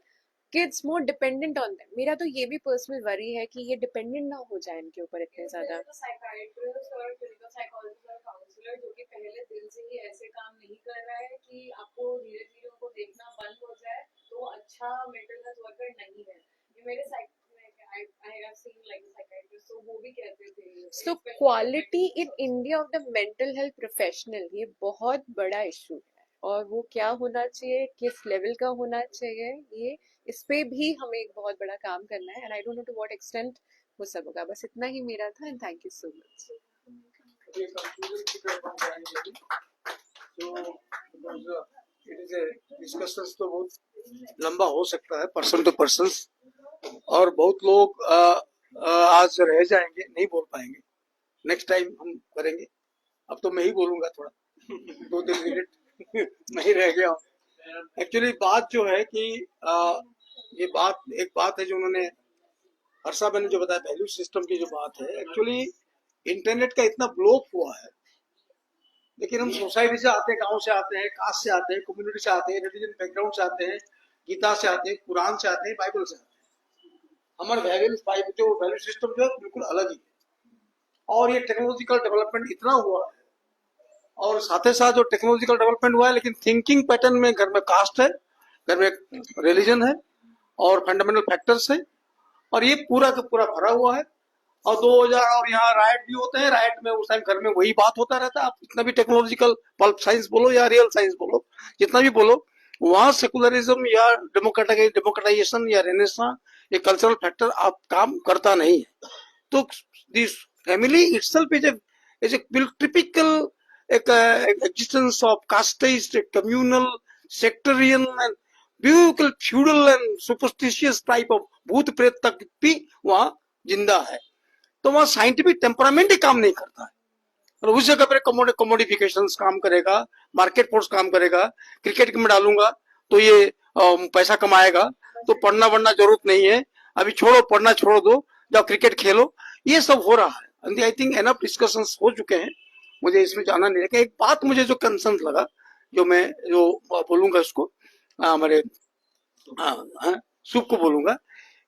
Speaker 8: kids more dependent on them. मेरा तो ये भी personal worry है कि ये dependent ना हो जाए इनके ऊपर इतने ज़्यादा.
Speaker 2: साइकाइट्रिस्ट और क्लिनिकल साइकोलॉजिस्ट और काउंसलर जो कि पहले दिल से ही ऐसे काम नहीं कर रहा है कि आपको धीरे धीरे उनको देखना बंद हो जाए तो अच्छा मेंटल हेल्थ वर्कर नहीं है. ये मेरे I have seen like psychiatrists, so वो भी कहते थे.
Speaker 8: So quality in India of the mental health professional ये बहुत बड़ा इशू है, और वो क्या होना चाहिए, किस लेवल का होना चाहिए, ये इस पे भी हमें एक बहुत बड़ा काम करना है. And I don't know to what extent वो सब होगा. बस इतना ही मेरा था, and thank you so much.
Speaker 1: It is a discussion तो बहुत लंबा हो सकता है पर्सन टू पर्सन, और बहुत लोग आज रह जाएंगे, नहीं बोल पाएंगे. नेक्स्ट टाइम हम करेंगे. अब तो मैं ही बोलूंगा थोड़ा 2-3 मिनट मैं ही रह गया हूँ. एक्चुअली बात जो है कि ये एक बात है जो उन्होंने हर्षा ने जो बताया, वैल्यू सिस्टम की जो बात है. एक्चुअली इंटरनेट का इतना ब्लॉक हुआ है, लेकिन हम सोसाइटी से आते हैं, गांव से आते हैं, कास्ट से आते हैं, कम्युनिटी से आते हैं, रिलीजन बैकग्राउंड से आते हैं, गीता से आते हैं, कुरान से आते हैं, बाइबल से आते हैं. हमारा वैल्यू सिस्टम जो है बिल्कुल अलग ही है. और ये टेक्नोलॉजिकल डेवलपमेंट इतना हुआ है, और साथ ही साथ जो टेक्नोलॉजिकल डेवलपमेंट हुआ है, लेकिन थिंकिंग पैटर्न में घर में कास्ट है, घर में रिलीजन है, और फंडामेंटल फैक्टर्स है, और ये पूरा का पूरा भरा हुआ है. और 2000 और यहाँ राइट भी होते हैं. राइट में उस टाइम घर में वही बात होता रहता है. आप जितना भी टेक्नोलॉजिकल पल्प साइंस बोलो या रियल साइंस बोलो, जितना भी बोलो, वहां सेकुलरिज्म या डेमोक्रेटाइजेशन या रेनेसां ये कल्चरल फैक्टर आप काम करता नहीं है. तो this family itself is a typical existence of casteist, communal, sectarian and biblical, feudal and superstitious type of भूत प्रेत तक भी वहां जिंदा है. तो वहां साइंटिफिक टेम्परामेंट ही काम नहीं करता है, और उस जगह पर कमोडिफिकेशन काम करेगा, मार्केट फोर्स काम करेगा. क्रिकेट में डालूंगा तो ये पैसा कमाएगा, तो पढ़ना वढ़ना जरूरत नहीं है, अभी छोड़ो, पढ़ना छोड़ दो, जाओ क्रिकेट खेलो. ये सब हो रहा है. आई थिंक एनफ डिस्कशंस हो चुके हैं, मुझे इसमें जाना नहीं है. एक बात मुझे जो कंसर्न लगा, जो मैं बोलूंगा उसको हमारे सुख को बोलूंगा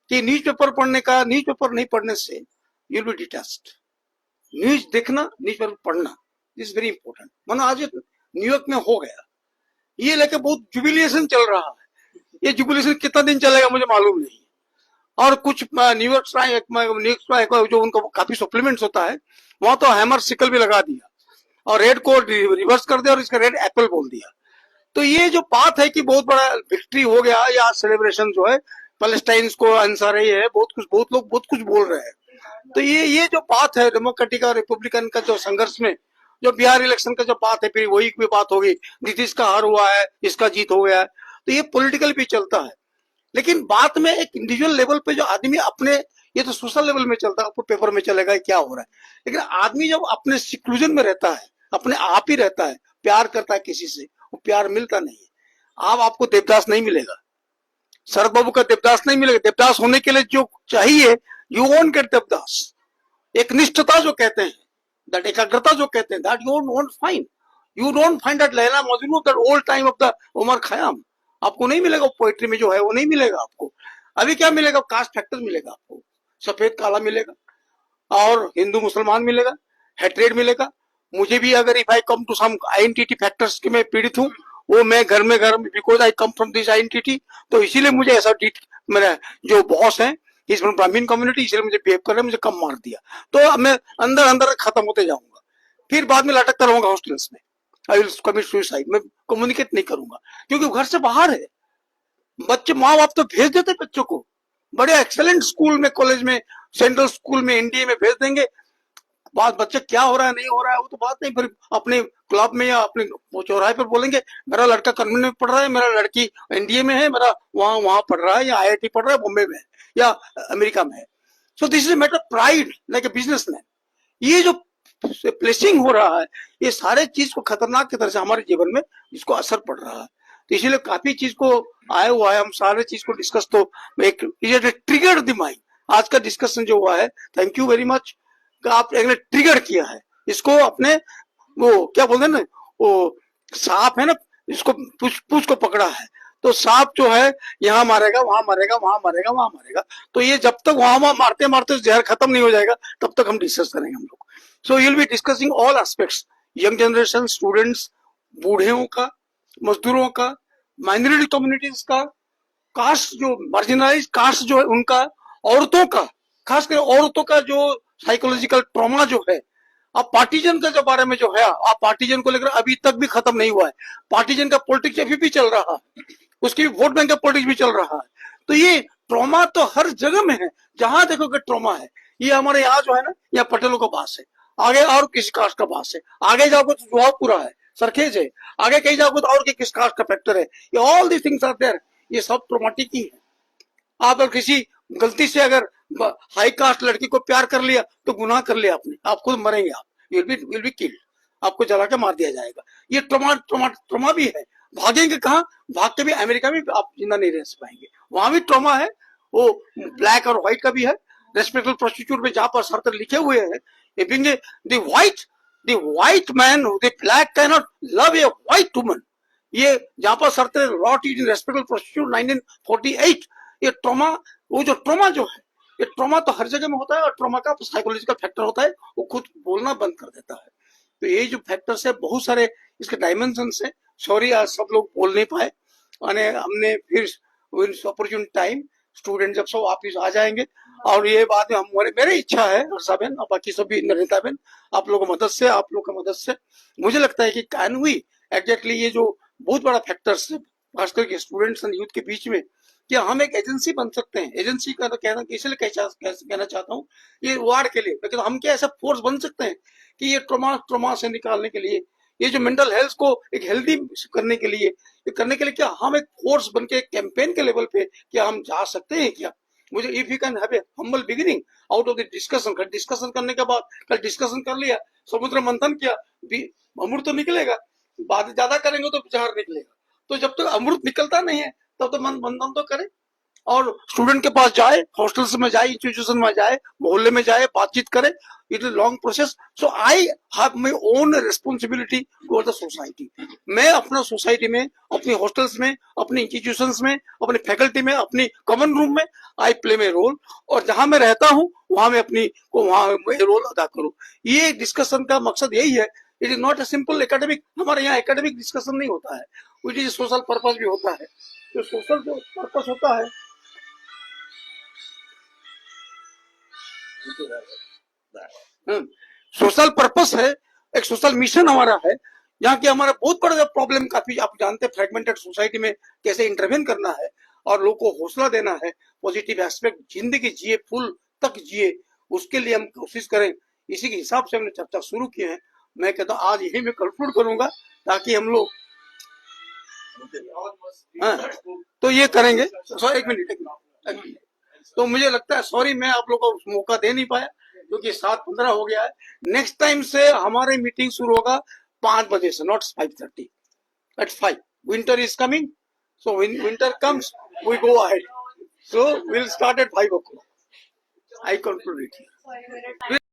Speaker 1: कि न्यूज़पेपर नहीं पढ़ने से you will be detached. News देखना, न्यूज़पेपर पढ़ना इज वेरी इंपॉर्टेंट. मानो आज न्यूयॉर्क में हो गया, ये लेके बहुत जुबिलिएशन चल रहा है. ये जुबिलिएशन कितना दिन चलेगा मुझे मालूम नहीं. और कुछ न्यूयॉर्क जो उनका काफी सप्लीमेंट्स होता है, वहां तो हैमर सिकल भी लगा दिया. और रेड को रिवर्स कर दिया और इसका रेड एप्पल बोल दिया। तो ये जो बात है कि बहुत बड़ा विक्ट्री हो गया या सेलिब्रेशन जो है पैलेस्टाइन को आंसर रही है, बहुत लोग बहुत कुछ बोल रहे हैं। तो ये जो बात है डेमोक्रेटिक और रिपब्लिकन का जो संघर्ष में, जो बिहार इलेक्शन का जो बात है, फिर वही भी बात होगी, नीतीश का हार हुआ है, इसका जीत हो गया है, तो ये पॉलिटिकल भी चलता है। लेकिन बात में एक इंडिविजुअल लेवल पे जो आदमी अपने, ये तो सोशल लेवल में चलता है, आपको पेपर में चलेगा क्या हो रहा है, लेकिन आदमी जब अपने सिक्लूजन में रहता है, अपने आप ही रहता है, प्यार करता है किसी से, वो प्यार मिलता नहीं है। आपको देवदास नहीं मिलेगा, शरद बाबू का देवदास नहीं मिलेगा। देवदास होने के लिए जो चाहिए, यू वोंट गेट देवदास। एक निष्ठता जो कहते हैं, दैट एकाग्रता जो कहते हैं, that you won't find, you don't find that Laila Majnu, that old time of the Omar Khayyam. आपको नहीं मिलेगा, पोएट्री में जो है वो नहीं मिलेगा आपको। अभी क्या मिलेगा, कास्ट फैक्टर मिलेगा आपको, सफेद काला मिलेगा और हिंदू मुसलमान मिलेगा, हेट्रेड मिलेगा। मुझे भी अगर if I come to some identity factors के मैं पीड़ित हूँ, वो मैं घर में because I come from this identity, तो इसीलिए मुझे ऐसा मेरा जो बॉस है इस ब्राह्मीण कम्युनिटी, इसलिए मुझे बिहेव कर रहे हैं, मुझे कम मार दिया, तो अब मैं अंदर अंदर खत्म होते जाऊंगा, फिर बाद में लटकता रहूंगा हॉस्टल्स में। आई विल कमिट सुसाइड, मैं कम्युनिकेट नहीं करूंगा क्योंकि घर से बाहर है। बच्चे, माँ बाप तो भेज देते बच्चों को बड़े एक्सेलेंट स्कूल में, कॉलेज में, सेंट्रल स्कूल में, एनडीए में भेज देंगे। बात बच्चे क्या हो रहा है नहीं हो रहा है वो तो बात नहीं, फिर अपने क्लब में या अपने चौराहे पर बोलेंगे मेरा लड़का कन्वेंट में पढ़ रहा है, मेरा लड़की एनडीए में है, मेरा वहां पढ़ रहा है, या आईआईटी पढ़ रहा है, बॉम्बे में है या अमेरिका में है। So this is matter of pride like a businessman. ये जो प्लेसिंग हो रहा है, ये सारे चीज को खतरनाक की तरह से हमारे जीवन में इसको असर पड़ रहा है। तो इसीलिए काफी चीज को आया हुआ है, हम सारे चीज को डिस्कस, तो एक ट्रिगर द माइंड। आज का डिस्कशन जो हुआ है, थैंक यू वेरी मच, आप एक ने ट्रिगर किया है इसको। अपने वो क्या बोलते हैं ना, वो सांप है ना, इसको पूछ को पकड़ा है, तो सांप जो है यहाँ मारेगा, वहां मारेगा, वहां मारेगा, वहां मारेगा, तो ये जब तक वहां मारते मारते जहर खत्म नहीं हो जाएगा तब तक हम डिस्कस करेंगे हम लोग। So you will be discussing all aspects, young generation, students, बूढ़ों का, मजदूरों का, माइनॉरिटी कम्युनिटीज का, कास्ट जो मार्जिनलाइज कास्ट जो है उनका, औरतों का, खासकर औरतों का जो साइकोलॉजिकल ट्रॉमा जो है। अब पार्टीजन का जो बारे में जो है, आप पार्टीजन को लेकर अभी तक भी खत्म नहीं हुआ है। पार्टीजन का पॉलिटिक्स अभी भी चल रहा है, उसकी वोट बैंक का पॉलिटिक्स भी चल रहा है। तो ये ट्रॉमा तो हर जगह में है, जहां देखोगे ट्रॉमा है। ये हमारे यहाँ जो है ना, यहाँ पटेलों का बास है, आगे और किसी कास्ट का बास है, आगे जाओगे तो जुआपुरा है, सरखेज है, आगे कहीं जाओगे तो और किस कास्ट का फैक्टर है। ये all these things are there, ये सब ट्रॉमेटिक ही है। आप अगर किसी गलती से अगर हाई कास्ट लड़की को प्यार कर लिया तो गुनाह कर लिया आपने, आप खुद मरेंगे, आप विल बी किल्ड, आपको जला के मार दिया जाएगा। ये ट्रॉमा भी है। भागेंगे कहाँ, भाग के भी अमेरिका में आप जिंदा नहीं रह पाएंगे, वहां भी ट्रॉमा है। वो ब्लैक और व्हाइट का भी है। रेस्पेक्टेबल प्रोस्टिट्यूट में जहां पर शर्त लिखे हुए हैं, the white man, the black can not love a white woman. ये जहां पर शर्त रॉट इन रेस्पेक्टेबल प्रोस्टिट्यूट 1948। ये ट्रॉमा, वो जो ट्रॉमा जो है, ये ट्रॉमा तो हर जगह में होता है, और ट्रॉमा का साइकोलॉजिकल फैक्टर होता है, वो खुद बोलना बंद कर देता है। तो ये जो फैक्टर्स है, बहुत सारे इसके डायमेंशन है। सॉरी आज सब लोग बोल नहीं पाए, और हमने फिर अपॉर्चुनिटी टाइम स्टूडेंट जब सब वापिस आ जाएंगे, और ये बात हम मेरी इच्छा है हर्षा बहन और बाकी सभी नरेता बहन, आप लोगों की मदद से, आप लोग की मदद से मुझे लगता है कि कैन वी एग्जैक्टली ये जो बहुत बड़ा फैक्टर्स है खासकर के स्टूडेंट्स एंड यूथ के बीच में, क्या हम एक एजेंसी बन सकते हैं। एजेंसी का तो कहना, इसलिए कहना चाहता हूँ ये वार्ड के लिए, लेकिन हम क्या ऐसा फोर्स बन सकते हैं कि ये ट्रॉमा से निकालने के लिए, ये जो मेंटल हेल्थ को एक हेल्दी करने के लिए, क्या हम एक फोर्स बन के कैंपेन के लेवल पे क्या हम जा सकते हैं क्या। मुझे if you can have a humble beginning out of the discussion करने के बाद, कल डिस्कशन कर लिया, समुद्र मंथन किया, अमृत तो निकलेगा, बात ज्यादा करेंगे तो जहर निकलेगा। तो जब तक अमृत निकलता नहीं है तब तो मंथन तो करें, और स्टूडेंट के पास जाए, हॉस्टल्स में जाए, इंस्टीट्यूशन में जाए, मोहल्ले में जाए, बातचीत करे। It is long process. So I have my own responsibility toward the society. मैं अपना सोसाइटी में, अपनी हॉस्टल्स में, अपने इंस्टीट्यूशंस में, अपनी फैकल्टी में, अपनी कॉमन रूम में आई प्ले माई रोल, और जहां मैं रहता हूं वहां मैं अपनी को वहां रोल अदा करूं। ये डिस्कशन का मकसद यही है। It is not a simple academic, हमारे यहाँ एकेडमिक डिस्कशन नहीं होता है, इट इज सोशल पर्पस भी होता है। तो सोशल जो पर्पस होता है, सोशल पर्पस है, एक सोशल मिशन हमारा है, यहाँ की हमारा बहुत बड़ा प्रॉब्लम, काफी आप जानते हैं फ्रेगमेंटेड सोसाइटी में कैसे इंटरवेन करना है और लोगों को हौसला देना है, पॉजिटिव एस्पेक्ट, जिंदगी जिए, फुल तक जिए, उसके लिए हम कोशिश करें। इसी के हिसाब से हमने चर्चा शुरू की है। मैं कहता हूँ आज यही मैं कंक्लूड करूंगा, ताकि हम लोग तो ये करेंगे। सॉरी, एक मिनट। तो मुझे लगता है, सॉरी मैं आप लोग को मौका दे नहीं पाया, क्योंकि 7:15 हो गया है। नेक्स्ट टाइम से हमारी मीटिंग शुरू होगा 5 बजे से, not 5:30, at 5. Winter is coming, so when winter comes, we go ahead. So we'll start at 5 o'clock. I conclude it here.